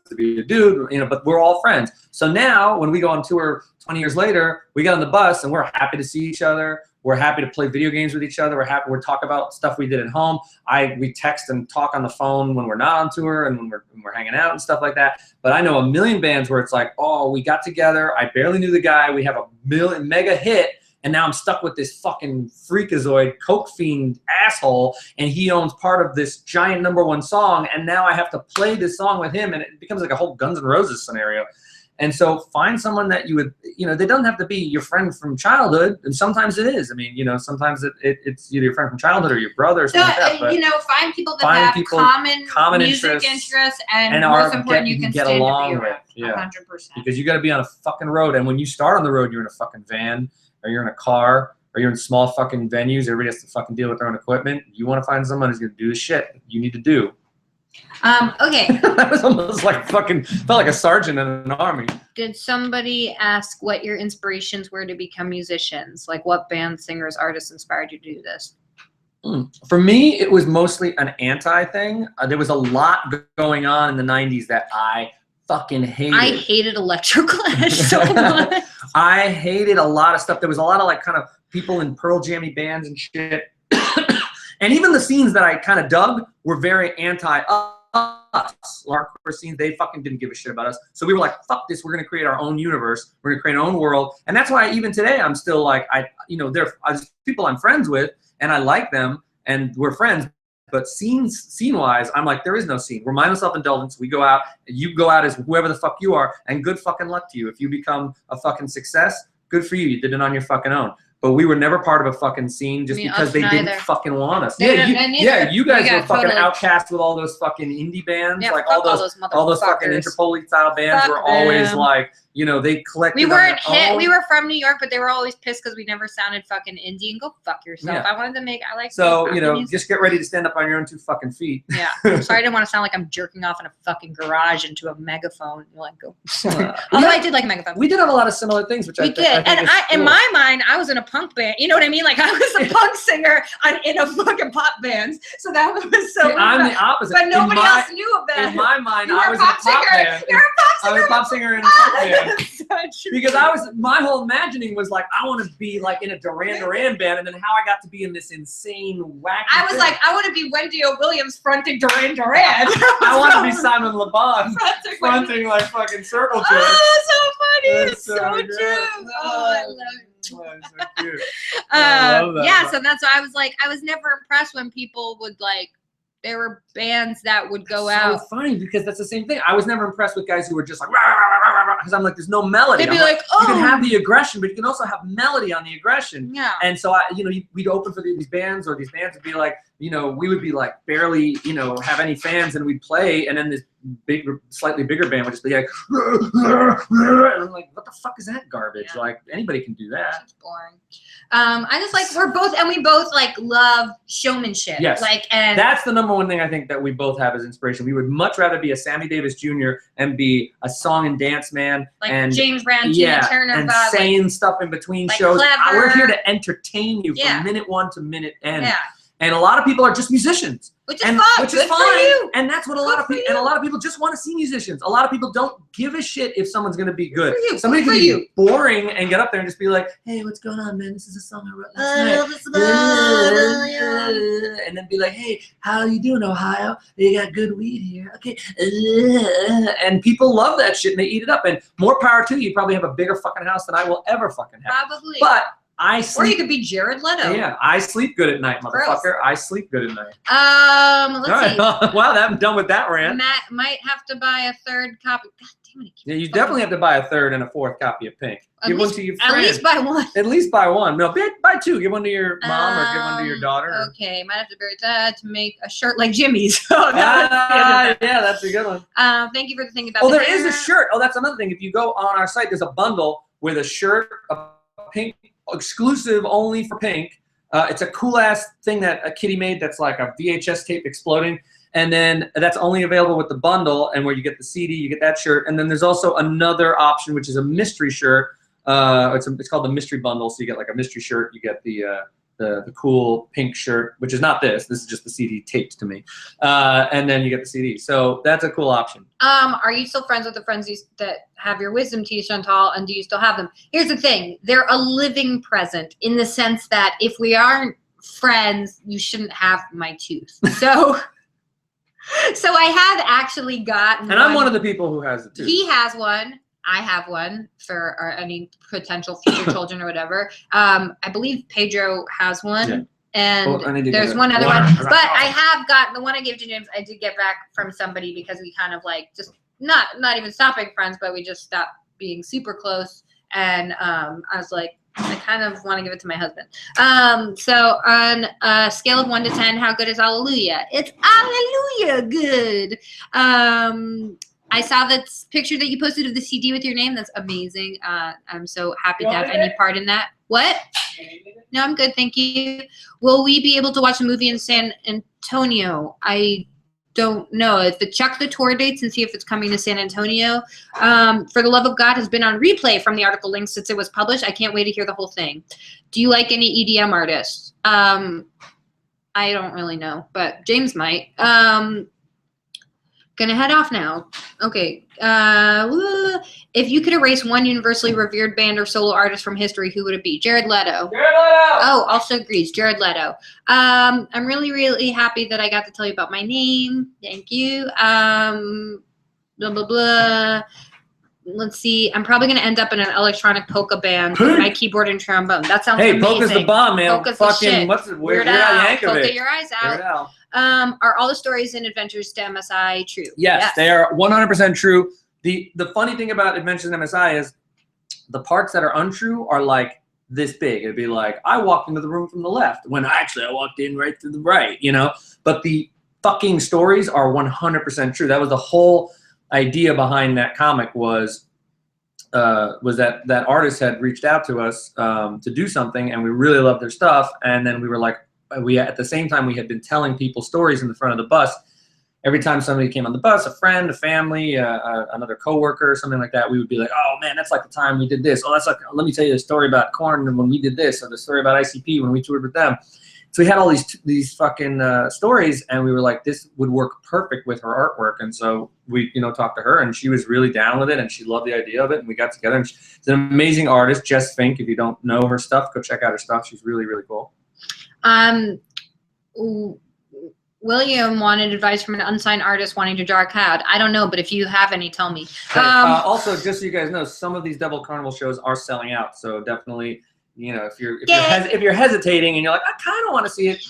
Speaker 1: to be a dude, but we're all friends. So now when we go on tour 20 years later, we get on the bus and we're happy to see each other. We're happy to play video games with each other. We're talk about stuff we did at home. We text and talk on the phone when we're not on tour and when we're hanging out and stuff like that. But I know a million bands where it's like, oh, we got together. I barely knew the guy. We have a mega hit. And now I'm stuck with this fucking freakazoid, coke fiend asshole, and he owns part of this giant #1 song, and now I have to play this song with him, and it becomes like a whole Guns N' Roses scenario. And so find someone that you would, they don't have to be your friend from childhood, and sometimes it is. I mean, sometimes it's either your friend from childhood or your brother or something like that.
Speaker 2: Find people that have common music interests, and most important, you can
Speaker 1: get
Speaker 2: stand
Speaker 1: along
Speaker 2: to be
Speaker 1: with.
Speaker 2: around. 100%.
Speaker 1: Because you got to be on a fucking road, and when you start on the road, you're in a fucking van, or you're in a car, or you're in small fucking venues. Everybody has to fucking deal with their own equipment. You want to find someone who's going to do the shit you need to do.
Speaker 2: Okay.
Speaker 1: That was almost like felt like a sergeant in an army.
Speaker 2: Did somebody ask what your inspirations were to become musicians? Like what bands, singers, artists inspired you to do this?
Speaker 1: For me, it was mostly an anti thing. There was a lot going on in the 90s that I fucking hated.
Speaker 2: I hated Electroclash so much.
Speaker 1: I hated a lot of stuff. There was a lot of like kind of people in Pearl Jammy bands and shit. And even the scenes that I kind of dug were very anti us. Hardcore scenes, they fucking didn't give a shit about us. So we were like, fuck this, we're gonna create our own universe. We're gonna create our own world. And that's why even today I'm still like, there's people I'm friends with and I like them and we're friends. But scene-wise, I'm like, there is no scene. We're mindless self-indulgence. We go out, and you go out as whoever the fuck you are, and good fucking luck to you. If you become a fucking success, good for you. You did it on your fucking own. But we were never part of a fucking scene just because they didn't fucking want us. You guys were fucking outcast with all those fucking indie bands.
Speaker 2: Yeah,
Speaker 1: like all those fucking Interpol style bands were always like, they collected.
Speaker 2: We weren't hit. We were from New York, but they were always pissed because we never sounded fucking indie. And go fuck yourself.
Speaker 1: Yeah.
Speaker 2: I wanted to make. I like.
Speaker 1: So just get ready to stand up on your own 2 fucking feet.
Speaker 2: Yeah. Sorry, I didn't want to sound like I'm jerking off in a fucking garage into a megaphone. You're like, go. Although I did like a megaphone.
Speaker 1: We did have a lot of similar things, which
Speaker 2: we did. And in my mind, I was in a punk band. You know what I mean? Like I was a punk singer in a fucking pop band. So that was so.
Speaker 1: See, I'm the opposite.
Speaker 2: But nobody else knew of that.
Speaker 1: In my mind,
Speaker 2: You
Speaker 1: I
Speaker 2: were
Speaker 1: was in a pop band.
Speaker 2: You're a pop singer.
Speaker 1: I was a pop singer in a pop band.
Speaker 2: Such
Speaker 1: Because my whole imagining was like, I want to be like in a Duran Duran band, and then how I got to be in this insane, wacky
Speaker 2: I was
Speaker 1: thing.
Speaker 2: like, I want to be Wendy O. Williams fronting Duran Duran.
Speaker 1: I want to be Simon Le Bon fronting like fucking circle jerks.
Speaker 2: Oh, so funny.
Speaker 1: That's
Speaker 2: It's so
Speaker 1: so
Speaker 2: true.
Speaker 1: good.
Speaker 2: Oh, I love it.
Speaker 1: That's so cute. I love that.
Speaker 2: Yeah, so that's why I was like, I was never impressed when people would like, there were bands that would go out.
Speaker 1: So funny because that's the same thing. I was never impressed with guys who were just like, because I'm like, there's no melody.
Speaker 2: They'd be
Speaker 1: I'm
Speaker 2: like, oh.
Speaker 1: You can have the aggression, but you can also have melody on the aggression.
Speaker 2: Yeah.
Speaker 1: And so we'd open for these bands, or these bands would be like, we would be like barely, have any fans, and we'd play, and then this slightly bigger band would just be like, and I'm like, what the fuck is that garbage?
Speaker 2: Yeah.
Speaker 1: Like anybody can do that.
Speaker 2: It's boring. I just like we both like love showmanship.
Speaker 1: Yes.
Speaker 2: Like, and
Speaker 1: That's the number one thing I think that we both have as inspiration. We would much rather be a Sammy Davis Jr. and be a song and dance man,
Speaker 2: like
Speaker 1: and
Speaker 2: James Brown, Tina Turner,
Speaker 1: and
Speaker 2: vibe,
Speaker 1: saying stuff in between
Speaker 2: like
Speaker 1: shows.
Speaker 2: Clever.
Speaker 1: We're here to entertain you
Speaker 2: Yeah.
Speaker 1: from minute one to minute end.
Speaker 2: yeah,
Speaker 1: And a lot of people are just musicians.
Speaker 2: which is fun.
Speaker 1: Which is
Speaker 2: Good for
Speaker 1: fine.
Speaker 2: you.
Speaker 1: And that's what a lot of people, and a lot of people just want to see musicians. A lot of people don't give a shit if someone's going to be good.
Speaker 2: for you.
Speaker 1: Somebody
Speaker 2: Good
Speaker 1: can
Speaker 2: for
Speaker 1: be boring and get up there and just be like, hey, what's going on, man? This is a song I wrote last night. And then be like, hey, how you doing, Ohio? You got good weed here. Okay. And people love that shit and they eat it up. And more power to you. You probably have a bigger fucking house than I will ever fucking have.
Speaker 2: Probably.
Speaker 1: But I
Speaker 2: or you
Speaker 1: sleep.
Speaker 2: could be Jared Leto.
Speaker 1: Yeah, I sleep good at night,
Speaker 2: Gross.
Speaker 1: motherfucker. I sleep good at night.
Speaker 2: Let's
Speaker 1: All right.
Speaker 2: see.
Speaker 1: Wow, I'm done with that rant.
Speaker 2: Matt might have to buy a third copy. God damn it.
Speaker 1: Yeah, you definitely have to buy a third and a fourth copy of Pink. Give one to your friend.
Speaker 2: At least buy one.
Speaker 1: At least buy one. No, buy two. Give one to your mom or give one to your daughter.
Speaker 2: Okay, might have to bury that to make a shirt like Jimmy's. Oh, that
Speaker 1: Yeah, that's a good one.
Speaker 2: thank you for the thing about
Speaker 1: Oh,
Speaker 2: the
Speaker 1: there is
Speaker 2: hair.
Speaker 1: a shirt. Oh, that's another thing. If you go on our site, there's a bundle with a shirt, a Pink, exclusive only for Pink. It's a cool ass thing that a kitty made that's like a VHS tape exploding. And then that's only available with the bundle, and where you get the CD, you get that shirt. And then there's also another option, which is a mystery shirt. It's called the mystery bundle. So you get like a mystery shirt, you get the cool pink shirt, which is not this. This is just the CD taped to me. And then you get the CD. So that's a cool option.
Speaker 2: Are you still friends with the friends that have your wisdom teeth, Chantal, and do you still have them? Here's the thing. They're a living present in the sense that if we aren't friends, you shouldn't have my tooth. So I have actually gotten
Speaker 1: And I'm one of the people who has it too.
Speaker 2: He has one. I have one for any potential future children or whatever. I believe Pedro has one.
Speaker 1: Yeah.
Speaker 2: And
Speaker 1: I need to
Speaker 2: there's
Speaker 1: get
Speaker 2: one other
Speaker 1: water.
Speaker 2: one. But I have gotten the one I gave to James, I did get back from somebody because we kind of like just not even stopping friends, but we just stopped being super close. And I was like, I kind of want to give it to my husband. So on a scale of 1 to 10, how good is Alleluia? It's Alleluia good. I saw that picture that you posted of the CD with your name. That's amazing. I'm so happy to have any part in that. What? No, I'm good. Thank you. Will we be able to watch a movie in San Antonio? I don't know. Check the tour dates and see if it's coming to San Antonio. For the Love of God has been on replay from the article link since it was published. I can't wait to hear the whole thing. Do you like any EDM artists? I don't really know, but James might. Gonna head off now. Okay. If you could erase one universally revered band or solo artist from history, who would it be? Jared Leto.
Speaker 1: Jared Leto!
Speaker 2: Oh, also agrees. Jared Leto. I'm really, really happy that I got to tell you about my name. Thank you. Blah, blah, blah. Let's see. I'm probably going to end up in an electronic polka band with my keyboard and trombone. That sounds amazing.
Speaker 1: Hey, polka's the bomb, man.
Speaker 2: Polka's the shit.
Speaker 1: What's it?
Speaker 2: Weird Al. Polka your eyes out.
Speaker 1: Weird Al.
Speaker 2: Are all the stories and adventures to MSI true?
Speaker 1: Yes, they are 100% true. The funny thing about Adventures in MSI is the parts that are untrue are like this big. It'd be like, I walked into the room from the left when actually I walked in right to the right, you know? But the fucking stories are 100% true. That was the whole idea behind that comic was that artist had reached out to us to do something, and we really loved their stuff. And then we were like, at the same time we had been telling people stories in the front of the bus, every time somebody came on the bus, a friend, a family, another coworker, something like that, we would be like, oh man, that's like the time we did this. Oh, that's like, let me tell you the story about Korn and when we did this, or the story about ICP when we toured with them. So we had all these fucking stories, and we were like, this would work perfect with her artwork. And so we, talked to her, and she was really down with it, and she loved the idea of it. And we got together. And she's an amazing artist, Jess Fink. If you don't know her stuff, go check out her stuff. She's really, really cool.
Speaker 2: William wanted advice from an unsigned artist wanting to draw a cloud. I don't know, but if you have any, tell me.
Speaker 1: Also, just so you guys know, some of these Devil Carnival shows are selling out. So definitely, if you're hesitating and you're like, I kind of want to see it,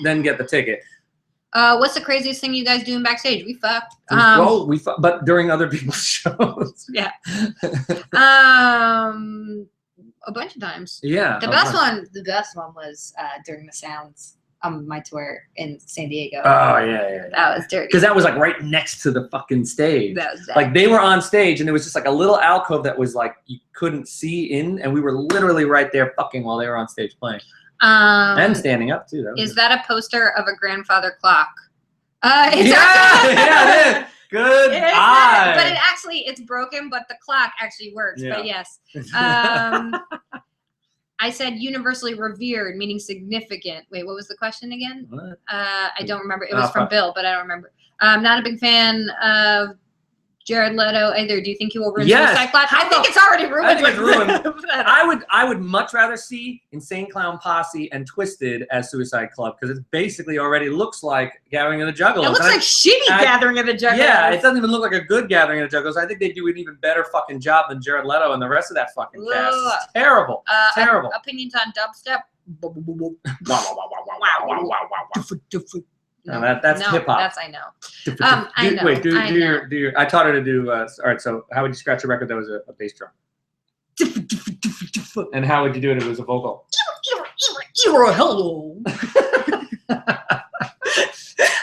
Speaker 1: then get the ticket.
Speaker 2: What's the craziest thing you guys do in backstage? We fucked.
Speaker 1: We fucked, but during other people's shows.
Speaker 2: Yeah. A bunch of times.
Speaker 1: Yeah.
Speaker 2: The best one was during the Sounds on my tour in San Diego.
Speaker 1: Oh yeah.
Speaker 2: That was dirty.
Speaker 1: Because that was like right next to the fucking stage.
Speaker 2: That was bad.
Speaker 1: Like they were on stage, and there was just like a little alcove that was like you couldn't see in, and we were literally right there fucking while they were on stage playing. And standing up too.
Speaker 2: Is that a poster of a grandfather clock?
Speaker 1: Yeah, it is. Good eye.
Speaker 2: But it's broken, but the clock actually works. Yeah. But yes. I said universally revered, meaning significant. Wait, what was the question again?
Speaker 1: What?
Speaker 2: I don't remember. It was from Bill, but I don't remember. I'm not a big fan of Jared Leto either. Do you think he will ruin Suicide Squad? I think it's already ruined.
Speaker 1: I think it's ruined. I would much rather see Insane Clown Posse and Twisted as Suicide Club, because it basically already looks like Gathering of the Juggalos.
Speaker 2: It looks like shitty Gathering of the Juggalos.
Speaker 1: Yeah, it doesn't even look like a good Gathering of the Juggalos. I think they do an even better fucking job than Jared Leto and the rest of that fucking cast. It's terrible. Terrible.
Speaker 2: Opinions on dubstep.
Speaker 1: No, that's hip hop.
Speaker 2: That's I know. I know.
Speaker 1: Wait, do your. I taught her to do. All right. So, how would you scratch a record that was a bass drum? And how would you do it if it was a vocal?
Speaker 2: Hello.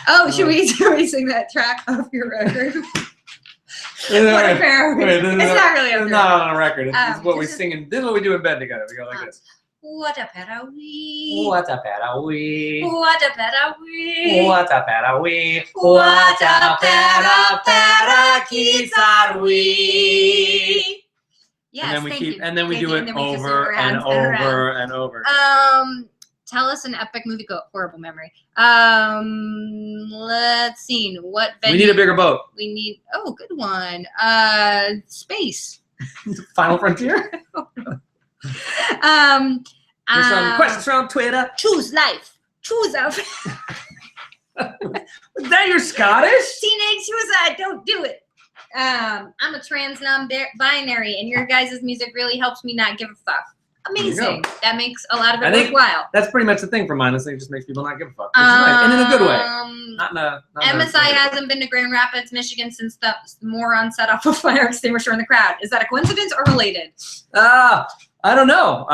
Speaker 2: Oh, should we sing that track off your record?
Speaker 1: It's not
Speaker 2: really.
Speaker 1: It's not on a record. It's what we sing. This is what we do in bed together. We go like this.
Speaker 2: What a better we.
Speaker 1: What a better we.
Speaker 2: What a better we.
Speaker 1: What a better we. What a better kids are we.
Speaker 2: Yes,
Speaker 1: and then we do it over and over and over.
Speaker 2: Tell us an epic movie. Horrible memory. Let's see. What venue?
Speaker 1: We need a bigger boat.
Speaker 2: We need. Oh, good one. Space.
Speaker 1: Final Frontier. There's some questions from Twitter.
Speaker 2: Choose life. Choose up.
Speaker 1: Is that your Scottish?
Speaker 2: Teenage suicide. Don't do it. I'm a trans non-binary, and your guys' music really helps me not give a fuck. Amazing. That makes a lot of it worthwhile.
Speaker 1: That's pretty much the thing for mine. This thing just makes people not give a fuck. Which is nice. And in a good way. MSI
Speaker 2: hasn't been to Grand Rapids, Michigan since the moron set off a fire extinguisher in the crowd. Is that a coincidence or related?
Speaker 1: I don't know.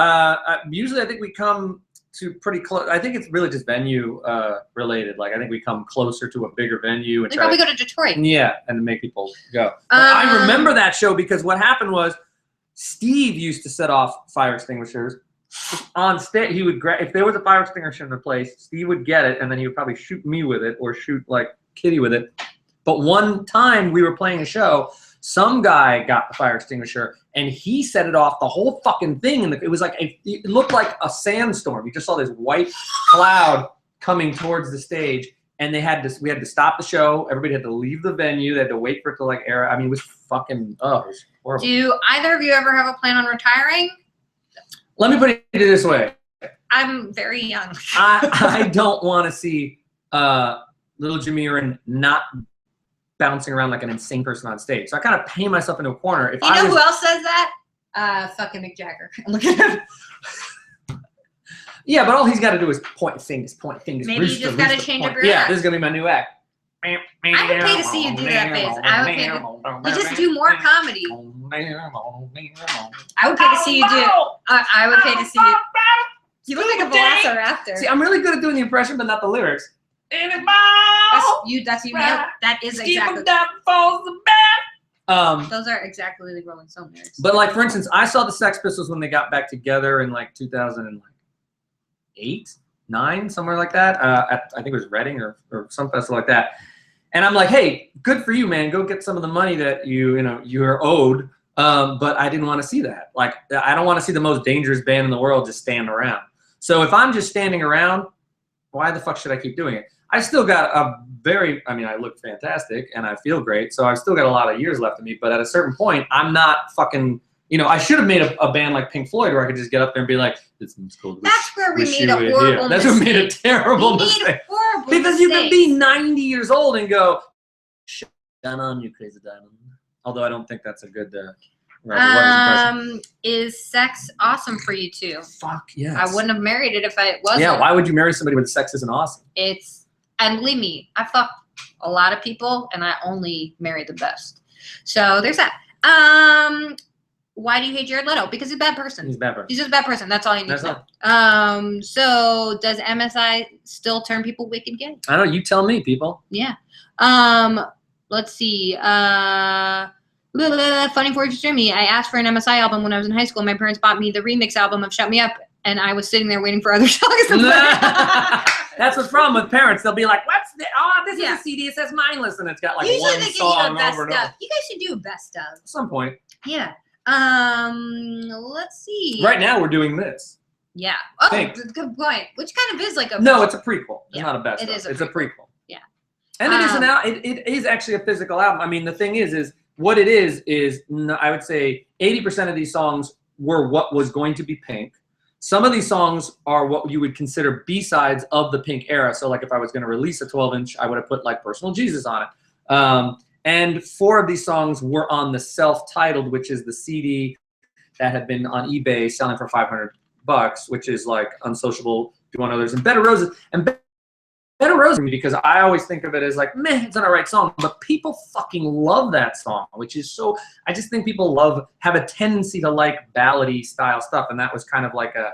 Speaker 1: Usually I think we come to pretty close. I think it's really just venue related. Like I think we come closer to a bigger venue. And
Speaker 2: probably go to Detroit.
Speaker 1: Yeah, and make people go. I remember that show because what happened was Steve used to set off fire extinguishers on stage. He would if there was a fire extinguisher in the place, Steve would get it, and then he would probably shoot me with it or shoot like Kitty with it. But one time we were playing a show, some guy got the fire extinguisher and he set it off the whole fucking thing. And it was like, it looked like a sandstorm. You just saw this white cloud coming towards the stage, and we had to stop the show. Everybody had to leave the venue. They had to wait for it to like air. I mean, it was fucking, it was horrible.
Speaker 2: Do either of you ever have a plan on retiring?
Speaker 1: Let me put it this way.
Speaker 2: I'm very young.
Speaker 1: I don't want to see little Jimmy not bouncing around like an insane person on stage. So I kind of paint myself into a corner.
Speaker 2: Who else says that? Fucking Mick Jagger. Look at him.
Speaker 1: Yeah, but all he's got to do is point fingers.
Speaker 2: Maybe you just got to change up your
Speaker 1: act. This is going to be my new act.
Speaker 2: I would pay to see you do that face. I would pay to. You just do more comedy. I would pay to see you do. I would pay to see you. You look like a velociraptor.
Speaker 1: See, I'm really good at doing the impression, but not the lyrics.
Speaker 2: That's you. That is exactly. Those are exactly the Rolling Stone lyrics.
Speaker 1: But like, for instance, I saw the Sex Pistols when they got back together in like 2008, 9, somewhere like that. I think it was Reading or some festival like that. And I'm like, hey, good for you, man. Go get some of the money that you're owed. But I didn't want to see that. Like, I don't want to see the most dangerous band in the world just stand around. So if I'm just standing around, why the fuck should I keep doing it? I still got I look fantastic and I feel great. So I've still got a lot of years left in me. But at a certain point, I'm not fucking, I should have made a band like Pink Floyd where I could just get up there and be like, this is cool.
Speaker 2: That's where we made a horrible mistake.
Speaker 1: That's where we made a terrible mistake. Because you can be 90 years old and go, shut down on you, crazy diamond. Although I don't think that's a good
Speaker 2: is sex awesome for you too?
Speaker 1: Fuck yes.
Speaker 2: I wouldn't have married it if it wasn't.
Speaker 1: Yeah, why would you marry somebody with sex isn't awesome?
Speaker 2: And believe me, I fucked a lot of people and I only marry the best. So there's that. Why do you hate Jared Leto? Because he's a bad person.
Speaker 1: He's a bad person.
Speaker 2: He's just a bad person. That's all you need to know. So does MSI still turn people wicked gay?
Speaker 1: I don't know. You tell me, people.
Speaker 2: Yeah. Let's see. Funny for Jimmy. I asked for an MSI album when I was in high school. My parents bought me the remix album of Shut Me Up, and I was sitting there waiting for other songs to play.
Speaker 1: That's what's wrong with parents. They'll be like, "What's this? Oh, this is a CD. It says mindless, and it's got like
Speaker 2: usually
Speaker 1: one
Speaker 2: they give
Speaker 1: song
Speaker 2: you a best
Speaker 1: over and
Speaker 2: of.
Speaker 1: over."
Speaker 2: You guys should do a best of.
Speaker 1: At some point.
Speaker 2: Yeah. Let's see.
Speaker 1: Right now, we're doing this.
Speaker 2: Yeah. Oh, good point. Which kind of is like a.
Speaker 1: No, it's a prequel. It's
Speaker 2: Yeah,
Speaker 1: not a best.
Speaker 2: it is.
Speaker 1: It's a prequel.
Speaker 2: Yeah.
Speaker 1: And it is an album. It is actually a physical album. I mean, the thing is what it is I would say 80% of these songs were what was going to be Pink. Some of these songs are what you would consider B-sides of the Pink era. So like if I was going to release a 12-inch, I would have put like Personal Jesus on it. And 4 of these songs were on the self-titled, which is the CD that had been on eBay selling for $500, which is like Unsociable, Do You Want Others, and Bed of Roses. And Bed of Roses, because I always think of it as like, meh, it's not a right song, but people fucking love that song, which is so, I just think people have a tendency to like ballady style stuff, and that was kind of like a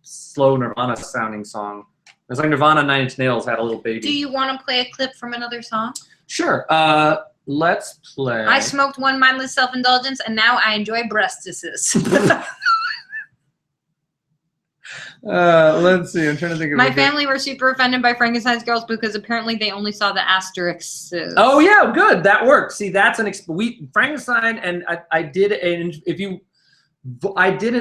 Speaker 1: slow Nirvana sounding song. It was like Nirvana, Nine Inch Nails had a little baby.
Speaker 2: Do you want to play a clip from another song?
Speaker 1: Sure. Let's play.
Speaker 2: I smoked one mindless self-indulgence, and now I enjoy breastises.
Speaker 1: Let's see. I'm trying to think of
Speaker 2: My family were super offended by Frankenstein's girls because apparently they only saw the asterisks.
Speaker 1: Oh yeah, good. That works. See, that's Frankenstein, and I did an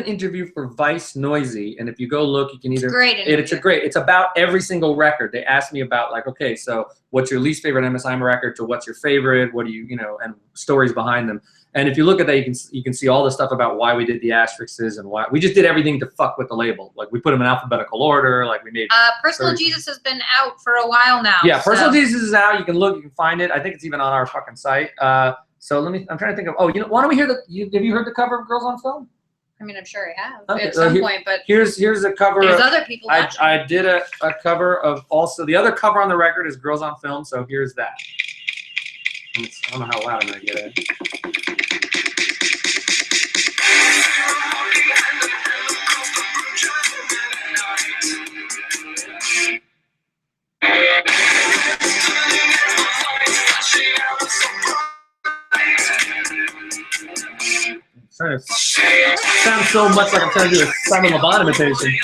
Speaker 1: interview for Vice Noisy, and if you go look, you can either. It's about every single record. They asked me about like, okay, so what's your least favorite MSI record to what's your favorite? What do you and stories behind them. And if you look at that, you can see all the stuff about why we did the asterisks and why we just did everything to fuck with the label. Like we put them in alphabetical order. Like we made.
Speaker 2: Personal Jesus has been out for a while now.
Speaker 1: Yeah, Personal Jesus is out. You can look. You can find it. I think it's even on our fucking site. So I'm trying to think of. Oh, why don't we hear have you heard the cover of Girls on Film?
Speaker 2: I mean, I'm sure I have
Speaker 1: at
Speaker 2: some point, but
Speaker 1: here's a cover.
Speaker 2: There's other people watching.
Speaker 1: I did a cover of also the other cover on the record is Girls on Film. So here's that. I don't know how loud I'm gonna get it. It sounds so much like I'm trying to do a Simon Le Bon imitation.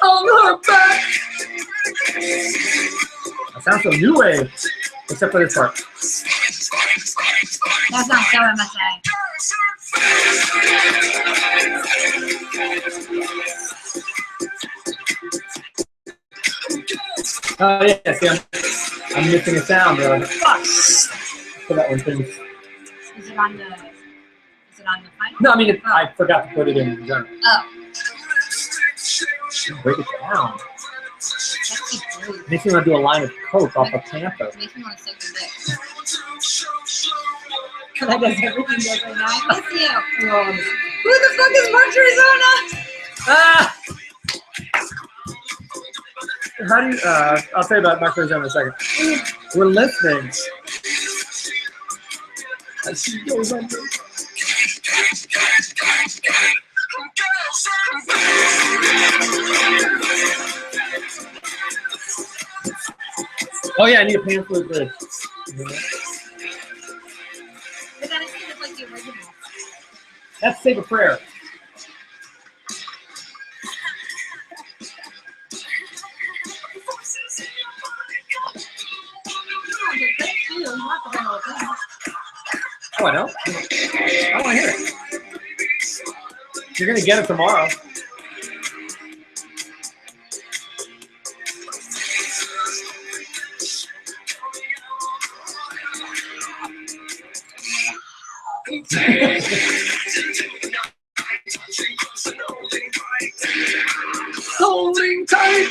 Speaker 1: On her back. That sounds so new wave, except for this part.
Speaker 2: That's not so MSI.
Speaker 1: Oh yeah, see, I'm missing a sound. Fuck. Put that one, please.
Speaker 2: Is it on the final?
Speaker 1: No, I mean I forgot to put it in.
Speaker 2: Oh.
Speaker 1: Break it down. Makes me want to do a line of coke off of Tampa.
Speaker 2: Makes me want to suck your dick. That does everything does right now. I miss you. Who the fuck is Mark Arizona?
Speaker 1: Ah! How do you? I'll say about Mark Arizona in a second. We're listening. Oh yeah, I need a pamphlet bridge.
Speaker 2: But that is kind of like the original.
Speaker 1: That's Save a Prayer. Oh, I don't? I want to hear it. You're going to get it tomorrow. Holding tight.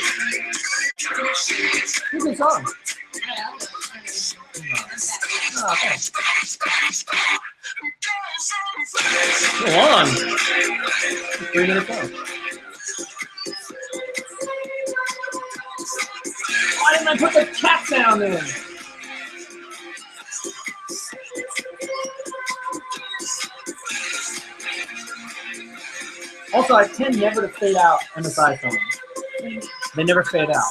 Speaker 1: Good song. Oh, okay. Go on. 3 minutes on. Why didn't I put the cat sound in? Also, I tend never to fade out MSI songs. They never fade out.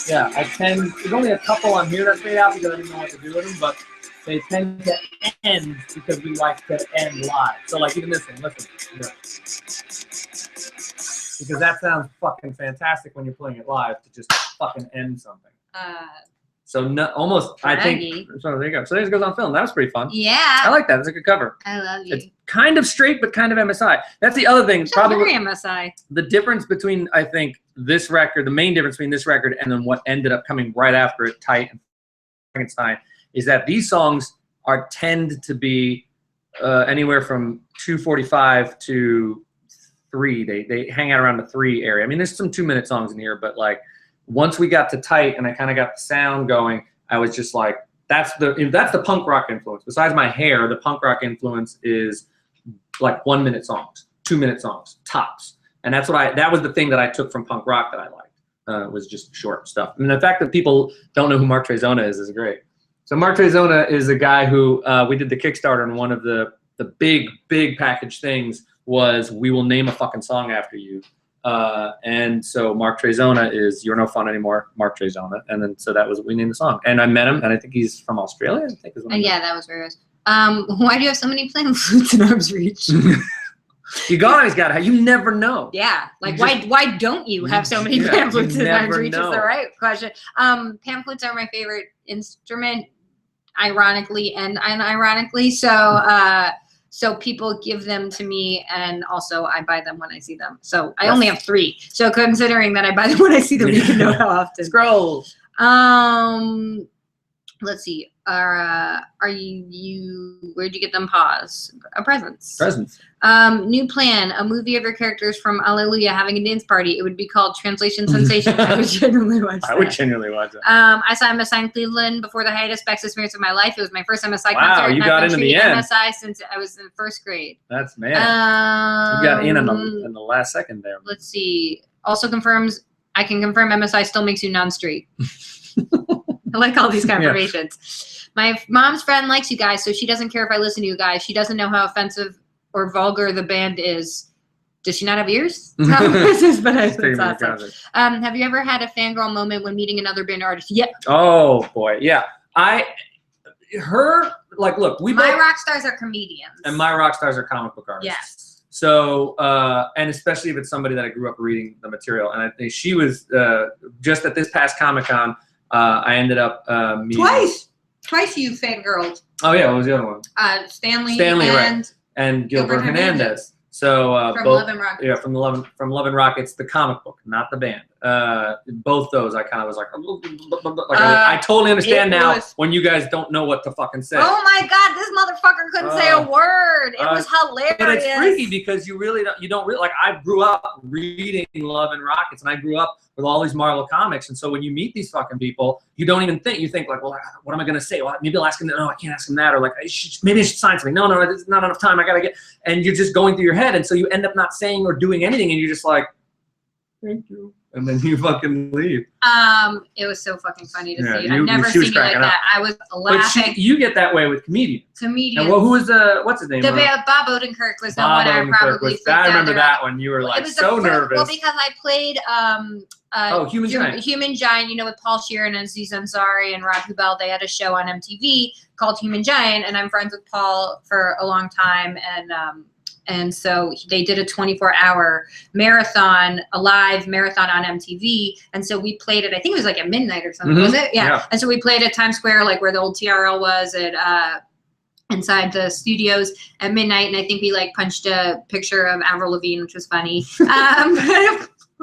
Speaker 1: Yeah, I tend. There's only a couple on here that fade out because I didn't know what to do with them, but they tend to end because we like to end live. So, like, even this one, listen. Yeah. Because that sounds fucking fantastic when you're playing it live to just fucking end something. So no, almost, I think. So there you go. So this goes on film. That was pretty fun.
Speaker 2: Yeah.
Speaker 1: I like that. It's a good cover.
Speaker 2: I love you.
Speaker 1: It's kind of straight, but kind of MSI. That's the other thing.
Speaker 2: It's
Speaker 1: probably
Speaker 2: very MSI.
Speaker 1: The difference between, I think, this record, the main difference between this record and then what ended up coming right after it, Tight and Frankenstein, is that these songs tend to be anywhere from 2:45 to 3. They hang out around the 3 area. I mean, there's some 2-minute songs in here, but like once we got to Tight and I kind of got the sound going, I was just like, that's the punk rock influence. Besides my hair, the punk rock influence is like 1-minute songs, 2-minute songs, tops. And that's what that was the thing that I took from punk rock that I liked, was just short stuff. And the fact that people don't know who Mark Trezona is great. So Mark Trezona is a guy who, we did the Kickstarter, and one of the big package things was, we will name a fucking song after you. And so Mark Trezona is You're No Fun Anymore, Mark Trezona. And then, so that was what we named the song. And I met him, and I think he's from Australia, I think is what
Speaker 2: yeah, that was very nice. Why do you have so many playing flutes in arm's reach?
Speaker 1: You always got to have, you never know.
Speaker 2: Yeah, like why don't you have so many pan flutes in arm's reach is the right question. Pan flutes are my favorite instrument, ironically and unironically. So people give them to me, and also I buy them when I see them. So I only have 3. So considering that I buy them when I see them, you can know how often.
Speaker 1: Scrolls.
Speaker 2: Let's see. Are you? Where'd you get them? Presents.
Speaker 1: Presents.
Speaker 2: New plan. A movie of your characters from Alleluia having a dance party. It would be called Translation Sensation. I would genuinely watch that.
Speaker 1: I would genuinely watch that.
Speaker 2: I saw MSI in Cleveland before the highest best experience of my life. It was my first MSI concert.
Speaker 1: Wow, you got into the end.
Speaker 2: MSI since I was in 1st grade.
Speaker 1: That's man. You got in the last second there.
Speaker 2: Let's see. Also confirms. I can confirm MSI still makes you non-straight. I like all these confirmations. Yeah. My mom's friend likes you guys, so she doesn't care if I listen to you guys. She doesn't know how offensive or vulgar the band is. Does she not have ears? But it's awesome. Have you ever had a fangirl moment when meeting another band artist? Yeah.
Speaker 1: Oh boy, yeah. Look,
Speaker 2: my rock stars are comedians,
Speaker 1: and my rock stars are comic book artists.
Speaker 2: Yes.
Speaker 1: So, and especially if it's somebody that I grew up reading the material, and I think she was just at this past Comic-Con. I ended up meeting
Speaker 2: Twice you fangirled.
Speaker 1: Oh yeah, what was the other one?
Speaker 2: Stanley
Speaker 1: and Gilbert Hernandez. So
Speaker 2: from
Speaker 1: both,
Speaker 2: Love and Rockets.
Speaker 1: Yeah, from Love and Rockets, the comic book, not the band. Both those, I kind of was like I totally understand now when you guys don't know what to fucking say.
Speaker 2: Oh my God, this motherfucker couldn't say a word. It was hilarious.
Speaker 1: But it's freaky because you don't really like. I grew up reading Love and Rockets, and I grew up with all these Marvel comics, and so when you meet these fucking people, you don't even think. You think like, well, what am I gonna say? Well, maybe I'll ask him. No, I can't ask him that. Or like, maybe I should sign something. No, there's not enough time. I gotta get. And you're just going through your head, and so you end up not saying or doing anything, and you're just like, thank you. And then you fucking leave.
Speaker 2: It was so fucking funny to see. I've
Speaker 1: never
Speaker 2: seen you like that. I was laughing.
Speaker 1: But you get that way with comedians.
Speaker 2: Comedians.
Speaker 1: And who was what's his name?
Speaker 2: Bob Odenkirk was the one I probably freaked out.
Speaker 1: I remember that one. You were like so nervous.
Speaker 2: Well, because I played
Speaker 1: Human Giant.
Speaker 2: Human Giant, with Paul Sheeran and Aziz Ansari and Rob Hubel. They had a show on MTV called Human Giant, and I'm friends with Paul for a long time, and And so they did a 24-hour marathon, a live marathon on MTV. And so we played it, I think it was like at midnight or something, was it? Yeah. And so we played at Times Square, like where the old TRL was at inside the studios at midnight. And I think we like punched a picture of Avril Lavigne, which was funny.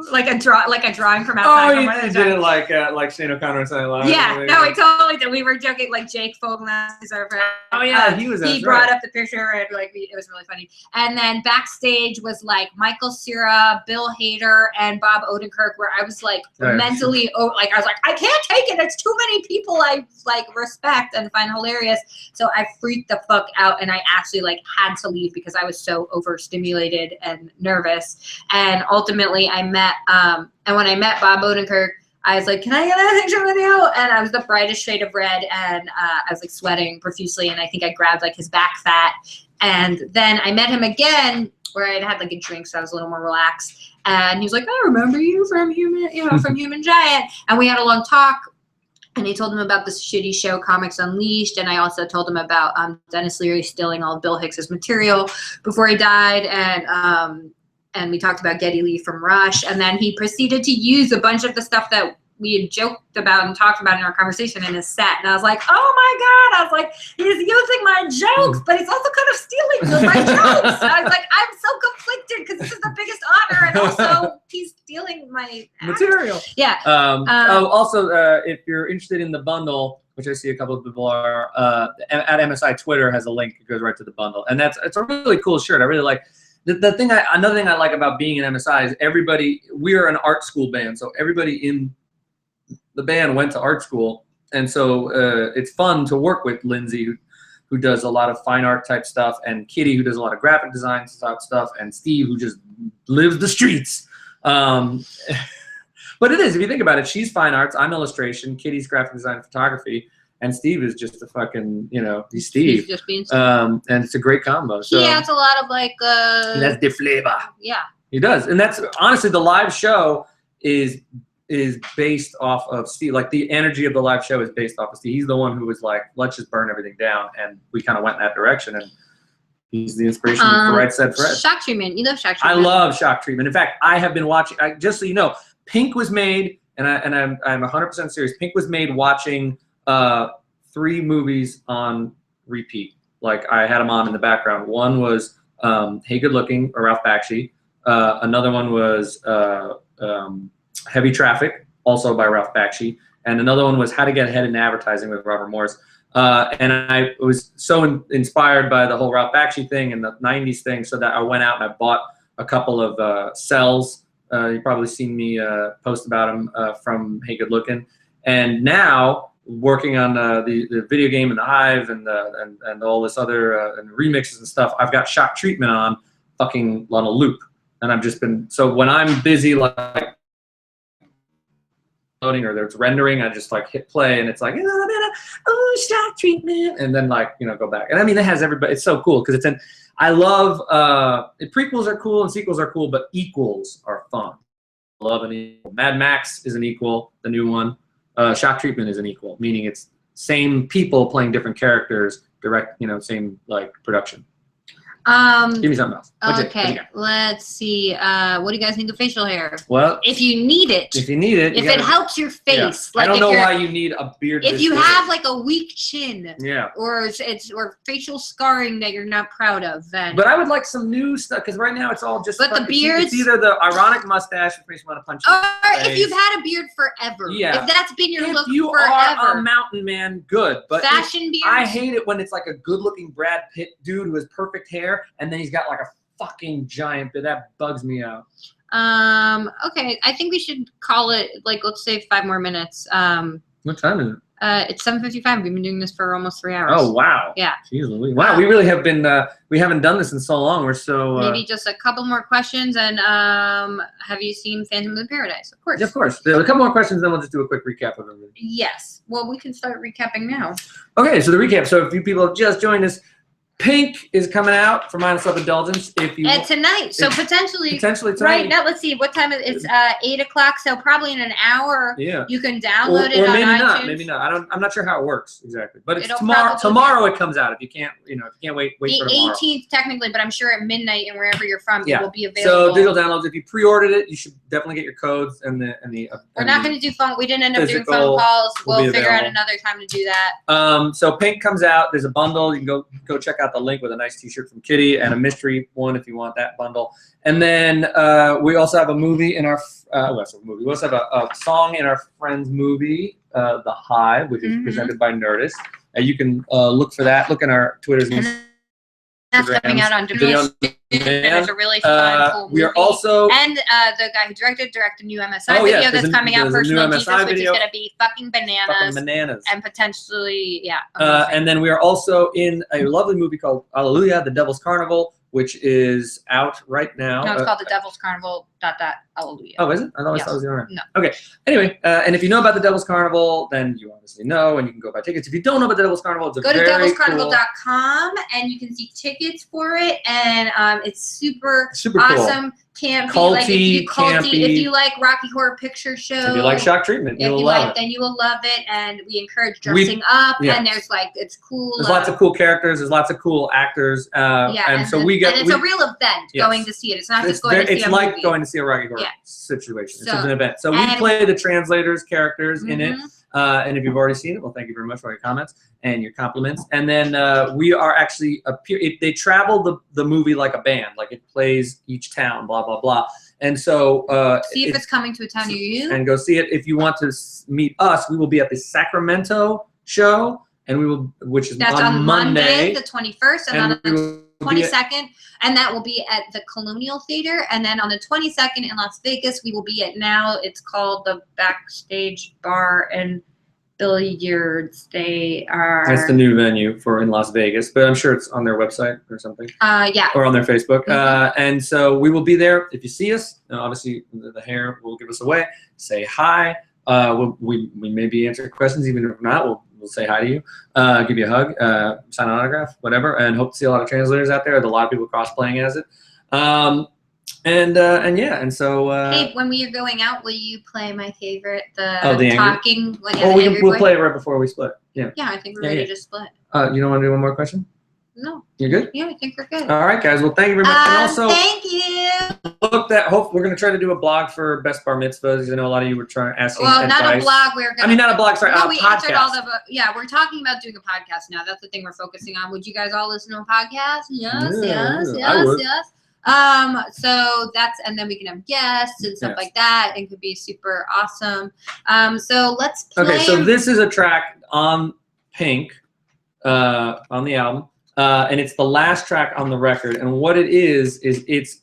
Speaker 2: Like a drawing from outside.
Speaker 1: Oh, you did it like Shane O'Connor and Silent Live.
Speaker 2: Yeah, no, we totally did. We were joking, like Jake Fogelnest is our friend.
Speaker 1: Oh yeah, he was.
Speaker 2: He brought up the picture and like it was really funny. And then backstage was like Michael Cera, Bill Hader, and Bob Odenkirk, where I was like mentally, I was like, I can't take it. It's too many people I like respect and find hilarious. So I freaked the fuck out, and I actually like had to leave because I was so overstimulated and nervous. And ultimately, I met. And when I met Bob Odenkirk, I was like, can I get a picture with you? And I was the brightest shade of red, and I was like sweating profusely, and I think I grabbed like his back fat. And then I met him again where I'd had like a drink, so I was a little more relaxed. And he was like, I remember you from Human Giant. And we had a long talk. And I told him about this shitty show, Comics Unleashed. And I also told him about Dennis Leary stealing all of Bill Hicks's material before he died. And we talked about Geddy Lee from Rush. And then he proceeded to use a bunch of the stuff that we had joked about and talked about in our conversation in his set. And I was like, oh my God. I was like, he's using my jokes, but he's also kind of stealing my jokes. I was like, I'm so conflicted because this is the biggest honor. And also he's stealing my
Speaker 1: material.
Speaker 2: Yeah.
Speaker 1: Also, if you're interested in the bundle, which I see a couple of people are, at MSI Twitter has a link. It goes right to the bundle. And it's a really cool shirt. I really like. Another thing I like about being in MSI is we're an art school band, so everybody in the band went to art school, and so it's fun to work with Lindsay, who does a lot of fine art type stuff, and Kitty, who does a lot of graphic design type stuff, and Steve, who just lives the streets. But it is, if you think about it, she's fine arts, I'm illustration, Kitty's graphic design and photography. And Steve is just a fucking, he's Steve. He's just being Steve. And it's a great combo. So
Speaker 2: he adds a lot of like.
Speaker 1: That's the flavor.
Speaker 2: Yeah.
Speaker 1: He does, and that's honestly the live show is based off of Steve. Like the energy of the live show is based off of Steve. He's the one who was like, let's just burn everything down, and we kind of went in that direction. And he's the inspiration for Right Said Fred.
Speaker 2: Shock Treatment. You love Shock Treatment.
Speaker 1: I love Shock Treatment. In fact, I have been watching. Just so you know, Pink was made, and I'm 100% serious. Pink was made watching. 3 movies on repeat. Like I had them on in the background. One was Hey Good Looking, or Ralph Bakshi. Another one was Heavy Traffic, also by Ralph Bakshi. And another one was How to Get Ahead in Advertising with Robert Morris. And I was so inspired by the whole Ralph Bakshi thing and the 90s thing, so that I went out and I bought a couple of cells. You've probably seen me post about them from Hey Good Looking. And now, working on the video game and the Hive and all this other and remixes and stuff, I've got Shock Treatment on fucking on a loop, and I've just been, so when I'm busy like loading or there's rendering, I just like hit play and it's like, oh, Shock Treatment, and then like go back. And I mean, it has everybody. It's so cool because I love prequels are cool and sequels are cool, but equals are fun. I love an equal. Mad Max is an equal, the new one. Shock Treatment is an equal, meaning it's same people playing different characters, same like production. Give me something else.
Speaker 2: Okay, let's see. What do you guys think of facial hair?
Speaker 1: Well,
Speaker 2: if you need it.
Speaker 1: If you need it.
Speaker 2: If it helps your face.
Speaker 1: Yeah.
Speaker 2: Like
Speaker 1: I don't know why you need a beard.
Speaker 2: If you have like a weak chin.
Speaker 1: Yeah.
Speaker 2: Or facial scarring that you're not proud of, then.
Speaker 1: But I would like some new stuff, because right now it's all just.
Speaker 2: But the beards.
Speaker 1: It's either the ironic mustache, which makes you want to punch.
Speaker 2: Or if you've had a beard forever.
Speaker 1: Yeah.
Speaker 2: If that's been your look forever.
Speaker 1: If you are a mountain man, good. But
Speaker 2: fashion beard.
Speaker 1: I hate it when it's like a good-looking Brad Pitt dude who has perfect hair, and then he's got like a fucking giant beard. That bugs me out.
Speaker 2: Okay, I think we should call it, like, let's say 5 more minutes.
Speaker 1: What time is it?
Speaker 2: It's 7:55. We've been doing this for almost 3 hours.
Speaker 1: Oh, wow.
Speaker 2: Yeah.
Speaker 1: Jeez Louise. Wow, we really have been, we haven't done this in so long. We're so...
Speaker 2: maybe just a couple more questions, and have you seen Phantom of the Paradise? Of course.
Speaker 1: Yeah, of course. A couple more questions, then we'll just do a quick recap of everything.
Speaker 2: Yes. Well, we can start recapping now.
Speaker 1: Okay, so the recap. So if you people have just joined us, Pink is coming out for Mindless Self-Indulgence. If you
Speaker 2: and tonight, so potentially
Speaker 1: tonight.
Speaker 2: Right now, let's see what time it's 8 o'clock. So probably in an hour, you can download it
Speaker 1: or
Speaker 2: on
Speaker 1: maybe
Speaker 2: iTunes.
Speaker 1: not. Maybe not. I'm not sure how it works exactly. But it's
Speaker 2: It'll
Speaker 1: tomorrow.
Speaker 2: probably
Speaker 1: Tomorrow it comes out. If you can't, if you can't wait for tomorrow.
Speaker 2: The 18th technically, but I'm sure at midnight and wherever you're from, it will be available.
Speaker 1: So digital downloads. If you pre-ordered it, you should definitely get your codes and the.
Speaker 2: We're not going to do phone. We didn't end up doing phone calls. We'll figure out another time to do that.
Speaker 1: So Pink comes out. There's a bundle. You can go check out the link with a nice T-shirt from Kitty and a mystery one if you want that bundle. And then we also have a movie in our. We also have a song in our friend's movie, The Hive, which is presented by Nerdist. You can look for that. Look in our Twitters and
Speaker 2: That's coming out on demand. It's a really fun, cool movie.
Speaker 1: We are also
Speaker 2: the guy who directed a new MSI video that's coming out. Personal Jesus, which is going to be fucking bananas. And potentially,
Speaker 1: and then we are also in a lovely movie called ALLELUIA, The Devil's Carnival, which is out right now.
Speaker 2: No, it's called The Devil's Carnival. ALLELUIA.
Speaker 1: Oh, is it? I thought that was the owner.
Speaker 2: No.
Speaker 1: Okay. Anyway, and if you know about the Devil's Carnival, then you obviously know, and you can go buy tickets. If you don't know about the Devil's Carnival, it's a very cool. Go to devilscarnival.com,
Speaker 2: and you can see tickets for it, and it's super
Speaker 1: cool.
Speaker 2: awesome. Campy,
Speaker 1: culty, campy.
Speaker 2: If you like Rocky Horror Picture Show,
Speaker 1: if you like Shock Treatment,
Speaker 2: then you will love it. And we encourage dressing up. And there's it's cool.
Speaker 1: There's lots of cool characters. There's lots of cool actors. And so it's
Speaker 2: a real event going to see it. It's not just going to see a movie.
Speaker 1: It's like going to see a Rocky Horror situation. It's an event. So we play the translators characters in it. And if you've already seen it, well, thank you very much for your comments and your compliments. And then we are actually they travel the movie like a band, like it plays each town, blah blah blah. And so
Speaker 2: see if it's coming to a town near you,
Speaker 1: and go see it. If you want to meet us, we will be at the Sacramento show, and which is on Monday,
Speaker 2: the 21st, and on the 22nd, and that will be at the Colonial Theater. And then on the 22nd in Las Vegas, we will be at it's called the Backstage Bar and Billiards. That's
Speaker 1: the new venue in Las Vegas, but I'm sure it's on their website or something. Or on their Facebook. And so we will be there. If you see us, obviously the hair will give us away. Say hi. We maybe answer questions, even if not, we'll say hi to you, give you a hug, sign an autograph, whatever, and hope to see a lot of translators out there. There's a lot of people cosplaying as it. And so.
Speaker 2: Hey, when we are going out, will you play my favorite, the talking?
Speaker 1: We'll play it right before we split. Yeah.
Speaker 2: Yeah, I think we're ready to split.
Speaker 1: You don't want to do one more question?
Speaker 2: No.
Speaker 1: You're good?
Speaker 2: Yeah, I think we're good.
Speaker 1: All right, guys. Well, thank you very much. And also,
Speaker 2: thank you.
Speaker 1: We're going to try to do a blog for Best Bar Mitzvahs. I know a lot of you were asking advice.
Speaker 2: Not a blog.
Speaker 1: Not a blog. Sorry,
Speaker 2: no, we answered all the. We're talking about doing a podcast now. That's the thing we're focusing on. Would you guys all listen to a podcast? Yes. So and then we can have guests and stuff like that, and could be super awesome. So let's play.
Speaker 1: Okay, so this is a track on Pink, on the album. And it's the last track on the record. And what it is it's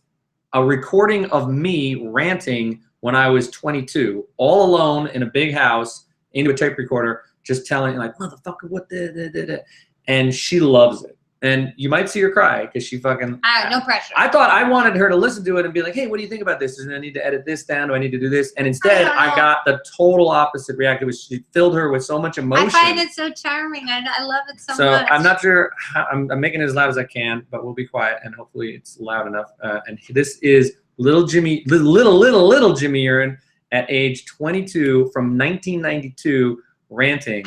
Speaker 1: a recording of me ranting when I was 22, all alone in a big house into a tape recorder, just telling motherfucker, what the. And she loves it. And you might see her cry because she fucking.
Speaker 2: No pressure.
Speaker 1: I thought I wanted her to listen to it and be like, hey, what do you think about this? And I need to edit this down. Do I need to do this? And instead, I got the total opposite reaction, which she filled her with so much emotion.
Speaker 2: I find it so charming. I love it so much.
Speaker 1: So I'm not sure. I'm making it as loud as I can, but we'll be quiet and hopefully it's loud enough. And this is little Jimmy Urine at age 22 from 1992 ranting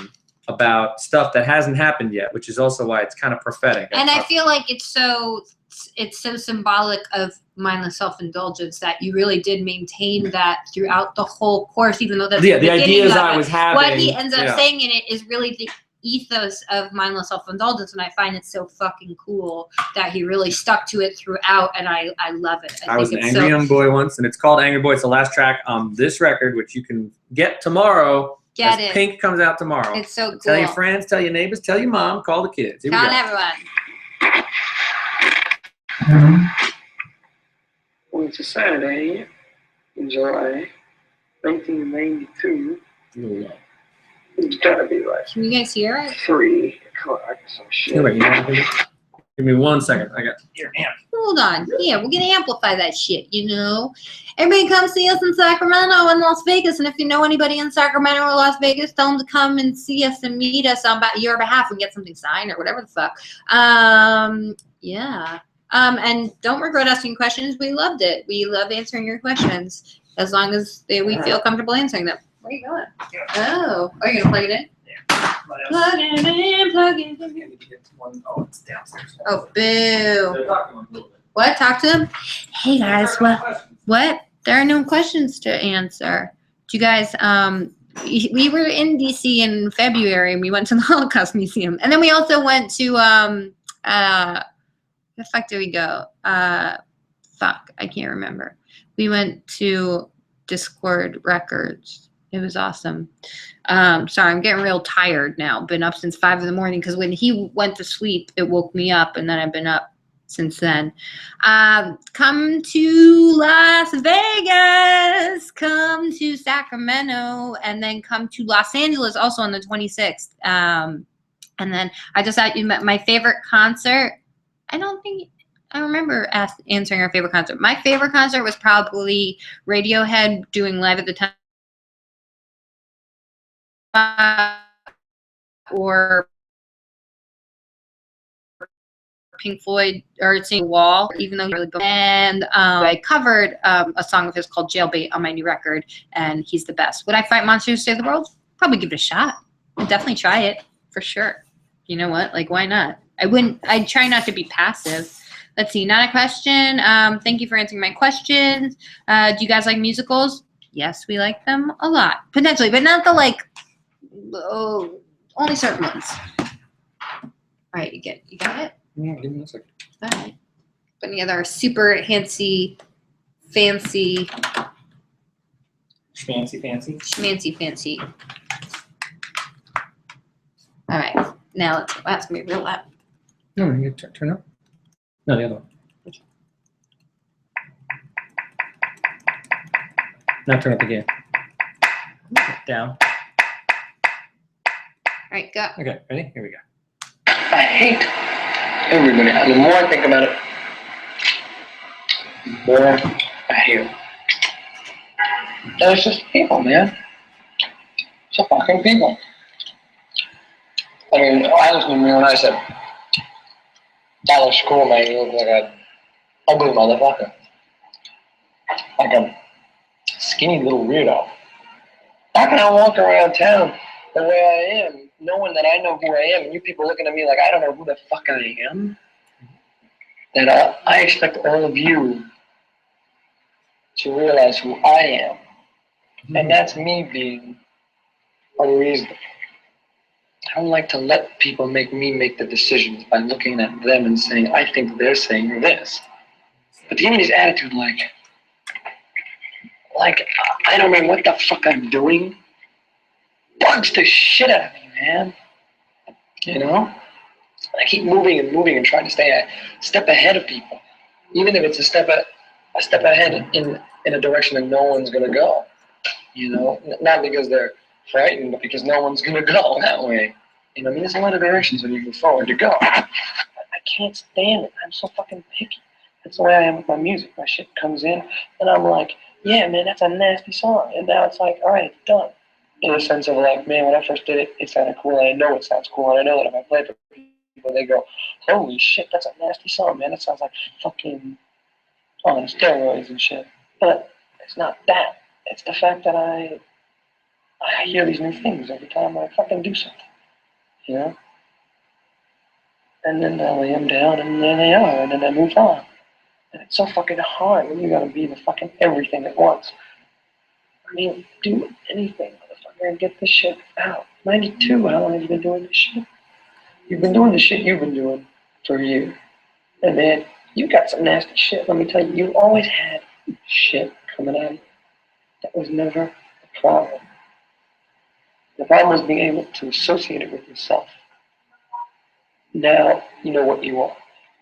Speaker 1: about stuff that hasn't happened yet, which is also why it's kind of prophetic.
Speaker 2: And I feel like it's so symbolic of mindless self-indulgence that you really did maintain that throughout the whole course, even though that's the
Speaker 1: ideas I was having.
Speaker 2: What he ends up saying in it is really the ethos of mindless self-indulgence, and I find it so fucking cool that he really stuck to it throughout, and I love it.
Speaker 1: I was an angry young boy once, and it's called Angry Boy. It's the last track on this record, which you can get tomorrow. Pink comes out tomorrow.
Speaker 2: It's so cool.
Speaker 1: Tell your friends, tell your neighbors, tell your mom, call the kids.
Speaker 2: Tell everyone.
Speaker 4: Well, it's a Saturday in July, 1992.
Speaker 1: Yeah.
Speaker 4: It's gotta be
Speaker 2: Can you guys hear it?
Speaker 4: 3 o'clock, some shit.
Speaker 1: Give me 1 second. I got your amp.
Speaker 2: Hold on. Yeah, we're gonna amplify that shit, you know. Everybody come see us in Sacramento and Las Vegas, and if you know anybody in Sacramento or Las Vegas, tell them to come and see us and meet us on your behalf and get something signed or whatever the fuck. Yeah. And don't regret asking questions. We loved it. We love answering your questions as long as we feel comfortable answering them. Where are you going? Oh, are you gonna plug it in? Plug it in, plug it in.
Speaker 1: Oh, it's downstairs.
Speaker 2: Oh, boo. What? Talk to them? Hey, guys. What? There are no questions to answer. Do you guys, we were in D.C. in February, and we went to the Holocaust Museum. And then we also went to, where the fuck did we go? Fuck, I can't remember. We went to Discord Records. It was awesome. Sorry, I'm getting real tired now. Been up since 5 in the morning because when he went to sleep, it woke me up, and then I've been up since then. Come to Las Vegas, come to Sacramento, and then come to Los Angeles also on the 26th. And then I just thought you met my favorite concert. I don't think I remember answering our favorite concert. My favorite concert was probably Radiohead doing Live at the Time. Or Pink Floyd or Sing Wall, even though he really good. And I covered a song of his called Jailbait on my new record, and he's the best. Would I fight monsters to save the world? Probably give it a shot. I'd definitely try it for sure. You know what? Like, why not? I'd try not to be passive. Let's see, not a question. Thank you for answering my questions. Do you guys like musicals? Yes, we like them a lot. Potentially, but not the only certain ones. All right, you got it?
Speaker 1: Yeah, give me a second.
Speaker 2: All right. Any other super fancy
Speaker 1: Fancy.
Speaker 2: schmancy fancy? All right, now that's gonna be real loud.
Speaker 1: No, you turn up. No, the other one. Now turn up again. Down.
Speaker 2: All right, go.
Speaker 1: Okay, ready? Here we go.
Speaker 5: I hate everybody. The more I think about it, the more I hate it. And it's just people, man. It's just fucking people. I mean, I listened to me when I said, that looks cool, man. You look like an ugly motherfucker. Like a skinny little weirdo. How can I walk around town the way I am, knowing that I know who I am, and you people looking at me like I don't know who the fuck I am? That I expect all of you to realize who I am. And that's me being unreasonable. I don't like to let people make me make the decisions by looking at them and saying, I think they're saying this. But to give me this attitude like I don't know what the fuck I'm doing, bugs the shit out of me, man. You know? I keep moving and trying to stay a step ahead of people. Even if it's a step ahead in a direction that no one's gonna go. You know? Not because they're frightened, but because no one's gonna go that way. You know, I mean, there's a lot of directions when you move forward to go. I can't stand it. I'm so fucking picky. That's the way I am with my music. My shit comes in, and I'm like, yeah, man, that's a nasty song. And now it's like, all right, it's done. In a sense of like, man, when I first did it, it sounded cool, and I know it sounds cool, and I know that if I play it for people, they go, holy shit, that's a nasty song, man. It sounds like fucking on steroids and shit. But it's not that. It's the fact that I hear these new things every time I fucking do something. You know? And then I lay them down, and there they are, and then I move on. And it's so fucking hard when you gotta be the fucking everything at once. I mean, do anything, motherfucker, and get this shit out. 92, how long have you been doing this shit? You've been doing the shit you've been doing for a year. And man, you got some nasty shit. Let me tell you, you've always had shit coming at you. That was never a problem. The problem was being able to associate it with yourself. Now you know what you are.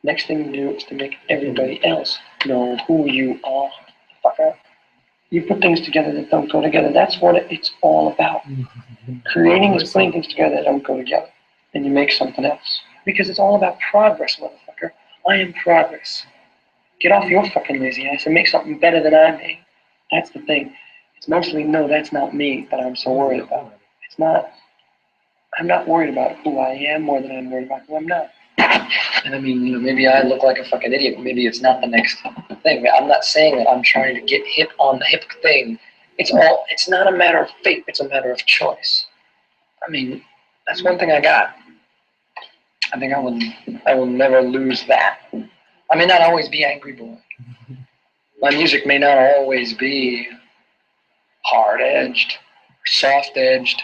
Speaker 5: Next thing you do is to make everybody else know who you are. Fucker. You put things together that don't go together. That's what it's all about. Creating is putting things together that don't go together. And you make something else. Because it's all about progress, motherfucker. I am progress. Get off your fucking lazy ass and make something better than I made. That's the thing. It's mostly, no, that's not me that I'm so worried about. It's not, I'm not worried about who I am more than I'm worried about who I'm not. And I mean, you know, maybe I look like a fucking idiot, but maybe it's not the next thing. I'm not saying that I'm trying to get hit on the hip thing. It's not a matter of fate, it's a matter of choice. I mean, that's one thing I got. I think I will never lose that. I may not always be Angry Boy. My music may not always be hard-edged, or soft-edged,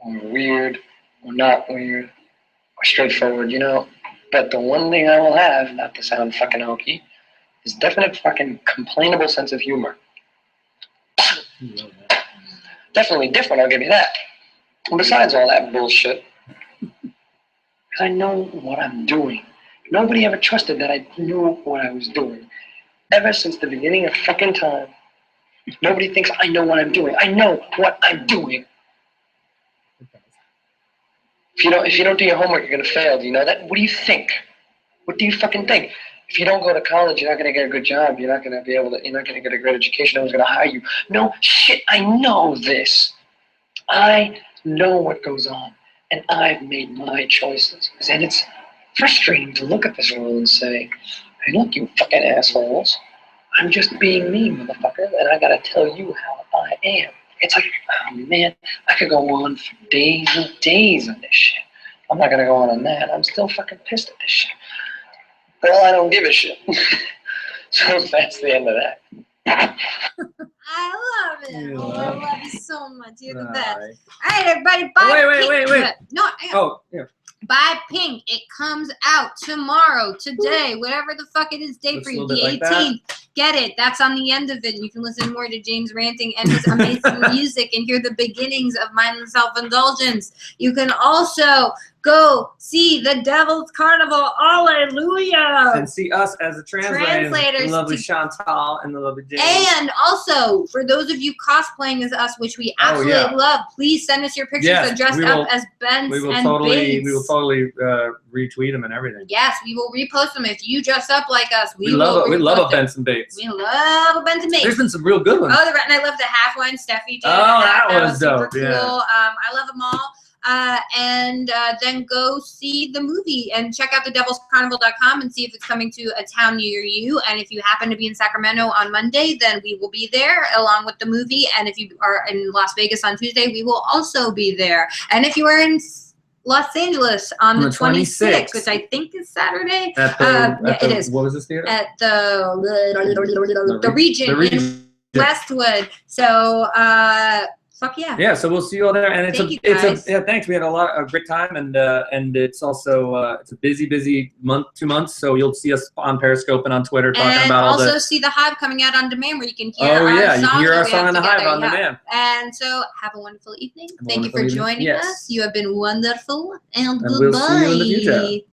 Speaker 5: or weird, or not weird, or straightforward, you know. But the one thing I will have, not to sound fucking hokey, is definite fucking complainable sense of humor. Definitely different, I'll give you that. And besides all that bullshit, because I know what I'm doing. Nobody ever trusted that I knew what I was doing. Ever since the beginning of fucking time, nobody thinks I know what I'm doing. I know what I'm doing. If you don't do your homework, you're gonna fail. Do you know that? What do you think? What do you fucking think? If you don't go to college, you're not gonna get a good job. You're not gonna get a great education. No one's gonna hire you. No shit, I know this. I know what goes on, and I've made my choices. And it's frustrating to look at this world and say, hey, look, you fucking assholes. I'm just being me, motherfucker, and I gotta tell you how I am. It's like, oh man, I could go on for days and days on this shit. I'm not gonna go on that. I'm still fucking pissed at this shit. Well, I don't give a shit. So that's the end of that.
Speaker 2: I love it.
Speaker 1: You
Speaker 2: Oh, I
Speaker 1: love
Speaker 2: love you so much. You're the best.
Speaker 1: Right.
Speaker 2: All right, everybody. Bye.
Speaker 1: Wait.
Speaker 2: No,
Speaker 1: Oh, yeah.
Speaker 2: Buy Pink. It comes out tomorrow, today, whatever the fuck it is, day
Speaker 1: Looks
Speaker 2: for
Speaker 1: a
Speaker 2: you,
Speaker 1: little
Speaker 2: the
Speaker 1: bit like
Speaker 2: 18th. Get it. That's on the end of it. You can listen more to James ranting and his amazing music and hear the beginnings of mindless self-indulgence. You can also go see the Devil's Carnival. Hallelujah.
Speaker 1: And see us as the translators, the lovely Chantal and the lovely James.
Speaker 2: And also, for those of you cosplaying as us, which we absolutely love, please send us your pictures of dressed up as Bents
Speaker 1: we will
Speaker 2: and
Speaker 1: totally,
Speaker 2: Bates.
Speaker 1: We will totally retweet them and everything.
Speaker 2: Yes, we will repost them. If you dress up like us, we
Speaker 1: love a
Speaker 2: them.
Speaker 1: Bents and Bates.
Speaker 2: We love a Bents and Bates.
Speaker 1: There's been some real good ones.
Speaker 2: Oh, and I love the half one. Steffi did.
Speaker 1: Oh, that was
Speaker 2: super
Speaker 1: dope.
Speaker 2: cool.
Speaker 1: Yeah.
Speaker 2: I love them all. And then go see the movie and check out thedevilscarnival.com and see if it's coming to a town near you. And if you happen to be in Sacramento on Monday, then we will be there along with the movie. And if you are in Las Vegas on Tuesday, we will also be there. And if you are in Los Angeles on the 26th, which I think is Saturday. It is.
Speaker 1: What was this theater?
Speaker 2: At the Region in Westwood. So, fuck yeah.
Speaker 1: Yeah, so we'll see you all there, and thanks. We had a great time, and it's also it's a busy month, 2 months. So you'll see us on Periscope and on Twitter talking about all the. And
Speaker 2: also see the Hive coming out on demand, where you can hear.
Speaker 1: You can hear our song on the Hive on demand.
Speaker 2: And so have a wonderful evening. Thank you for joining us. You have been wonderful, and goodbye.
Speaker 1: We'll see you in the future.